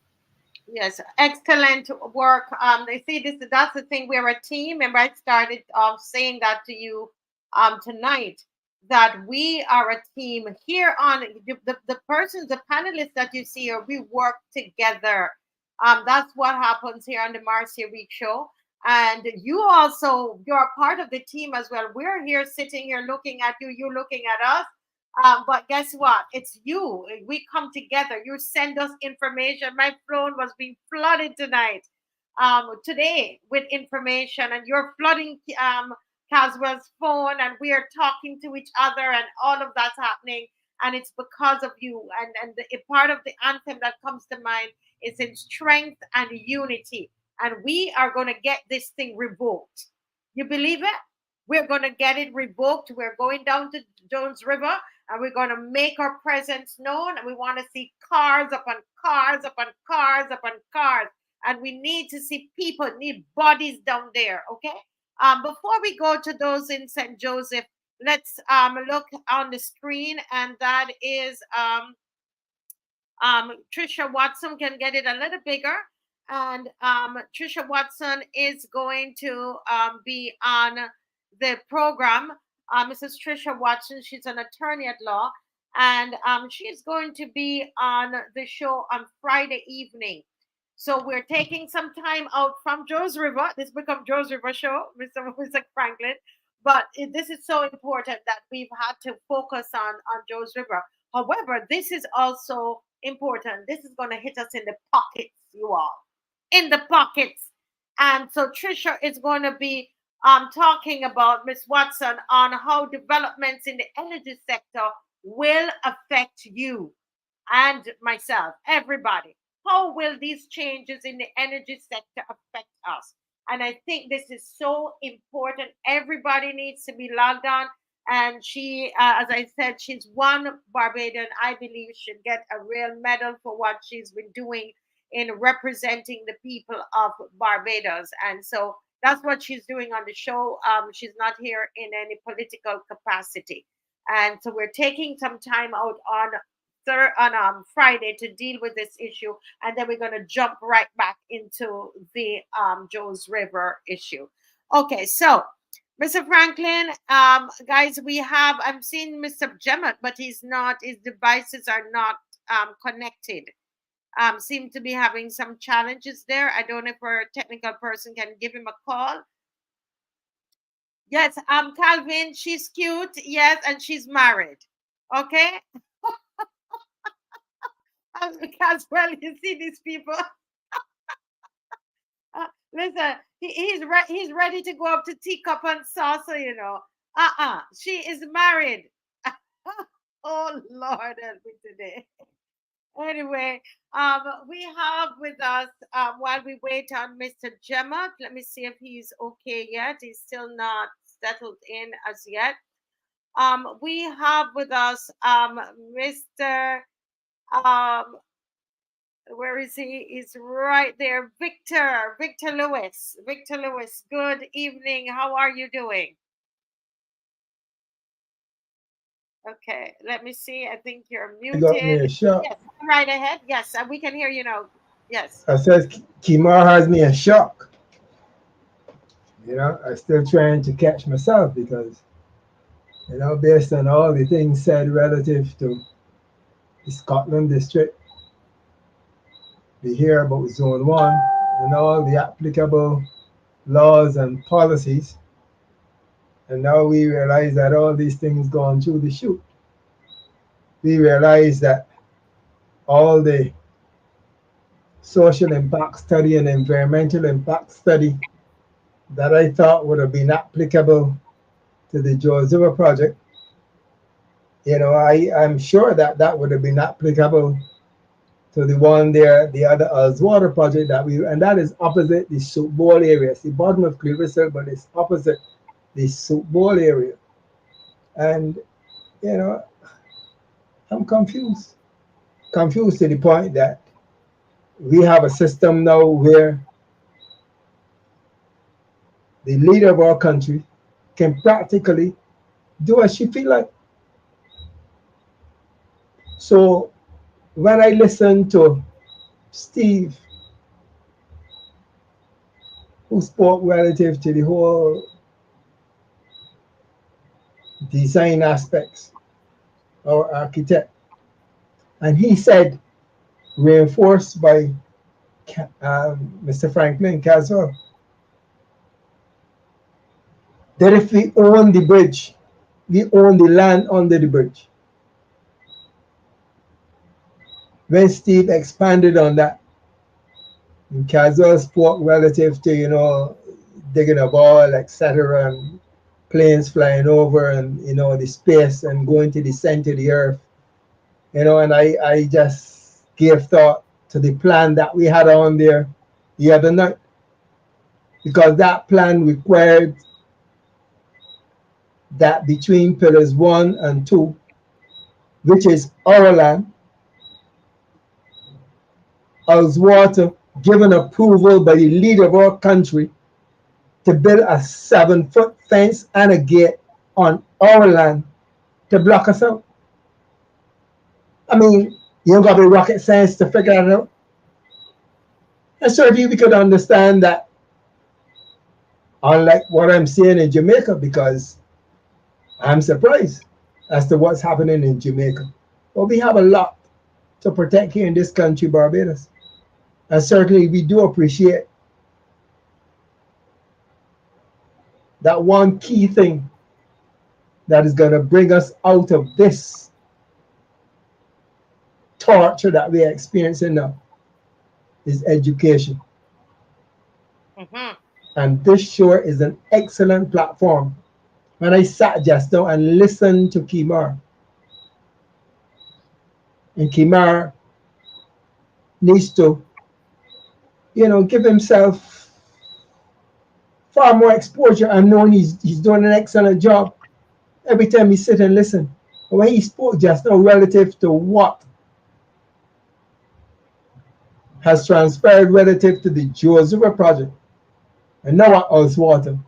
[SPEAKER 1] Yes, excellent work. They see this. That's the thing. We're a team. Remember, I started saying that to you tonight. That we are a team here on the persons, the panelists that you see here. We work together. That's what happens here on the Marcia Week Show. And you also, you're a part of the team as well. We're here sitting here looking at you. You looking at us. But guess what? It's you. We come together. You send us information. My phone was being flooded tonight, today with information, and you're flooding Caswell's phone, and we are talking to each other, and all of that's happening. And it's because of you. And a part of the anthem that comes to mind is in strength and unity. and we are going to get this thing revoked. You believe it? We're going to get it revoked. We're going down to Jones River and we're going to make our presence known. And we want to see cars upon cars upon cars upon cars. And we need to see people, need bodies down there. Okay. Before we go to those in St. Joseph, let's look on the screen, and that is Trisha Watson. Can get it a little bigger. And Trisha Watson is going to be on the program. Mrs. Trisha Watson, she's an attorney at law, and she is going to be on the show on Friday evening. So we're taking some time out from Joe's River. This becomes Joe's River show, Mr. Franklin. But this is so important that we've had to focus on Joe's River. However, this is also important. This is going to hit us in the pockets, you all. In the pockets. And so Trisha is going to be talking about, Miss Watson, on how developments in the energy sector will affect you and myself, everybody. How will these changes in the energy sector affect us? And I think this is so important. Everybody needs to be logged on. And she, as I said, she's one Barbadian, I believe, should get a real medal for what she's been doing in representing the people of Barbados. And so that's what she's doing on the show. She's not here in any political capacity. And so we're taking some time out on Friday to deal with this issue, and then we're going to jump right back into the Jones River issue. Okay, so Mr. Franklin, guys, I'm seeing Mr. Gemma, but he's not, his devices are not connected. Seem to be having some challenges there. I don't know if our technical person can give him a call. Yes, Calvin, she's cute, yes, and she's married. Okay. As well, you see these people. Listen, he's ready to go up to teacup and saucer, you know. She is married. Oh Lord, help me today. Anyway, we have with us while we wait on Mr. Gemma. Let me see if he's okay yet. He's still not settled in as yet. We have with us Mr. Where is he? He's right there. Victor Lewis. Victor Lewis, good evening. How are you doing? Okay, let me see. I think you're muted.
[SPEAKER 7] Got me a shock.
[SPEAKER 1] Yes, right ahead. Yes, we can hear you now. Yes.
[SPEAKER 7] I said Kimar has me a shock. You know, I'm still trying to catch myself because, you know, based on all the things said relative to the Scotland district, we hear about Zone 1 and all the applicable laws and policies. And now we realize that all these things gone through the chute. We realize that all the social impact study and environmental impact study that I thought would have been applicable to the Jones River project, you know, I'm sure that that would have been applicable to the one there, the other Water project and that is opposite the Soup Bowl area. It's the bottom of Cleveland, but it's opposite the Soup Bowl area. And, you know, I'm confused. Confused to the point that we have a system now where the leader of our country can practically do as she feel like. So when I listen to Steve, who spoke relative to the whole design aspects, our architect, and he said, reinforced by Mr. Franklin Caswell, that if we own the bridge, we own the land under the bridge. When Steve expanded on that, Caswell spoke relative to, you know, digging a ball, etc., and planes flying over, and, you know, the space and going to the center of the earth, you know, and I just gave thought to the plan that we had on there the other night. because that plan required that between pillars 1 and 2, which is our land, as water given approval by the leader of our country to build a 7-foot fence and a gate on our land to block us out. I mean, you don't got to be rocket science to figure that out. And certainly we could understand that, unlike what I'm seeing in Jamaica, because I'm surprised as to what's happening in Jamaica. But we have a lot to protect here in this country, Barbados. And certainly we do appreciate that one key thing that is going to bring us out of this torture that we are experiencing now is education. And this sure is an excellent platform. When I sat just now and listened to Kimar, and Kimar needs to, give himself far more exposure and knowing he's doing an excellent job every time he sit and listen. But when he spoke just now relative to what has transpired relative to the Joseph project and now at Oswater,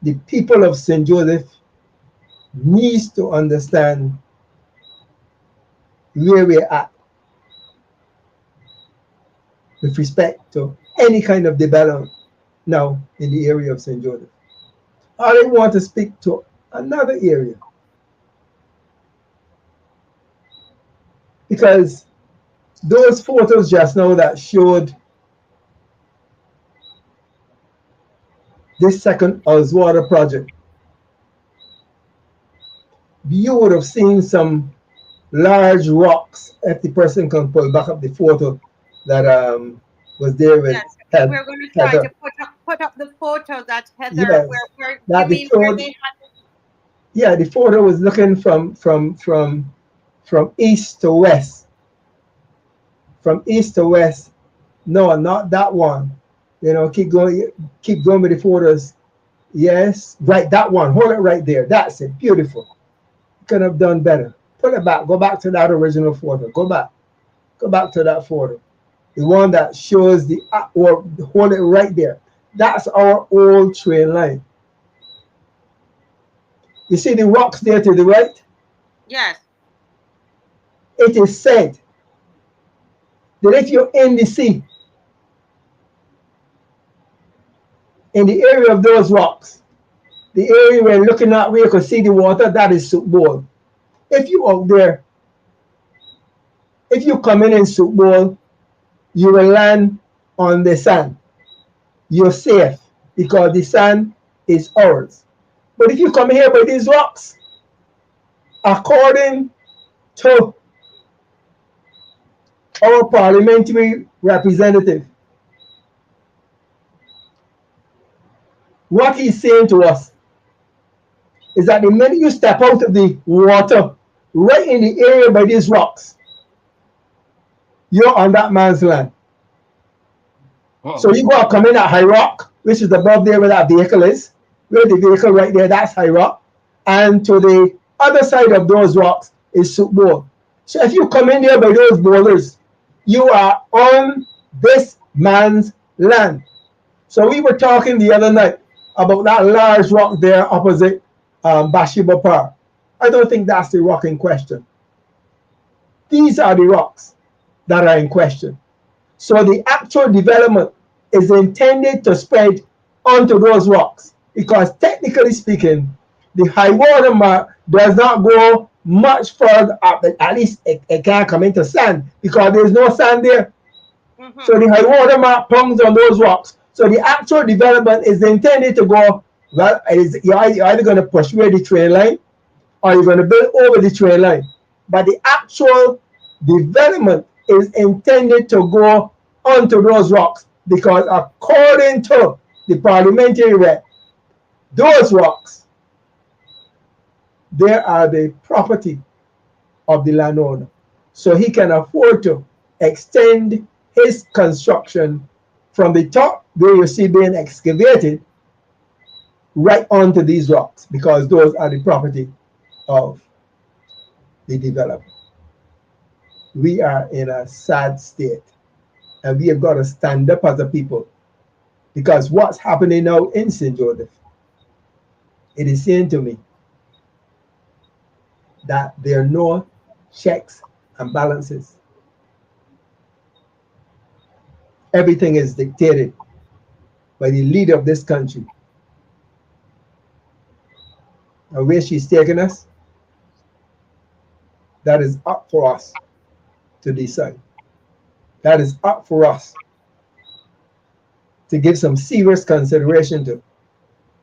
[SPEAKER 7] the people of St. Joseph needs to understand where we're at with respect to any kind of development now in the area of St. Joseph. I want to speak to another area, because those photos just now that showed this second Oswater project, you would have seen some large rocks. If the person can pull back up the photo that was there with
[SPEAKER 1] yes, we're going to try
[SPEAKER 7] Heather.
[SPEAKER 1] to put up the photo that Heather,
[SPEAKER 7] Yes,
[SPEAKER 1] where
[SPEAKER 7] that
[SPEAKER 1] you
[SPEAKER 7] the
[SPEAKER 1] mean where
[SPEAKER 7] photo,
[SPEAKER 1] they had.
[SPEAKER 7] yeah, the photo was looking from east to west. From east to west. No, not that one. Keep going with the photos. Yes, right, that one. Hold it right there. That's it. Beautiful. Could have done better. Put it back. Go back to that original photo. Go back. Go back to that photo. The one that shows or hold it right there. That's our old train line. You see the rocks there to the right?
[SPEAKER 1] Yes.
[SPEAKER 7] It is said that if you're in the sea, in the area of those rocks, the area where looking at where you can see the water, that is Soup Bowl. If you out there, if you come in Soup Bowl, you will land on the sand. You're safe because the sand is ours. But if you come here by these rocks, according to our parliamentary representative, what he's saying to us is that the minute you step out of the water, right in the area by these rocks, you're on that man's land. Oh. So you got to come in at High Rock, which is above there where that vehicle is. Where the vehicle right there, that's High Rock. And to the other side of those rocks is Soup Bowl. So if you come in there by those boulders, you are on this man's land. So we were talking the other night about that large rock there opposite Bathsheba Park. I don't think that's the rock in question. These are the rocks that are in question. So the actual development is intended to spread onto those rocks, because technically speaking, the high water mark does not go much further up. At least it can't come into sand because there's no sand there. So the high water mark comes on those rocks. So the actual development is intended to go, well, you're either going to push where the train line or you're going to build over the train line. But the actual development is intended to go onto those rocks, because according to the parliamentary rep, those rocks, they are the property of the landowner. So he can afford to extend his construction from the top where you see being excavated right onto these rocks, because those are the property of the developer. We are in a sad state, and we have got to stand up as a people, because what's happening now in St. Joseph, it is saying to me that there are no checks and balances. Everything is dictated by the leader of this country. And where she's taking us, that is up for us to decide. That is up for us to give some serious consideration to.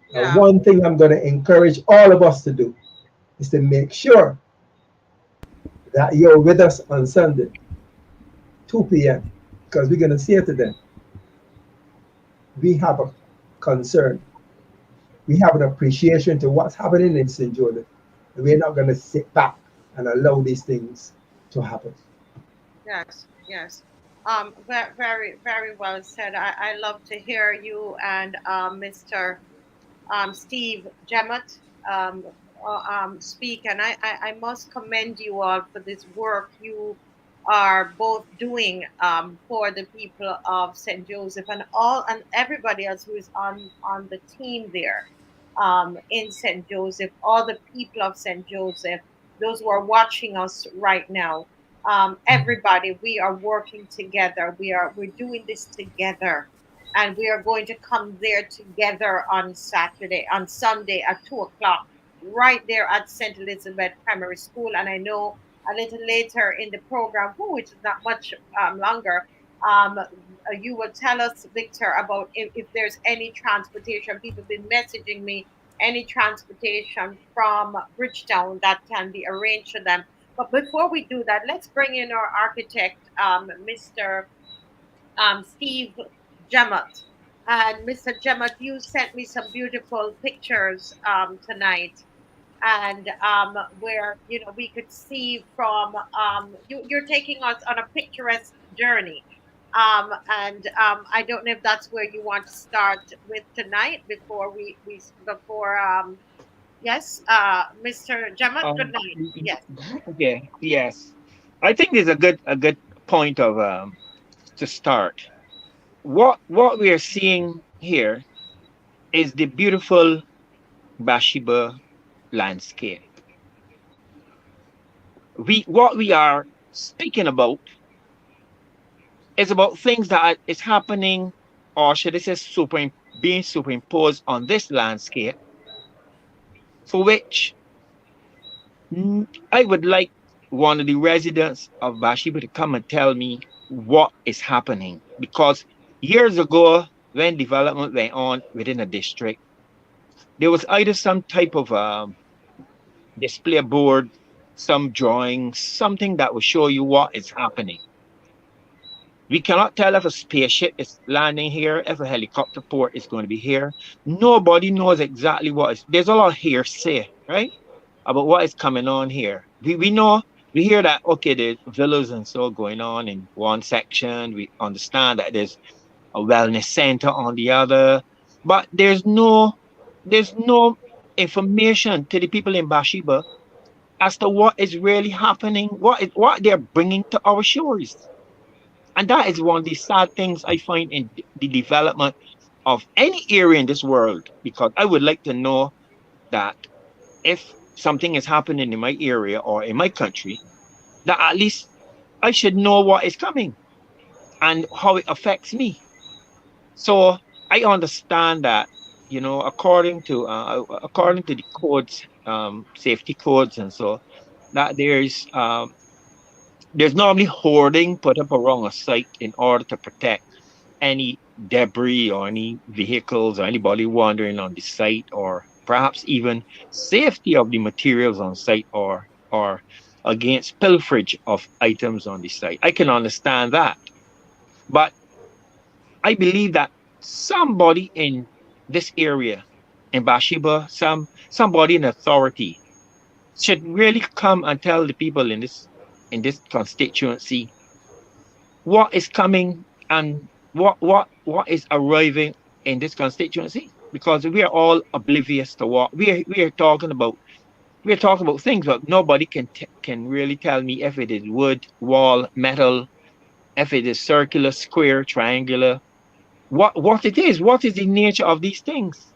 [SPEAKER 1] Yeah.
[SPEAKER 7] And one thing I'm going to encourage all of us to do is to make sure that you're with us on Sunday, 2 p.m., because we're going to say to them, we have a concern. We have an appreciation to what's happening in St. Joseph. And we're not going to sit back and allow these things to happen.
[SPEAKER 1] Yes, yes. Very, very well said. I love to hear you and Mr. Steve Jemmett speak, and I must commend you all for this work you are both doing for the people of St. Joseph and everybody else who is on the team there in St. Joseph, all the people of St. Joseph, those who are watching us right now. Everybody, we are working together. We're doing this together, and we are going to come there together on Sunday at 2:00, right there at St. Elizabeth Primary School. And I know a little later in the program, which is not much longer, you will tell us, Victor, about if there's any transportation. People have been messaging me, any transportation from Bridgetown that can be arranged for them. But before we do that, let's bring in our architect, Mr. Steve Jemmett. And Mr. Jemmett, you sent me some beautiful pictures tonight, and where we could see from you're taking us on a picturesque journey. And I don't know if that's where you want to start with tonight before yes, Mr. Jemmett, good night. Yes.
[SPEAKER 8] Okay. Yes. I think there's a good point of to start. What we are seeing here is the beautiful Bathsheba landscape. What we are speaking about is about things that is happening, or should I say being superimposed on this landscape, for which I would like one of the residents of Bathsheba to come and tell me what is happening. Because years ago, when development went on within a district, there was either some type of display board, some drawing, something that will show you what is happening. We cannot tell if a spaceship is landing here, if a helicopter port is going to be here. Nobody knows exactly what is. There's a lot of hearsay, right, about what is coming on here. We know, we hear that, okay, there's villas and so going on in one section. We understand that there's a wellness center on the other, but there's no information to the people in Bathsheba as to what is really happening, what they're bringing to our shores. And that is one of the sad things I find in the development of any area in this world, because I would like to know that if something is happening in my area or in my country, that at least I should know what is coming and how it affects me. So I understand that, according to the codes, safety codes, and so that there's normally hoarding put up around a site in order to protect any debris or any vehicles or anybody wandering on the site, or perhaps even safety of the materials on site, or against pilferage of items on the site. I can understand that. But I believe that somebody in this area, in Bathsheba, somebody in authority should really come and tell the people in this constituency what is coming, and what is arriving in this constituency, because we are all oblivious to what we are talking about. We're talking about things, but nobody can really tell me if it is wood, wall, metal, if it is circular, square, triangular, what it is, what is the nature of these things.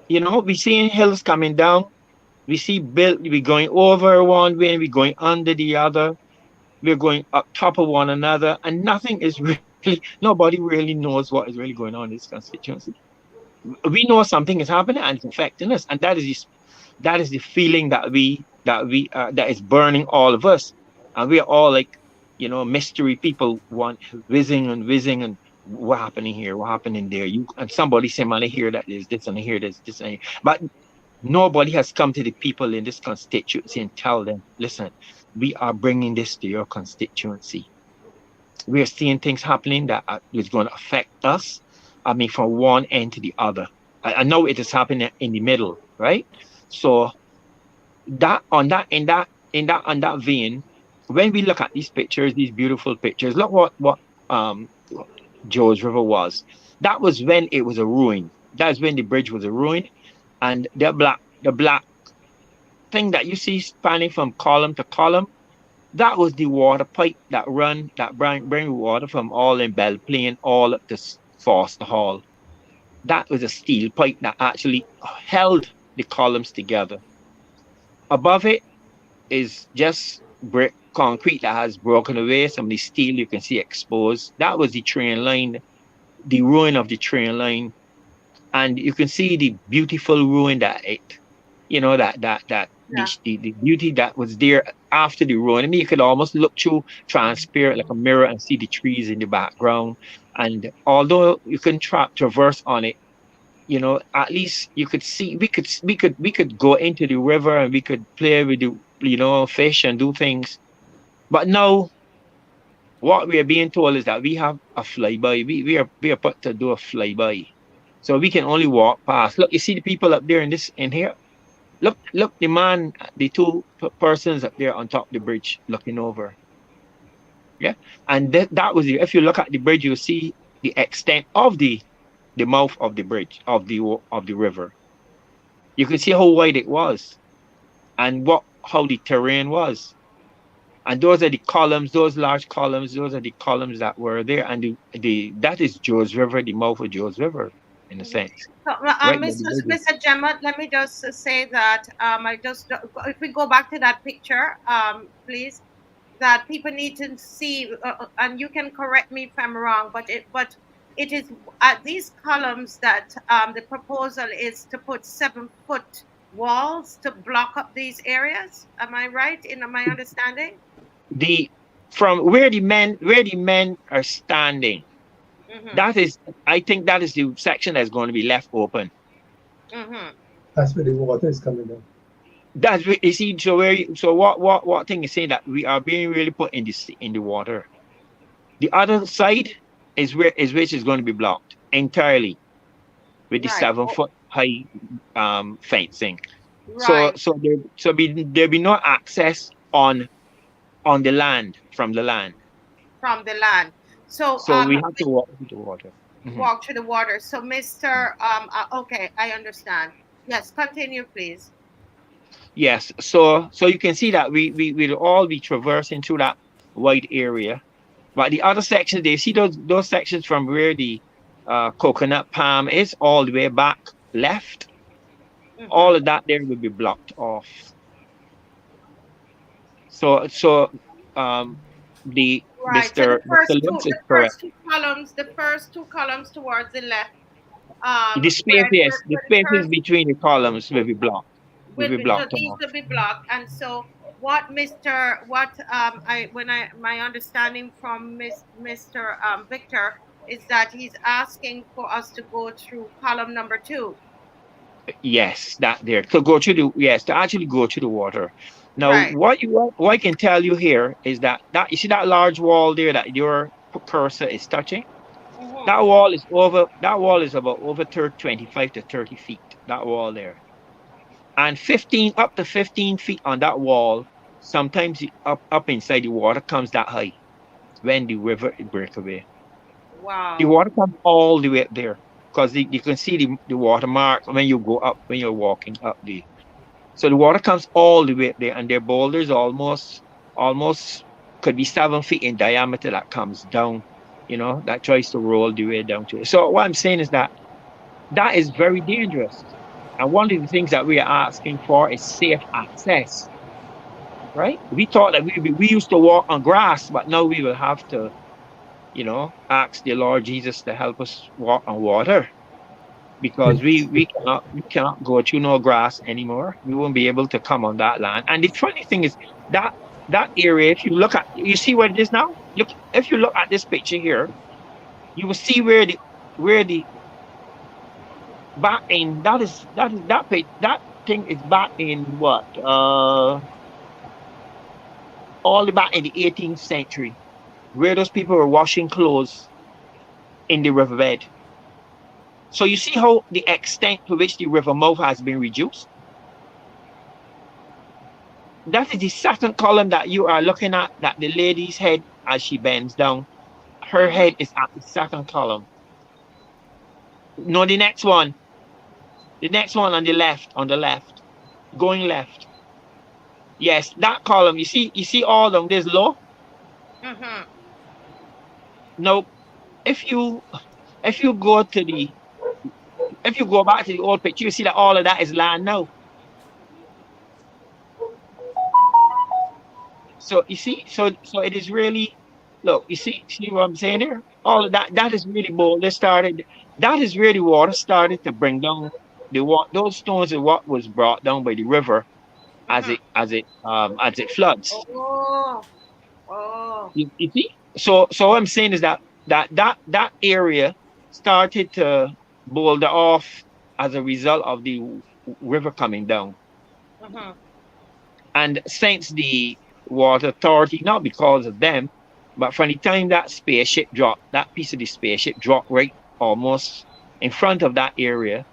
[SPEAKER 8] You know, we see hills coming down, we see built, we're going over one way and we're going under the other, we're going up top of one another, and nothing is really, nobody really knows what is really going on in this constituency. We know something is happening and it's affecting us, and that is the feeling that is burning all of us, and we are all like, you know, mystery people, want whizzing and what happening here, what happening there. You and somebody say, man, I hear that there's this and I hear this and but nobody has come to the people in this constituency and tell them, listen, we are bringing this to your constituency. We are seeing things happening that is going to affect us. I mean, from one end to the other. I know it is happening in the middle, right? So that on that vein, when we look at these pictures, these beautiful pictures, look what George River was. That was when it was a ruin. That's when the bridge was a ruin, and the black thing that you see spanning from column to column, that was the water pipe that bring water from all in Belle Plaine all up to Foster Hall. That was a steel pipe that actually held the columns together. Above it is just brick concrete that has broken away. Some of the steel you can see exposed. That was the train line, the ruin of the train line. And you can see the beautiful ruin that it, you know, the beauty that was there after the ruin. I mean, you could almost look through transparent like a mirror and see the trees in the background. And although you can traverse on it, you know, at least you could see, we could go into the river and we could play with the, you know, fish and do things. But now what we are being told is that we have a flyby. We are put to do a flyby. So we can only walk past. Look, you see the people up there in here? Look, the two persons up there on top of the bridge looking over. Yeah. And that was if you look at the bridge, you'll see the extent of the mouth of the bridge, of the river. You can see how wide it was and how the terrain was. And those are the columns, those large columns, those are the columns that were there. And that is George River, the mouth of George River, in a sense.
[SPEAKER 1] So,
[SPEAKER 8] Right,
[SPEAKER 1] Mr. Gemma, let me just say that if we go back to that picture, please, that people need to see, and you can correct me if I'm wrong, but it is at these columns that the proposal is to put 7-foot walls to block up these areas. Am I right in my understanding?
[SPEAKER 8] From where the men are standing, I think that is the section that's going to be left open.
[SPEAKER 7] That's where the water is coming down.
[SPEAKER 8] That's you see. So what thing is saying that we are being really put in the water. The other side is which is going to be blocked entirely with the 7-foot high fencing. Right. So there'll be no access on the land from the land.
[SPEAKER 1] From the land. So
[SPEAKER 8] we have to walk through the water.
[SPEAKER 1] Walk through the water. So Mr. Okay, I understand. Yes, continue, please.
[SPEAKER 8] Yes. So you can see that we will all be traversing through that wide area. But the other sections, they see those sections from where the coconut palm is all the way back left. All of that there will be blocked off. So the
[SPEAKER 1] right.
[SPEAKER 8] Mr.
[SPEAKER 1] The first two columns towards the left.
[SPEAKER 8] The spaces between the columns will be blocked.
[SPEAKER 1] Will be blocked. So these will be blocked. And so my understanding from Mr. Victor is that he's asking for us to go through column number 2.
[SPEAKER 8] Yes, that there to actually go to the water. Now, what I can tell you here is that you see that large wall there that your cursor is touching. That wall is about over 25 to 30 feet. That wall there, and up to 15 feet on that wall. Sometimes up inside the water comes that high when the river breaks away. The
[SPEAKER 1] Wow.
[SPEAKER 8] water comes all the way up there because you can see the watermark when you go up, when you're walking up there. So the water comes all the way up there, and their boulders almost could be 7 feet in diameter that comes down, that tries to roll the way down to it. So what I'm saying is that is very dangerous. And one of the things that we are asking for is safe access, right? We thought that we used to walk on grass, but now we will have to, ask the Lord Jesus to help us walk on water because we cannot go through no grass anymore. We won't be able to come on that land. And the funny thing is that area, if you see what it is now. Look, if you look at this picture here, you will see where the back in that thing is back in what all the back in the 18th century, where those people were washing clothes in the riverbed. So you see how the extent to which the river mouth has been reduced. That is the second column that you are looking at, that the lady's head as she bends down. Her head is at the second column. No, the next one. The next one on the left, going left. Yes, that column. You see all of them. There's low.
[SPEAKER 1] Mm-hmm.
[SPEAKER 8] Now, if you go back to the old picture, you see that all of that is land now. So you see, so it is really, look, you see what I'm saying here? All of that is really boulder started. That is really water started to bring down those stones are what was brought down by the river as it floods.
[SPEAKER 1] Oh.
[SPEAKER 8] You see? So what I'm saying is that area started to boulder off as a result of the river coming down.
[SPEAKER 1] Mm-hmm.
[SPEAKER 8] And since the water authority, not because of them, but from the time that spaceship dropped, that piece of the spaceship dropped right almost in front of that area,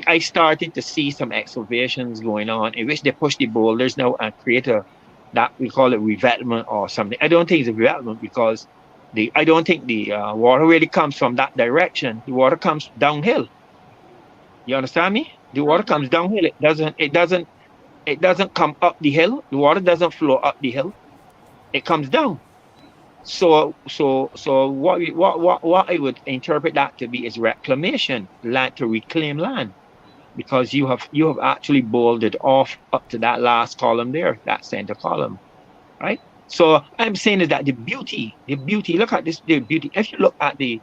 [SPEAKER 8] I started to see some excavations going on in which they push the boulders now and create that we call it revetment or something. I don't think it's a revetment because I don't think the water really comes from that direction. The water comes downhill. You understand me? The water comes downhill. It doesn't come up the hill. The water doesn't flow up the hill. It comes down. So what I would interpret that to be is reclamation, land to reclaim land, because you have actually bolded off up to that last column there, that center column, right? So I'm saying is that the beauty, look at this, the beauty. If you look at the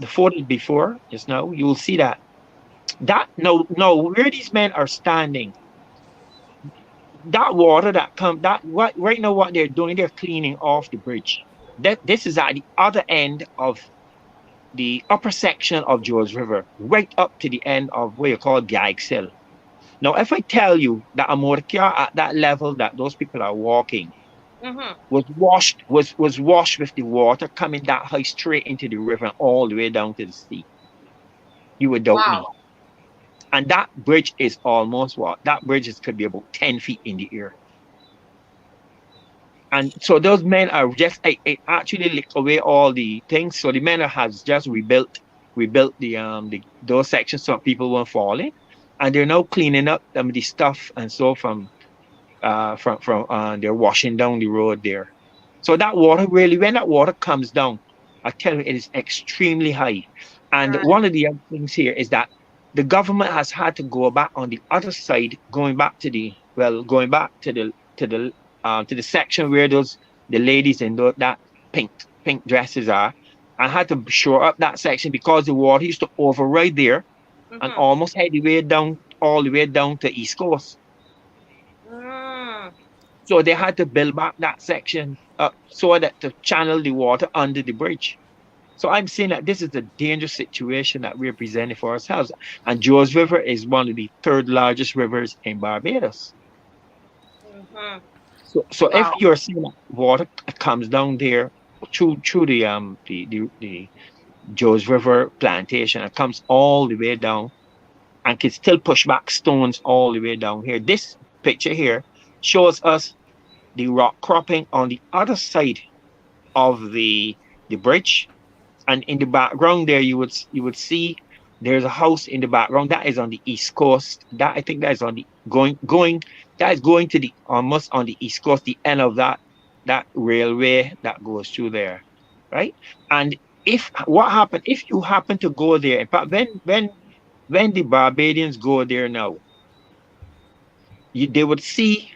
[SPEAKER 8] photos before just now, you will see that no, where these men are standing, that water right now what they're doing, they're cleaning off the bridge. This is at the other end of the upper section of George River, right up to the end of what you call Gaigsill. Now, if I tell you that a motor car at that level that those people are walking was washed with the water coming that high straight into the river and all the way down to the sea, you would doubt me. And that bridge is almost that bridge could be about 10 feet in the air. And so those men are just actually licked away all the things. So the men has just rebuilt those sections so people weren't falling, and they're now cleaning up the stuff and so from they're washing down the road there. So that water really, when that water comes down, I tell you, it is extremely high. And one of the other things here is that the government has had to go back on the other side, going back to the section where the ladies in that pink dresses are. I had to shore up that section because the water used to override there and almost head all the way down to East Coast. So they had to build back that section up so that to channel the water under the bridge. So I'm saying that this is a dangerous situation that we're presenting for ourselves. And George River is one of the third largest rivers in Barbados. So if you're seeing that water comes down there through the George River plantation and comes all the way down and can still push back stones all the way down here. This picture here shows us the rock cropping on the other side of the bridge, and in the background there you would see there's a house in the background that is on the east coast. That I think that is on the going that is going to the almost on the east coast, the end of that railway that goes through there, right? And if what happened if you happen to go there, in fact, when the Barbadians go there now, they would see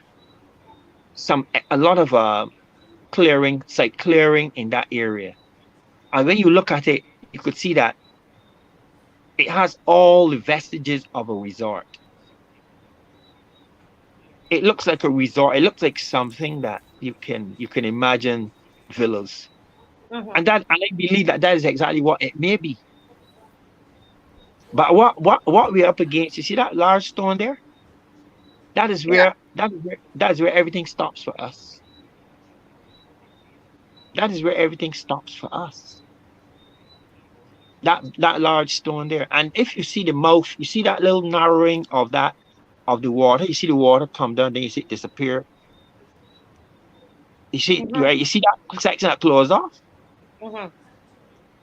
[SPEAKER 8] a lot of site clearing in that area. And when you look at it, you could see that it has all the vestiges of a resort. It looks like a resort. It looks like something that you can imagine villas.
[SPEAKER 1] Mhm.
[SPEAKER 8] And I believe that is exactly what it may be. But what we're up against, you see that large stone there? That is
[SPEAKER 1] Yeah.
[SPEAKER 8] where everything stops for us. That is where everything stops for us. That large stone there. And if you see the mouth, you see that little narrowing of the water. You see the water come down, then you see it disappear. You see,
[SPEAKER 1] Mhm.
[SPEAKER 8] right? You see that section that closed off,
[SPEAKER 1] Mhm.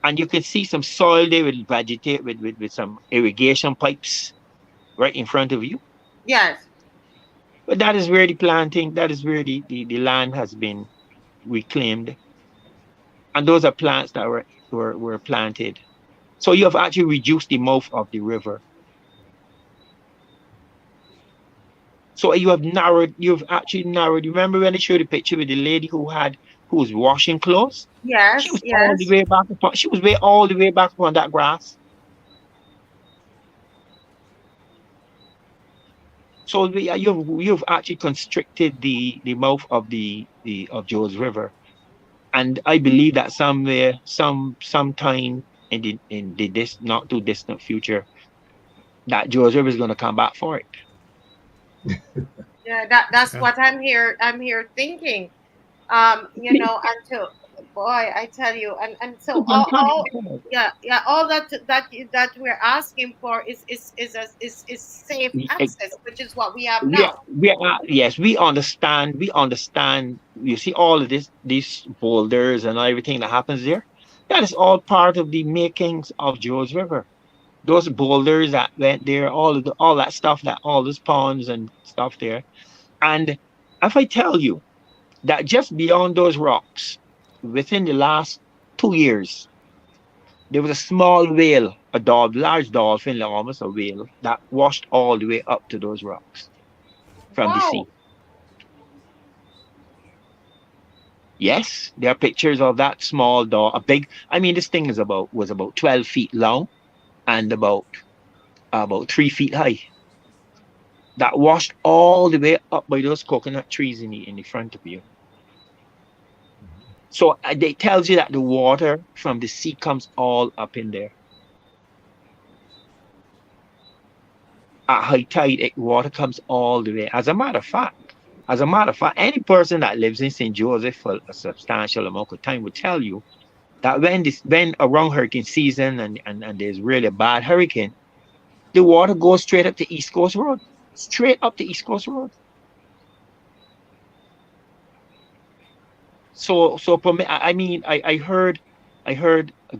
[SPEAKER 8] and you can see some soil there with vegetate with some irrigation pipes right in front of you.
[SPEAKER 1] Yes.
[SPEAKER 8] But that is where the planting, that is where the land has been reclaimed. And those are plants that were planted. So you have actually reduced the mouth of the river. So you've actually narrowed. You remember when I showed the picture with the lady who was washing clothes? She
[SPEAKER 1] Yes.
[SPEAKER 8] was all the
[SPEAKER 1] Yes.
[SPEAKER 8] way back upon, she was way all the way back upon that grass. So you've actually constricted the mouth of the of Joe's River. And I believe that sometime in this not too distant future, that Joe's River is gonna come back for it.
[SPEAKER 1] Yeah. That's
[SPEAKER 5] Yeah.
[SPEAKER 1] what I'm here thinking. Until boy, I tell you, and so
[SPEAKER 8] It's gonna come
[SPEAKER 1] all
[SPEAKER 8] back for it.
[SPEAKER 1] yeah, all that we're asking for is safe access, which is what we have now.
[SPEAKER 8] Yes, we understand. You see all of these boulders and everything that happens there, that is all part of the makings of George River. Those boulders that went there, all that stuff, that all those ponds and stuff there. And if I tell you that just beyond those rocks, within the last 2 years, there was a small whale, large dolphin, like almost a whale, that washed all the way up to those rocks from the
[SPEAKER 1] Wow.
[SPEAKER 8] sea. Yes, there are pictures of that small dog. I mean, this thing was about 12 feet long and about 3 feet high. That washed all the way up by those coconut trees in the front of you. So it tells you that the water from the sea comes all up in there. At high tide, water comes all the way. As a matter of fact, any person that lives in St. Joseph for a substantial amount of time would tell you that when around hurricane season and there's really a bad hurricane, the water goes straight up the East Coast Road. Straight up the East Coast Road. So for me, I mean, I heard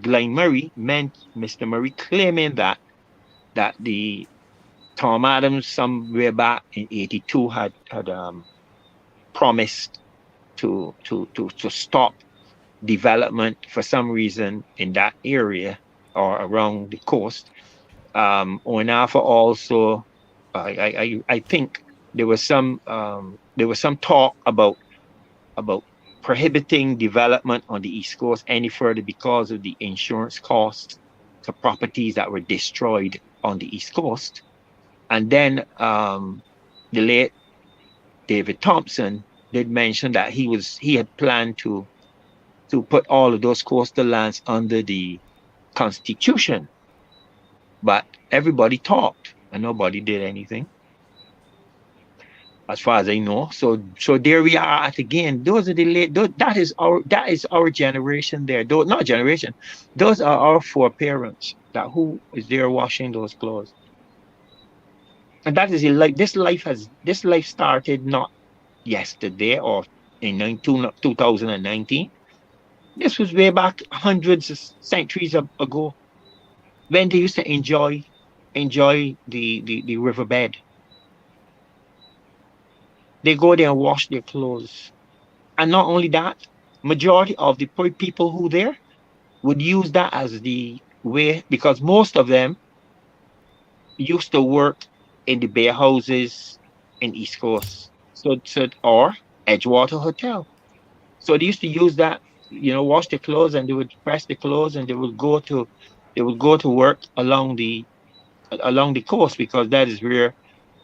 [SPEAKER 8] Glenn Murray meant Mr. Murray claiming that the Tom Adams somewhere back in '82 had promised to stop development for some reason in that area or around the coast. ONAFA also, I think there was some talk about prohibiting development on the East Coast any further because of the insurance costs to properties that were destroyed on the East Coast. And then the late David Thompson did mention that he had planned to put all of those coastal lands under the Constitution, but everybody talked and nobody did anything, as far as I know. So there we are at again. Those are the late. That is our generation there. Not generation. Those are our foreparents. That who is there washing those clothes, and that is like this life started not yesterday or in 2019. This was way back hundreds of centuries ago when they used to enjoy the riverbed. They go there and wash their clothes. And not only that, majority of the poor people who there would use that as the way, because most of them used to work in the bear houses in East Coast, or Edgewater Hotel. So they used to use that, wash their clothes, and they would press the clothes, and they would go to work along the coast, because that is where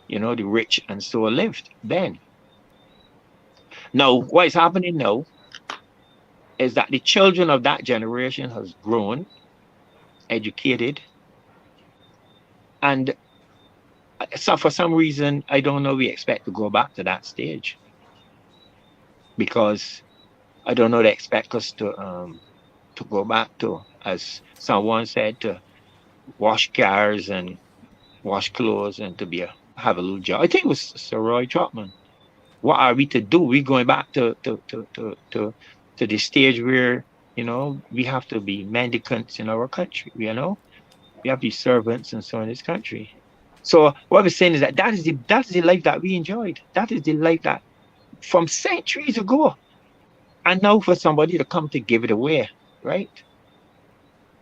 [SPEAKER 8] the rich and so lived then. Now, what is happening now is that the children of that generation has grown, educated, and so for some reason, I don't know, we expect to go back to that stage, because I don't know, they expect us to go back to, as someone said, to wash cars and wash clothes and to have a little job. I think it was Sir Roy Trotman. What are we to do? We're going back to the stage where we have to be mendicants in our country. We have to be servants and so in this country. So what we're saying is that is the life that we enjoyed. That is the life that from centuries ago, and now for somebody to come to give it away, right?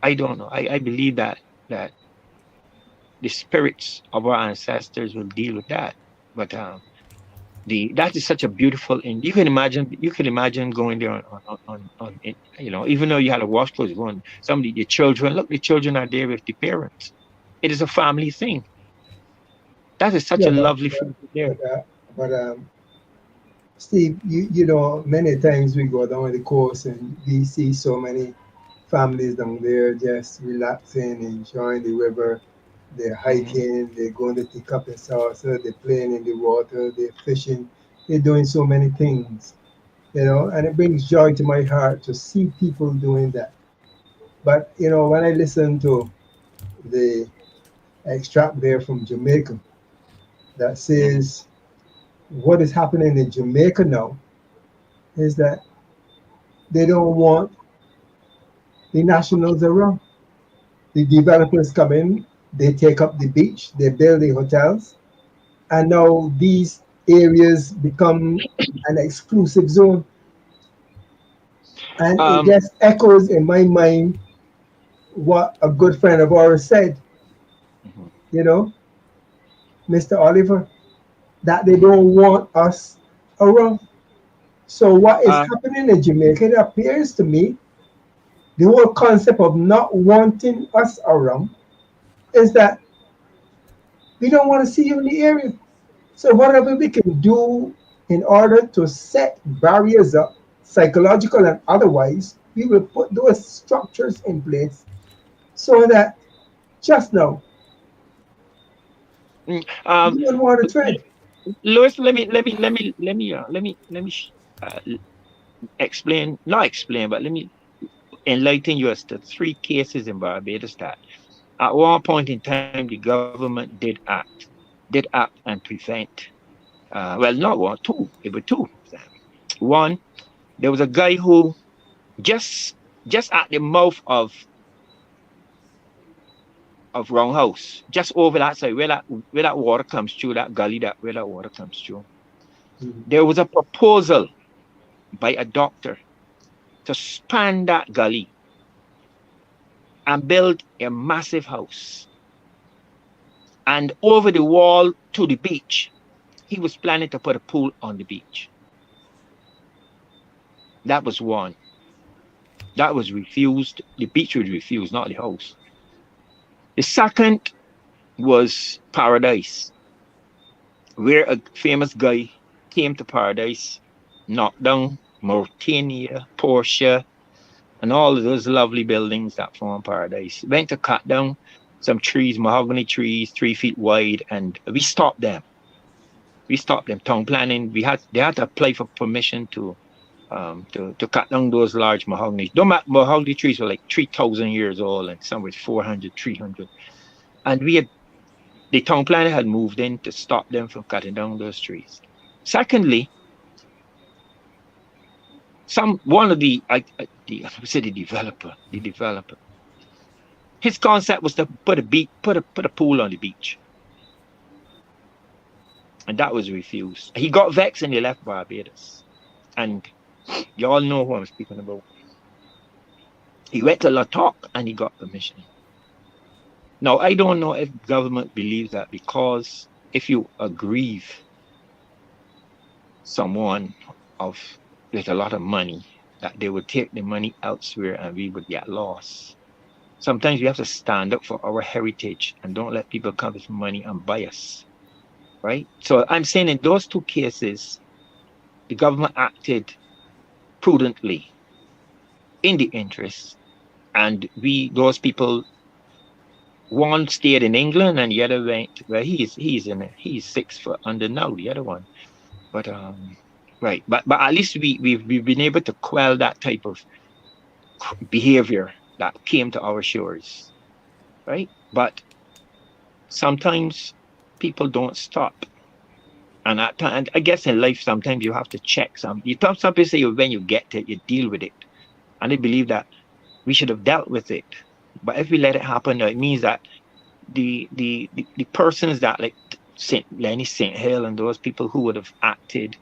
[SPEAKER 8] I don't know. I believe that the spirits of our ancestors will deal with that. But that is such a beautiful, and you can imagine going there on it, even though you had a wash clothes going, your children, look, the children are there with the parents. It is a family thing. That is such
[SPEAKER 7] Yeah,
[SPEAKER 8] a lovely thing there.
[SPEAKER 7] but Steve, you know, many times we go down the coast and we see so many families down there just relaxing, enjoying the river. They're hiking, they're going to pick up and salsa, they're playing in the water, they're fishing, they're doing so many things, you know, and it brings joy to my heart to see people doing that. But, you know, when I listen to the extract there from Jamaica that
[SPEAKER 8] Mhm.
[SPEAKER 7] says what is happening in Jamaica now is that they don't want the nationals around. The developers come in, they take up the beach, they build the hotels, and now these areas become an exclusive zone. And it
[SPEAKER 8] Um,
[SPEAKER 7] just echoes in my mind what a good friend of ours said,
[SPEAKER 8] mhm,
[SPEAKER 7] you know, Mr. Oliver, that they
[SPEAKER 8] mhm.
[SPEAKER 7] don't want us around. So what is
[SPEAKER 8] Uh,
[SPEAKER 7] happening in Jamaica, it appears to me, the whole concept of not wanting us around is that we don't want to see you in the area. So whatever we can do in order to set barriers up, psychological and otherwise, we will put those structures in place so that just now
[SPEAKER 8] um,
[SPEAKER 7] you don't want to tread.
[SPEAKER 8] Louis, let me explain, not explain, but let me enlighten you as to three cases in Barbados that at one point in time the government did act and prevent. Well, not one, two. It were two of them. One, there was a guy who just just at the mouth of Roundhouse, just over that side where that water comes through, that gully, that where that water comes through.
[SPEAKER 7] Mhm.
[SPEAKER 8] There was a proposal by a doctor to span that gully and build a massive house. And over the wall to the beach, he was planning to put a pool on the beach. That was one. That was refused. The beach was refused, not the house. The second was Paradise, where a famous guy came to Paradise, knocked down Mauritania, Porsche, and all of those lovely buildings that form Paradise. Went to cut down some trees, mahogany trees, 3 feet wide, and we stopped them. We stopped them. Town planning. They had to apply for permission to cut down those large mahogany. Mahogany trees were like 3,000 years old, and some were 400, 300. And the town planner had moved in to stop them from cutting down those trees. Secondly, one of the developer. His concept was to put a pool on the beach, and that was refused. He got vexed and he left Barbados. And y'all know who I'm speaking about. He went to La Toc and he got permission. Now I don't know if government believes that, because if you aggrieve someone with a lot of money, that they would take the money elsewhere and we would get lost. Sometimes we have to stand up for our heritage and don't let people come with money and buy us, right? So I'm saying in those two cases, the government acted prudently in the interest, and those people, one stayed in England and the other went where he's 6 foot under now, the other one. But right, but at least we've been able to quell that type of behavior that came to our shores, right? But sometimes people don't stop, and I guess in life sometimes you have to check some. Some people say when you get it, you deal with it, and I believe that we should have dealt with it. But if we let it happen, it means that the persons that like Lenny St. Hill and those people who would have acted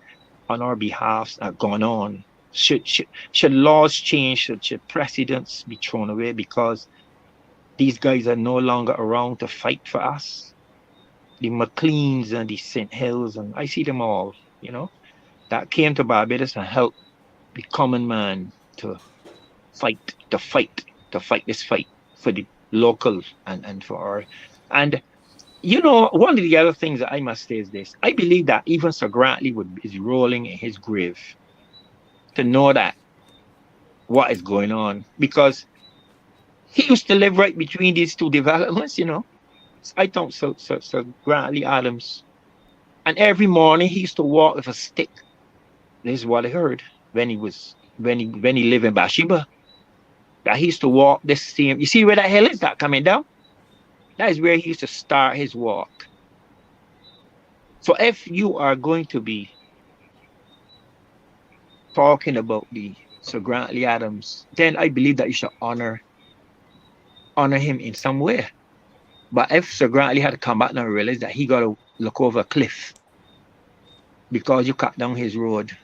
[SPEAKER 8] on our behalf are gone on. Should laws change? Should precedents be thrown away because these guys are no longer around to fight for us? The McLeans and the St. Hills, and I see them all, that came to Barbados and helped the common man to fight this fight for the local and for our. And one of the other things that I must say is this: I believe that even Sir Grantley is rolling in his grave to know that what is going on, because he used to live right between these two developments. I don't Sir Grantley Adams, and every morning he used to walk with a stick. This is what I heard when he lived in Bathsheba. That he used to walk this same. You see where that hill is that coming down? That is where he used to start his walk. So if you are going to be talking about the Sir Grantley Adams, then I believe that you should honor him in some way. But if Sir Grantley had to come back and realize that he got to look over a cliff because you cut down his road,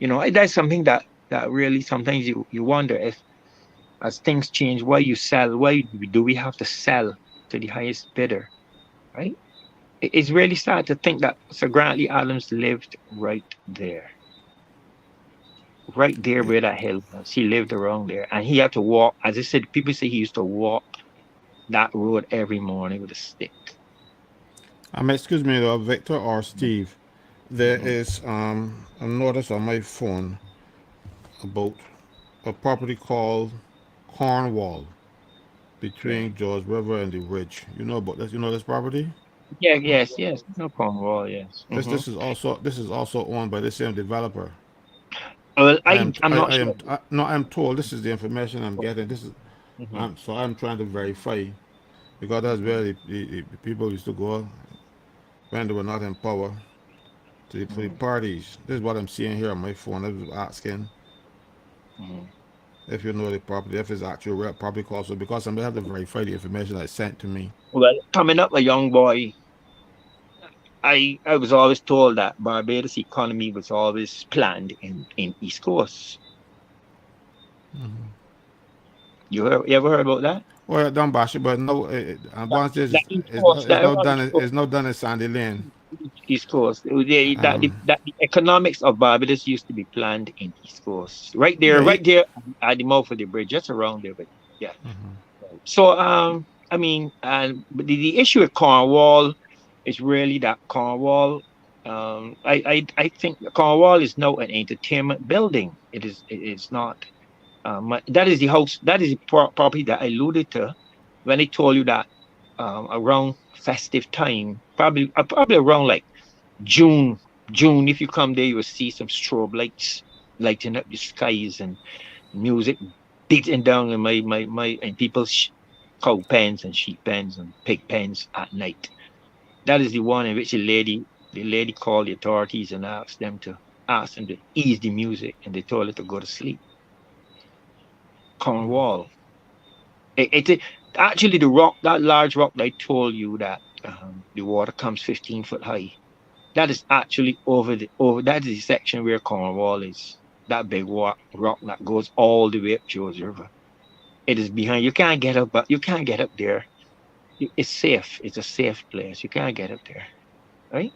[SPEAKER 8] that's something that really sometimes you wonder if, as things change, why do we have to sell to the highest bidder, right? It's really sad to think that Sir Grantley Adams lived right there where that hill was. He lived around there, and he had to walk. As I said, people say he used to walk that road every morning with a stick.
[SPEAKER 5] Excuse me, Victor or Steve. There is a notice on my phone about a property called Cornwall between George River and the Ridge. You know about this? You know this property?
[SPEAKER 8] Yeah, yes. No Cornwall, yes.
[SPEAKER 5] This is also owned by the same developer.
[SPEAKER 8] Well, I'm not sure.
[SPEAKER 5] I'm told this is the information I'm getting. This is so I'm trying to verify, because that's where the people used to go when they were not in power for the parties. This is what I'm seeing here on my phone. I was asking if you know the property, if it's actual real property call. So because somebody have to verify the information that sent to me.
[SPEAKER 8] Well, coming up a young boy, I was always told that Barbados economy was always planned in East Coast. You ever heard about that?
[SPEAKER 5] Well, don't bash it, but no, it's not done in Sandy Lane.
[SPEAKER 8] East Coast. That the economics of Barbados used to be planned in East Coast, right there at the mouth of the bridge, just around there. But yeah. So the issue with Cornwall is really that Cornwall. I think Cornwall is now an entertainment building. It's not. That is the house. That is the property that I alluded to when I told you that around festive time, probably around like June. If you come there, you will see some strobe lights lighting up the skies and music beating down in my and people's cow pens and sheep pens and pig pens at night. That is the one in which the lady called the authorities and asked them to asked them to ease the music, and they told her to go to sleep. Cornwall. Actually the rock, that large rock that I told you that the water comes 15 foot high. That is actually over that is the section where Cornwall is. That big rock that goes all the way up George River. It is behind. You can't get up, but you can't get up there. It's safe. It's a safe place. You can't get up there, right?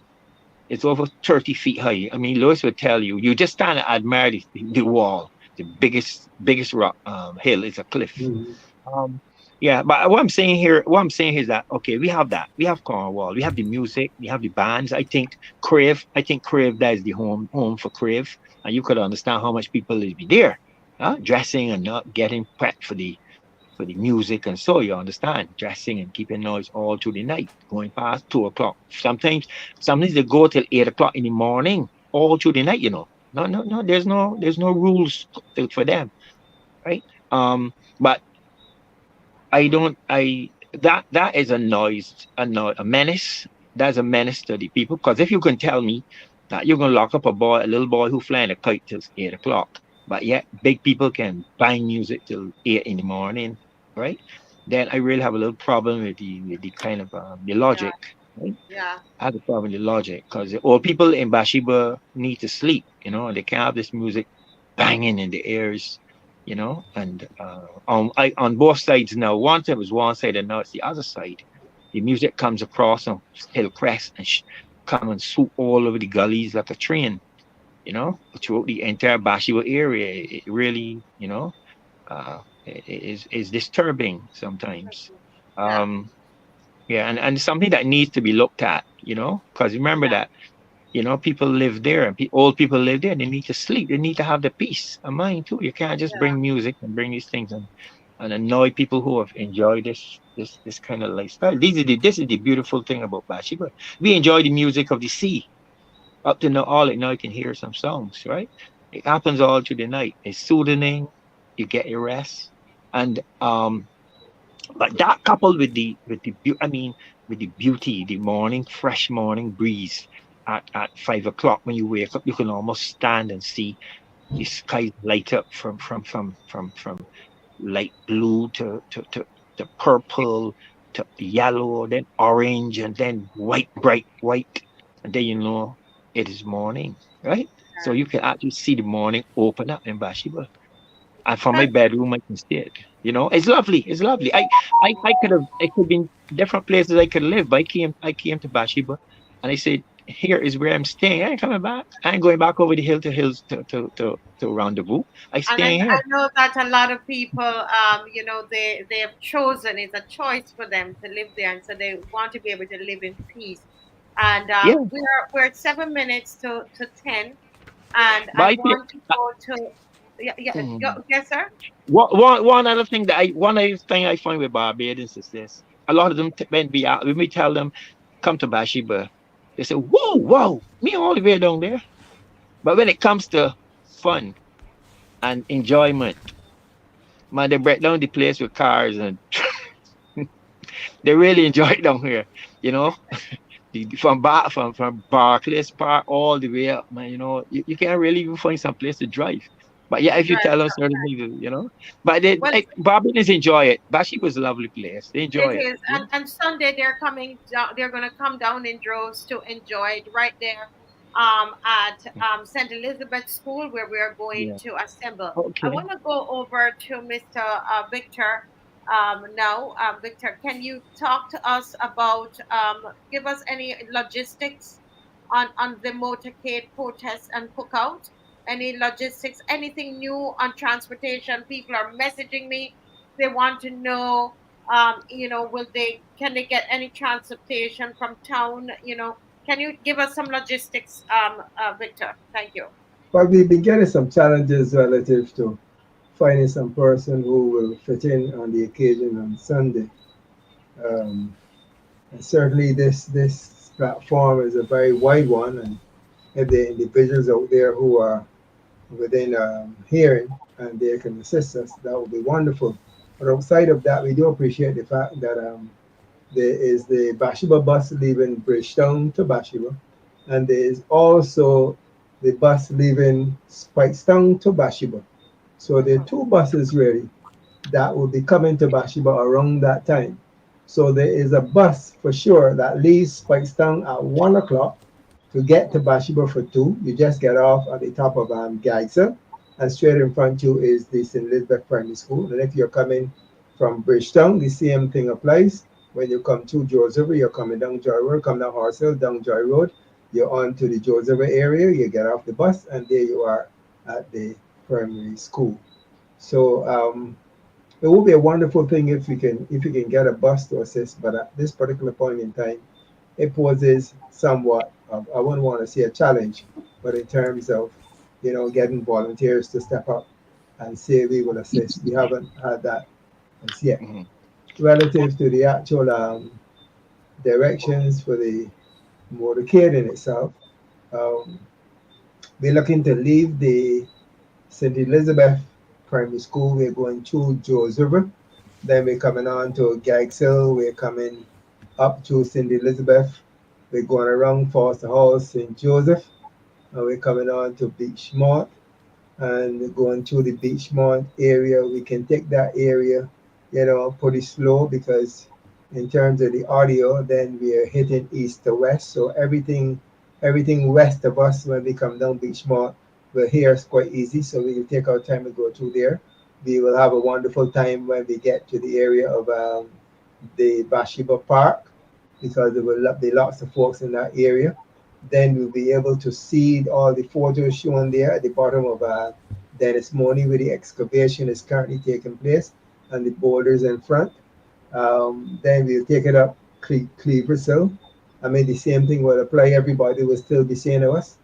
[SPEAKER 8] It's over 30 feet high. I mean, Lewis would tell you, you just stand and admire the wall. The biggest rock hill is a cliff. Um, yeah, but what I'm saying here is that okay, we have that. We have Cornwall, we have the music, we have the bands. I think Crave, that is the home for Crave. And you could understand how much people will be there, dressing and not getting prepped for the music, and so you understand, dressing and keeping noise all through the night, going past 2 o'clock. Sometimes they go till 8 o'clock in the morning, all through the night, you know. No, there's no rules for them, right? But that is a menace. That's a menace to the people. Because if you can tell me that you're gonna lock up a little boy who flying a kite till 8 o'clock, but yet big people can bang music till 8 in the morning, right? Then I really have a little problem with the kind of the logic. Right?
[SPEAKER 1] Yeah.
[SPEAKER 8] I have a problem with the logic because all people in Bathsheba need to sleep. You know, they can't have this music banging in the ears. You know, and on both sides now. Once it was one side, and now it's the other side. The music comes across on Hillcrest and come and swoop all over the gullies like a train. You know, throughout the entire Bathsheba area. It really, you know, it is disturbing sometimes. Yeah, and something that needs to be looked at. You know, because remember that. You know, people live there, and old people live there. And they need to sleep. They need to have the peace of mind too. You can't just bring music and bring these things and annoy people who have enjoyed this kind of lifestyle. This is the beautiful thing about Bathsheba. We enjoy the music of the sea. Up to now, all at now you can hear some songs, right? It happens all through the night. It's soothing. You get your rest, and but that coupled with the beauty, the fresh morning breeze. At 5 o'clock when you wake up, you can almost stand and see the sky light up from light blue to purple to yellow, then orange, and then white, bright white, and then you know it is morning, right? So you can actually see the morning open up in Bathsheba, and from my bedroom I can see it. You know, it's lovely. It's lovely. I could be in different places I could live, but I came to Bathsheba, and I said, here is where I'm staying. I ain't coming back. I ain't going back over the hill to rendezvous. I staying here.
[SPEAKER 1] I know that a lot of people, you know, they have chosen, it's a choice for them to live there, and so they want to be able to live in peace. And we're 7 minutes to 10, and I want to go to yes, sir.
[SPEAKER 8] One other thing I find with Barbadians is this: a lot of them when we tell them come to Bathsheba, they say, whoa, me all the way down there. But when it comes to fun and enjoyment, man, they break down the place with cars and they really enjoy it down here, you know. From Barclays Park all the way up, man, you know, you can't really even find some place to drive. But yeah, if you tell them certain things, you know. But Barbadians enjoy it. Bathsheba is a lovely place. They enjoy it.
[SPEAKER 1] It is. And Sunday they're coming down, they're gonna come down in droves to enjoy it right there at St. Elizabeth School where we are going to assemble.
[SPEAKER 8] Okay.
[SPEAKER 1] I want to go over to Mr. Victor now. Victor, can you talk to us about give us any logistics on the motorcade protest and cookout? Any logistics, anything new on transportation? People are messaging me. They want to know, you know, can they get any transportation from town? You know, can you give us some logistics, Victor? Thank you.
[SPEAKER 7] But we've been getting some challenges relative to finding some person who will fit in on the occasion on Sunday. And certainly this platform is a very wide one, and if the individuals out there who are within hearing and they can assist us, that would be wonderful. But outside of that, we do appreciate the fact that there is the Bathsheba bus leaving Bridgetown to Bathsheba, and there is also the bus leaving Spikestown to Bathsheba. So there are two buses really that will be coming to Bathsheba around that time. So there is a bus for sure that leaves Spikestown at 1 o'clock to get to Bathsheba for 2. You just get off at the top of Geyser, and straight in front of you is the St. Elizabeth Primary School. And if you're coming from Bridgetown, the same thing applies. When you come to George River, you're coming down Joy Road, come down Horse Hill, down Joy Road, you're on to the George River area, you get off the bus, and there you are at the primary school. So it would be a wonderful thing if you can get a bus to assist, but at this particular point in time, it poses somewhat of, I wouldn't want to say a challenge, but in terms of getting volunteers to step up and say we will assist, we haven't had that as yet.
[SPEAKER 8] Mhm.
[SPEAKER 7] Relative to the actual directions for the motorcade in itself, um, we're looking to leave the St. Elizabeth Primary School. We're going through Joe's River. Then we're coming on to Gagshill. We're coming up to St. Elizabeth. We're going around Foster Hall, St. Joseph. And we're coming on to Beachmont and going to the Beachmont area. We can take that area, pretty slow because in terms of the audio, then we are hitting east to west. So everything west of us when we come down Beachmont will hear us quite easy. So we will take our time to go through there. We will have a wonderful time when we get to the area of the Bathsheba Park because there will be lots of folks in that area. Then we'll be able to see all the photos shown there at the bottom of Dennis Money where the excavation is currently taking place and the boulders in front. Then we'll take it up Cleaver Hill. I mean, the same thing will apply. Everybody will still be saying to us.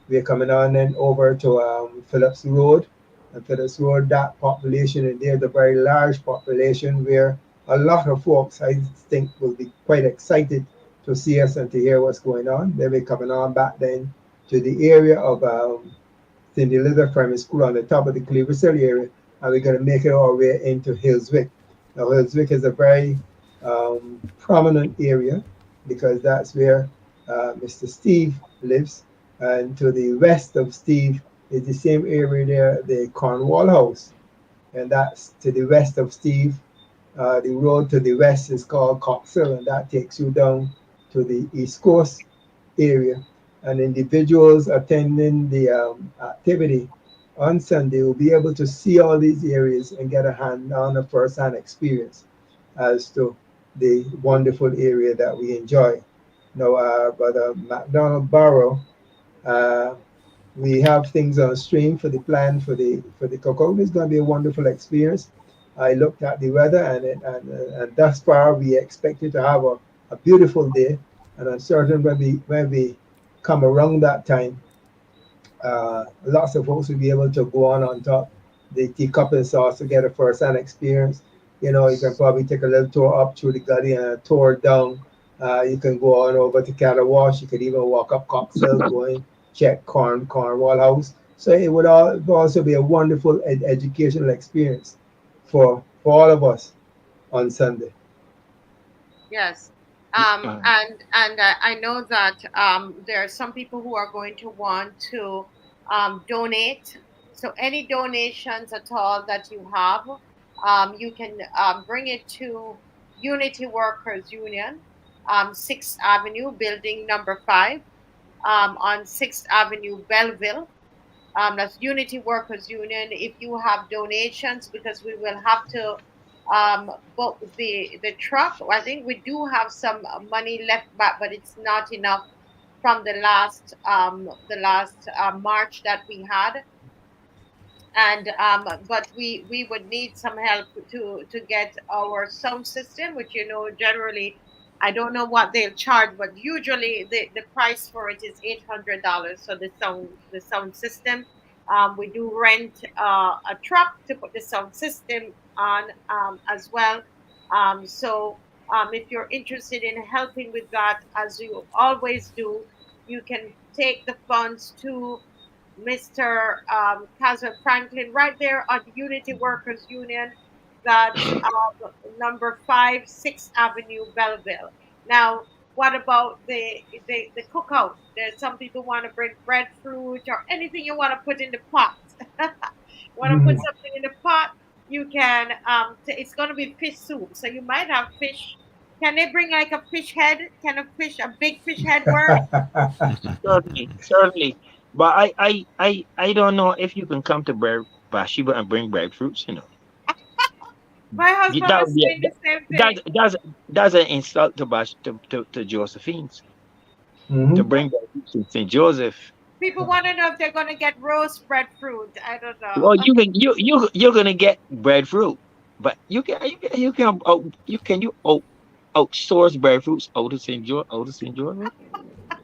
[SPEAKER 7] We're coming on then over to Phillips Road. And Phillips Road, that population, and there's a very large population where a lot of folks, I think, will be quite excited to see us and to hear what's going on. Then we're coming on back then to the area of St. Elizabeth Primary School on the top of the Cleaver Hill area, and we're going to make it our way into Hillswick. Now, Hillswick is a very prominent area because that's where Mr. Steve lives, and to the west of Steve is the same area there, the Cornwall House, and that's to the west of Steve. The road to the west is called Coxhill, and that takes you down to the East Coast area. And individuals attending the activity on Sunday will be able to see all these areas and get a hand on a first-hand experience as to the wonderful area that we enjoy. Now, Brother McDonald Barrow, uh, we have things on stream for the plan for the cookout. It's going to be a wonderful experience. I looked at the weather and thus far we expected to have a beautiful day. And I'm certain when we come around that time, lots of folks will be able to go on top the teacup and sauce to get a first-hand experience. You can probably take a little tour up through the gully and a tour down. You can go on over to Catawash. You could even walk up Coxhill, going check Cornwall House. So it would also be a wonderful educational experience for all of us on Sunday.
[SPEAKER 1] Yes.
[SPEAKER 8] Um,
[SPEAKER 1] And I know that there are some people who are going to want to donate. So any donations at all that you have, you can bring it to Unity Workers Union, 6th Avenue, building number 5, on 6th Avenue, Belleville. That's Unity Workers Union. If you have donations, because we will have to book the truck. I think we do have some money left back, but it's not enough from the last March that we had. And but we would need some help to get our sound system, which generally I don't know what they'll charge, but usually the price for it is $800. So the sound system, we do rent a truck to put the sound system on, as well. So if you're interested in helping with that, as you always do, you can take the funds to Mr. Kazan Franklin, right there on Unity Workers Union. That's number 5, 6th Avenue, Belleville. Now, What about the cookout? There's some people want to bring breadfruit or anything you want to put in the pot. Want to put
[SPEAKER 7] Mhm.
[SPEAKER 1] something in the pot? You can. It's going to be fish soup, so you might have fish. Can they bring like a fish head? Can a big fish head work?
[SPEAKER 8] Certainly, certainly. But I don't know if you can come to Bathsheba and bring breadfruits. You know,
[SPEAKER 1] My husband
[SPEAKER 8] that
[SPEAKER 1] was
[SPEAKER 8] would be
[SPEAKER 1] saying the same
[SPEAKER 8] that
[SPEAKER 1] thing.
[SPEAKER 8] that's an insult to to Josephine's to
[SPEAKER 7] Mhm.
[SPEAKER 8] bring breadfruits to Saint Joseph.
[SPEAKER 1] People want to know if they're going to get roast breadfruit. I don't know.
[SPEAKER 8] Well, you're gonna get breadfruit, but you outsource breadfruits out of Saint George.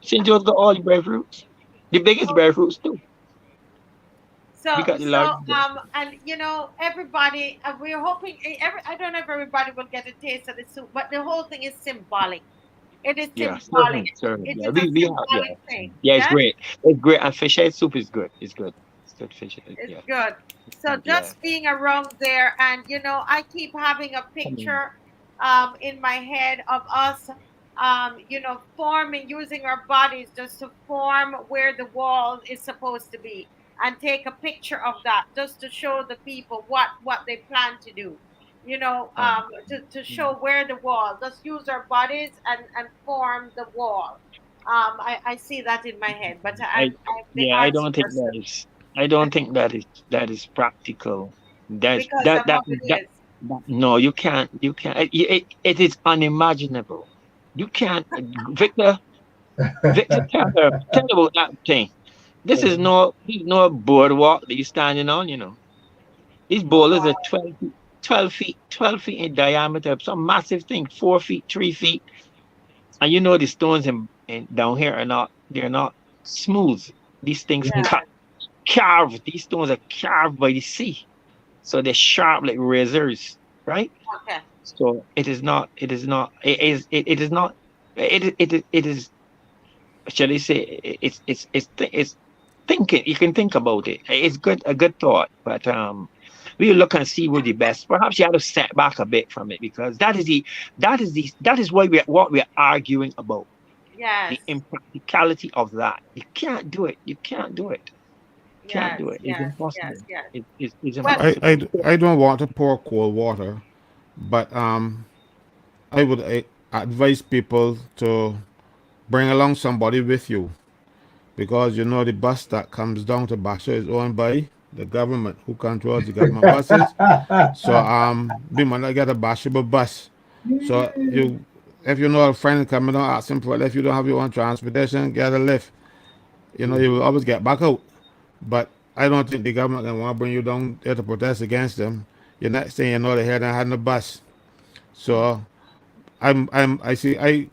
[SPEAKER 8] Saint George got all the breadfruits, the biggest breadfruits too. We
[SPEAKER 1] So,
[SPEAKER 8] got the
[SPEAKER 1] so,
[SPEAKER 8] largest. Bread.
[SPEAKER 1] and everybody, we're hoping I don't know if everybody will get a taste of the soup, but the whole thing is symbolic. It is
[SPEAKER 8] Yeah,
[SPEAKER 1] symbolic.
[SPEAKER 8] certainly, certainly.
[SPEAKER 1] It
[SPEAKER 8] Yeah,
[SPEAKER 1] is a
[SPEAKER 8] we have
[SPEAKER 1] symbolic thing.
[SPEAKER 8] yeah, it's
[SPEAKER 1] Yes,
[SPEAKER 8] great. It's great, and fish head soup is good. It's good. It's good fish.
[SPEAKER 1] it's
[SPEAKER 8] Yeah,
[SPEAKER 1] good. So
[SPEAKER 8] yeah.
[SPEAKER 1] just being around there, and I keep having a
[SPEAKER 8] I mean,
[SPEAKER 1] picture, in my head of us, forming using our bodies just to form where the wall is supposed to be, and take a picture of that just to show the people what they plan to do.
[SPEAKER 8] um,
[SPEAKER 1] To show where the wall. Just use our bodies and form the wall. I see that in my head, but
[SPEAKER 8] I
[SPEAKER 1] I'm the
[SPEAKER 8] yeah,
[SPEAKER 1] arts person
[SPEAKER 8] I don't think that is practical. That's
[SPEAKER 1] because of how it
[SPEAKER 8] that
[SPEAKER 1] is.
[SPEAKER 8] no, you can't. It is unimaginable. You can't, Victor. Victor, tell her about that thing. This is no boardwalk that you're standing on. You know, these boulders are 12 feet in diameter. Some massive thing, 4 feet, 3 feet, and the stones in down here are not. They're not smooth. These things
[SPEAKER 1] Yeah.
[SPEAKER 8] carved. These stones are carved by the sea, so they're sharp like razors, right?
[SPEAKER 1] Okay.
[SPEAKER 8] So it is not. It is not. It is not. It is. Shall I say? It's thinking. You can think about it. It's good. A good thought, but we look and see what the best. Perhaps you have to step back a bit from it because that is what we're arguing about.
[SPEAKER 1] Yes.
[SPEAKER 8] The impracticality of that. You can't do it. You can't do it. Can't
[SPEAKER 1] Yes.
[SPEAKER 8] do it. It's
[SPEAKER 1] Yes.
[SPEAKER 8] impossible.
[SPEAKER 1] Yes. Yes.
[SPEAKER 8] It's
[SPEAKER 1] Well,
[SPEAKER 8] impossible.
[SPEAKER 5] I don't want to pour cold water, but I would advise people to bring along somebody with you because the bus that comes down to Basha is owned by the government who controls the government buses. So we might not get a Bashable bus. So if you know a friend coming down asking for it, if you don't have your own transportation, get a lift. You will always get back out. But I don't think the government can want to bring you down there to protest against them. You're not saying they had a bus. So I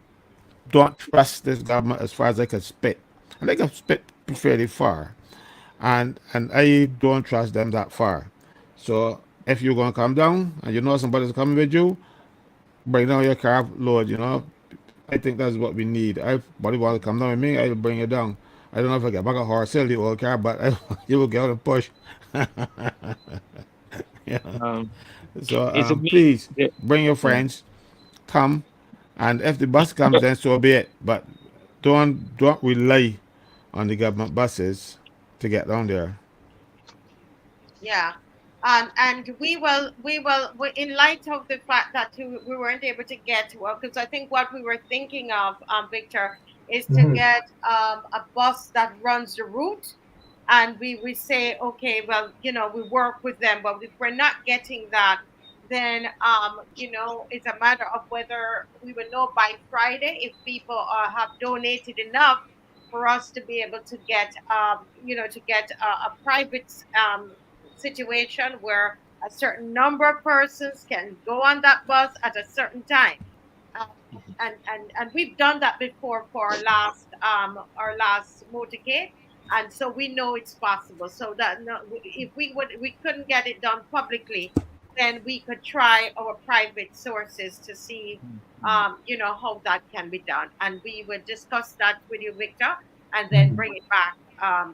[SPEAKER 5] don't trust this government as far as I can spit. And they can spit fairly far. And I don't trust them that far. So if you're gonna come down and you know somebody's coming with you, bring down your car load. I think that's what we need. If somebody want to come down with me, I'll bring you down. I don't know if I get back a horse sell the old car, but you will get out and push. Yeah.
[SPEAKER 8] Um,
[SPEAKER 5] So
[SPEAKER 8] it's a
[SPEAKER 5] please
[SPEAKER 8] yeah,
[SPEAKER 5] bring your
[SPEAKER 8] yeah.
[SPEAKER 5] friends, come, and if the bus comes, then so be it. But don't rely on the government buses to get down there.
[SPEAKER 1] yeah. And in light of the fact that we weren't able to get to work, because I think what we were thinking of, Victor, is to
[SPEAKER 7] Mhm.
[SPEAKER 1] get a bus that runs the route, and we say, okay, well, we work with them, but if we're not getting that, then it's a matter of whether we will know by Friday if people have donated enough for us to be able to get a private situation where a certain number of persons can go on that bus at a certain time. Um, and we've done that before for our last motorcade, and so we know it's possible. So that, no, if we couldn't get it done publicly, then we could try our private sources to see how that can be done, and we would discuss that with you, Victor, and then
[SPEAKER 7] Mhm.
[SPEAKER 1] bring it back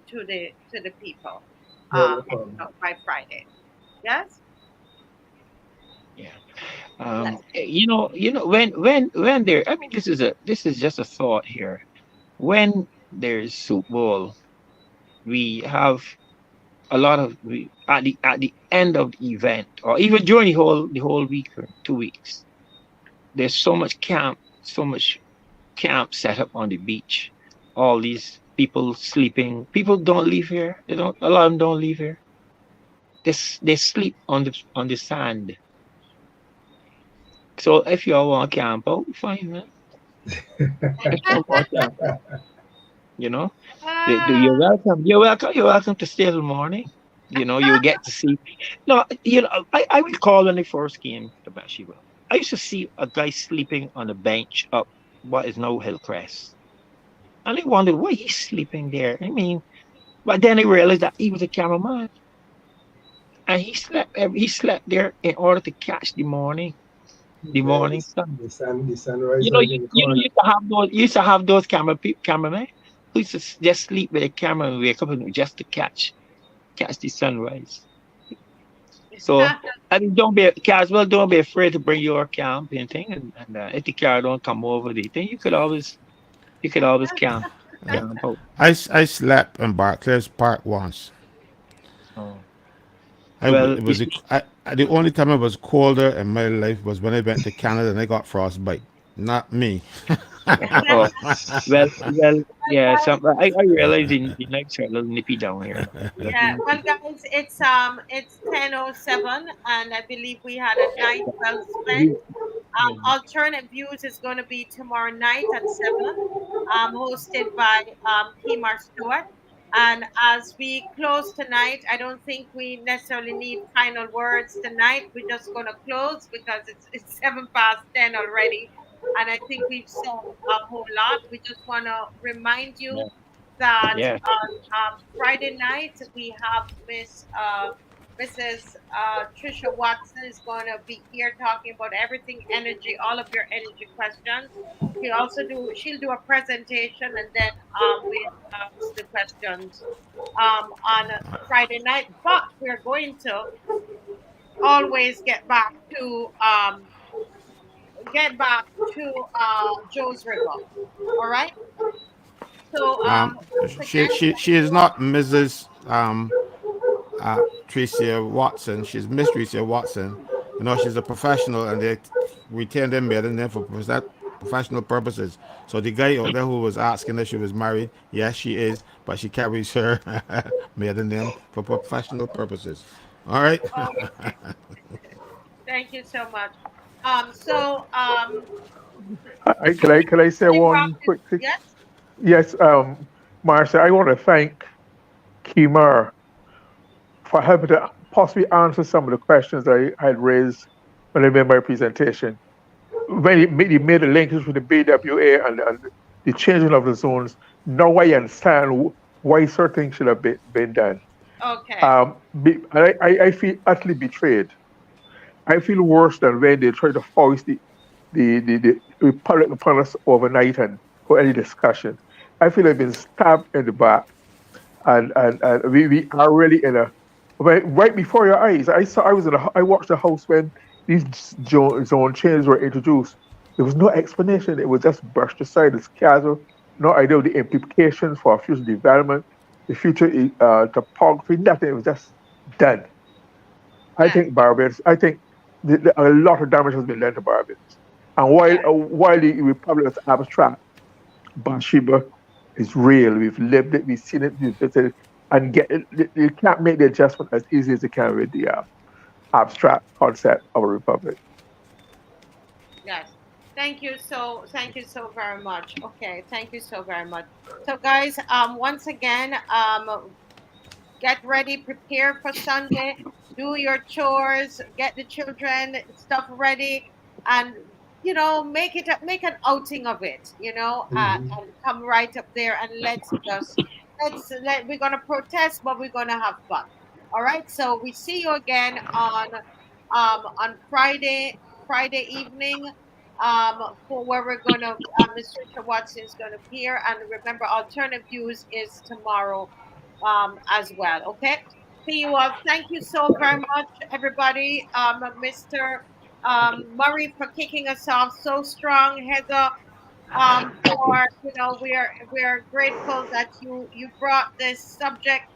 [SPEAKER 1] to the people
[SPEAKER 7] Yeah, no problem.
[SPEAKER 1] by Friday. Yes.
[SPEAKER 8] Yeah.
[SPEAKER 1] Yes.
[SPEAKER 8] When there. I mean, this is just a thought here. When there's Super Bowl, we have a lot of at the end of the event, or even during the whole week or 2 weeks. There's so much camp set up on the beach. All these people sleeping. People don't live here. They don't. A lot of them don't live here. They sleep on the sand. So if you all want to camp out, fine, man. If you want to camp, you know,
[SPEAKER 1] Ah,
[SPEAKER 8] you're welcome. You're welcome. You're welcome to stay till morning. You'll get to see. No, I recall when I first came to Bathsheba. I used to see a guy sleeping on a bench up what is now Hillcrest. And I wondered why he's sleeping there. I mean, but then I realized that he was a cameraman. And he slept there in order to catch the
[SPEAKER 7] Yeah,
[SPEAKER 8] morning sun.
[SPEAKER 7] the sunrise right in the corner.
[SPEAKER 8] You used to have those cameramen who used to just sleep with a camera and wake up and just to catch the sunrise. So I mean, Caswell, don't be afraid to bring your camping thing, and if the car don't come over the thing, you could always camp out.
[SPEAKER 5] I slept in Barclays Park once.
[SPEAKER 8] Oh.
[SPEAKER 5] It was the only time it was colder in my life was when I went to Canada and I got frostbite. Not me.
[SPEAKER 8] Oh, yeah. I realize the nights are a little nippy down here.
[SPEAKER 1] yeah. Well, guys, it's 10:07, and I believe we had a night well spent. Alternate Views is going to be tomorrow night at 7, hosted by Kemar Stewart. And as we close tonight, I don't think we necessarily need final words tonight. We're just going to close because it's 7 past 10 already. And I think we've said a whole lot. We just want to remind you
[SPEAKER 8] Yeah,
[SPEAKER 1] that
[SPEAKER 8] yeah,
[SPEAKER 1] on Friday night we have Mrs. Trisha Watson is going to be here talking about everything energy, all of your energy questions. She'll do a presentation, and then we'll ask the questions on Friday night. But we're going to always get back to Joe's River. All right. So
[SPEAKER 5] Um,
[SPEAKER 1] once
[SPEAKER 5] she
[SPEAKER 1] again,
[SPEAKER 5] she she is not Mrs. Tricia Watson. She's Miss Tricia Watson. She's a professional, and they retain their maiden name for professional purposes. So the guy out there who was asking if she was married, yes, she is, but she carries her maiden name for professional purposes. All right.
[SPEAKER 1] okay. Thank you so much. So
[SPEAKER 2] Can I say
[SPEAKER 1] Jim Rock
[SPEAKER 2] one
[SPEAKER 1] is
[SPEAKER 2] quick thing?
[SPEAKER 1] yes.
[SPEAKER 2] Yes, Marcia, I want to thank Kimar for helping to possibly answer some of the questions I had raised when I made my presentation. When he made a linkage with the BWA and the changing of the zones, now I understand why certain things should have been done.
[SPEAKER 1] Okay.
[SPEAKER 2] I feel utterly betrayed. I feel worse than when they try to force the Republic upon us overnight and for any discussion. I feel I've been stabbed in the back, and we are really in a right before your eyes. I watched the house when these zone changes were introduced. There was no explanation. It was just brushed aside as casual. No idea of the implications for future development, the future topography. Nothing. It was just done. I
[SPEAKER 1] Yes.
[SPEAKER 2] think Barbados. I think a lot of damage has been done to Barbados. And
[SPEAKER 1] Yes.
[SPEAKER 2] while the Republic is abstract, Bathsheba is real. We've lived it, we've seen it, we've visited it, and you can't make the adjustment as easy as you can with the abstract concept of a republic.
[SPEAKER 1] Yes. Thank you so very much. Okay, thank you so very much. So guys, once again, get ready, prepare for Sunday, do your chores, get the children stuff ready, and make an outing of it, and come right up there and we're gonna protest, but we're gonna have fun. All right. So we see you again on Friday evening. For where we're gonna Mr. Watson is gonna appear, and remember, alternative views is tomorrow as well. Okay. See you all. Thank you so very much, everybody. Mr. Murray for kicking us off so strong. Heather, for we're grateful that you brought this subject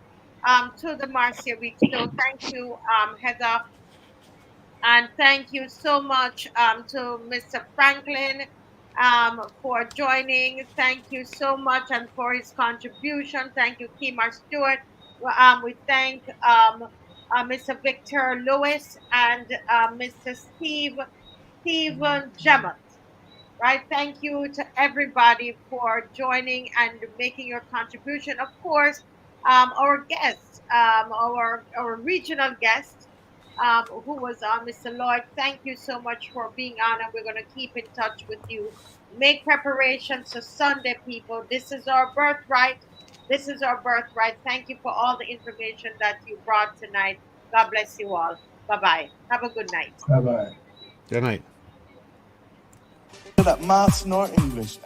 [SPEAKER 1] to the Marcia Week. So thank you, Heather, and thank you so much to Mr. Franklin for joining. Thank you so much and for his contribution. Thank you, Kima Stewart. We thank Mr. Victor Lewis and Mr. Stephen Gemot. Right. Thank you to everybody for joining and making your contribution. Of course, our guest, our regional guest, who was Mr. Lloyd. Thank you so much for being on, and we're going to keep in touch with you. Make preparations for Sunday, people. This is our birthright. This is our birthright. Thank you for all the information that you brought tonight. God bless you all. Bye-bye. Have a good night.
[SPEAKER 7] Bye-bye.
[SPEAKER 5] Good night.
[SPEAKER 9] That Marks nor English.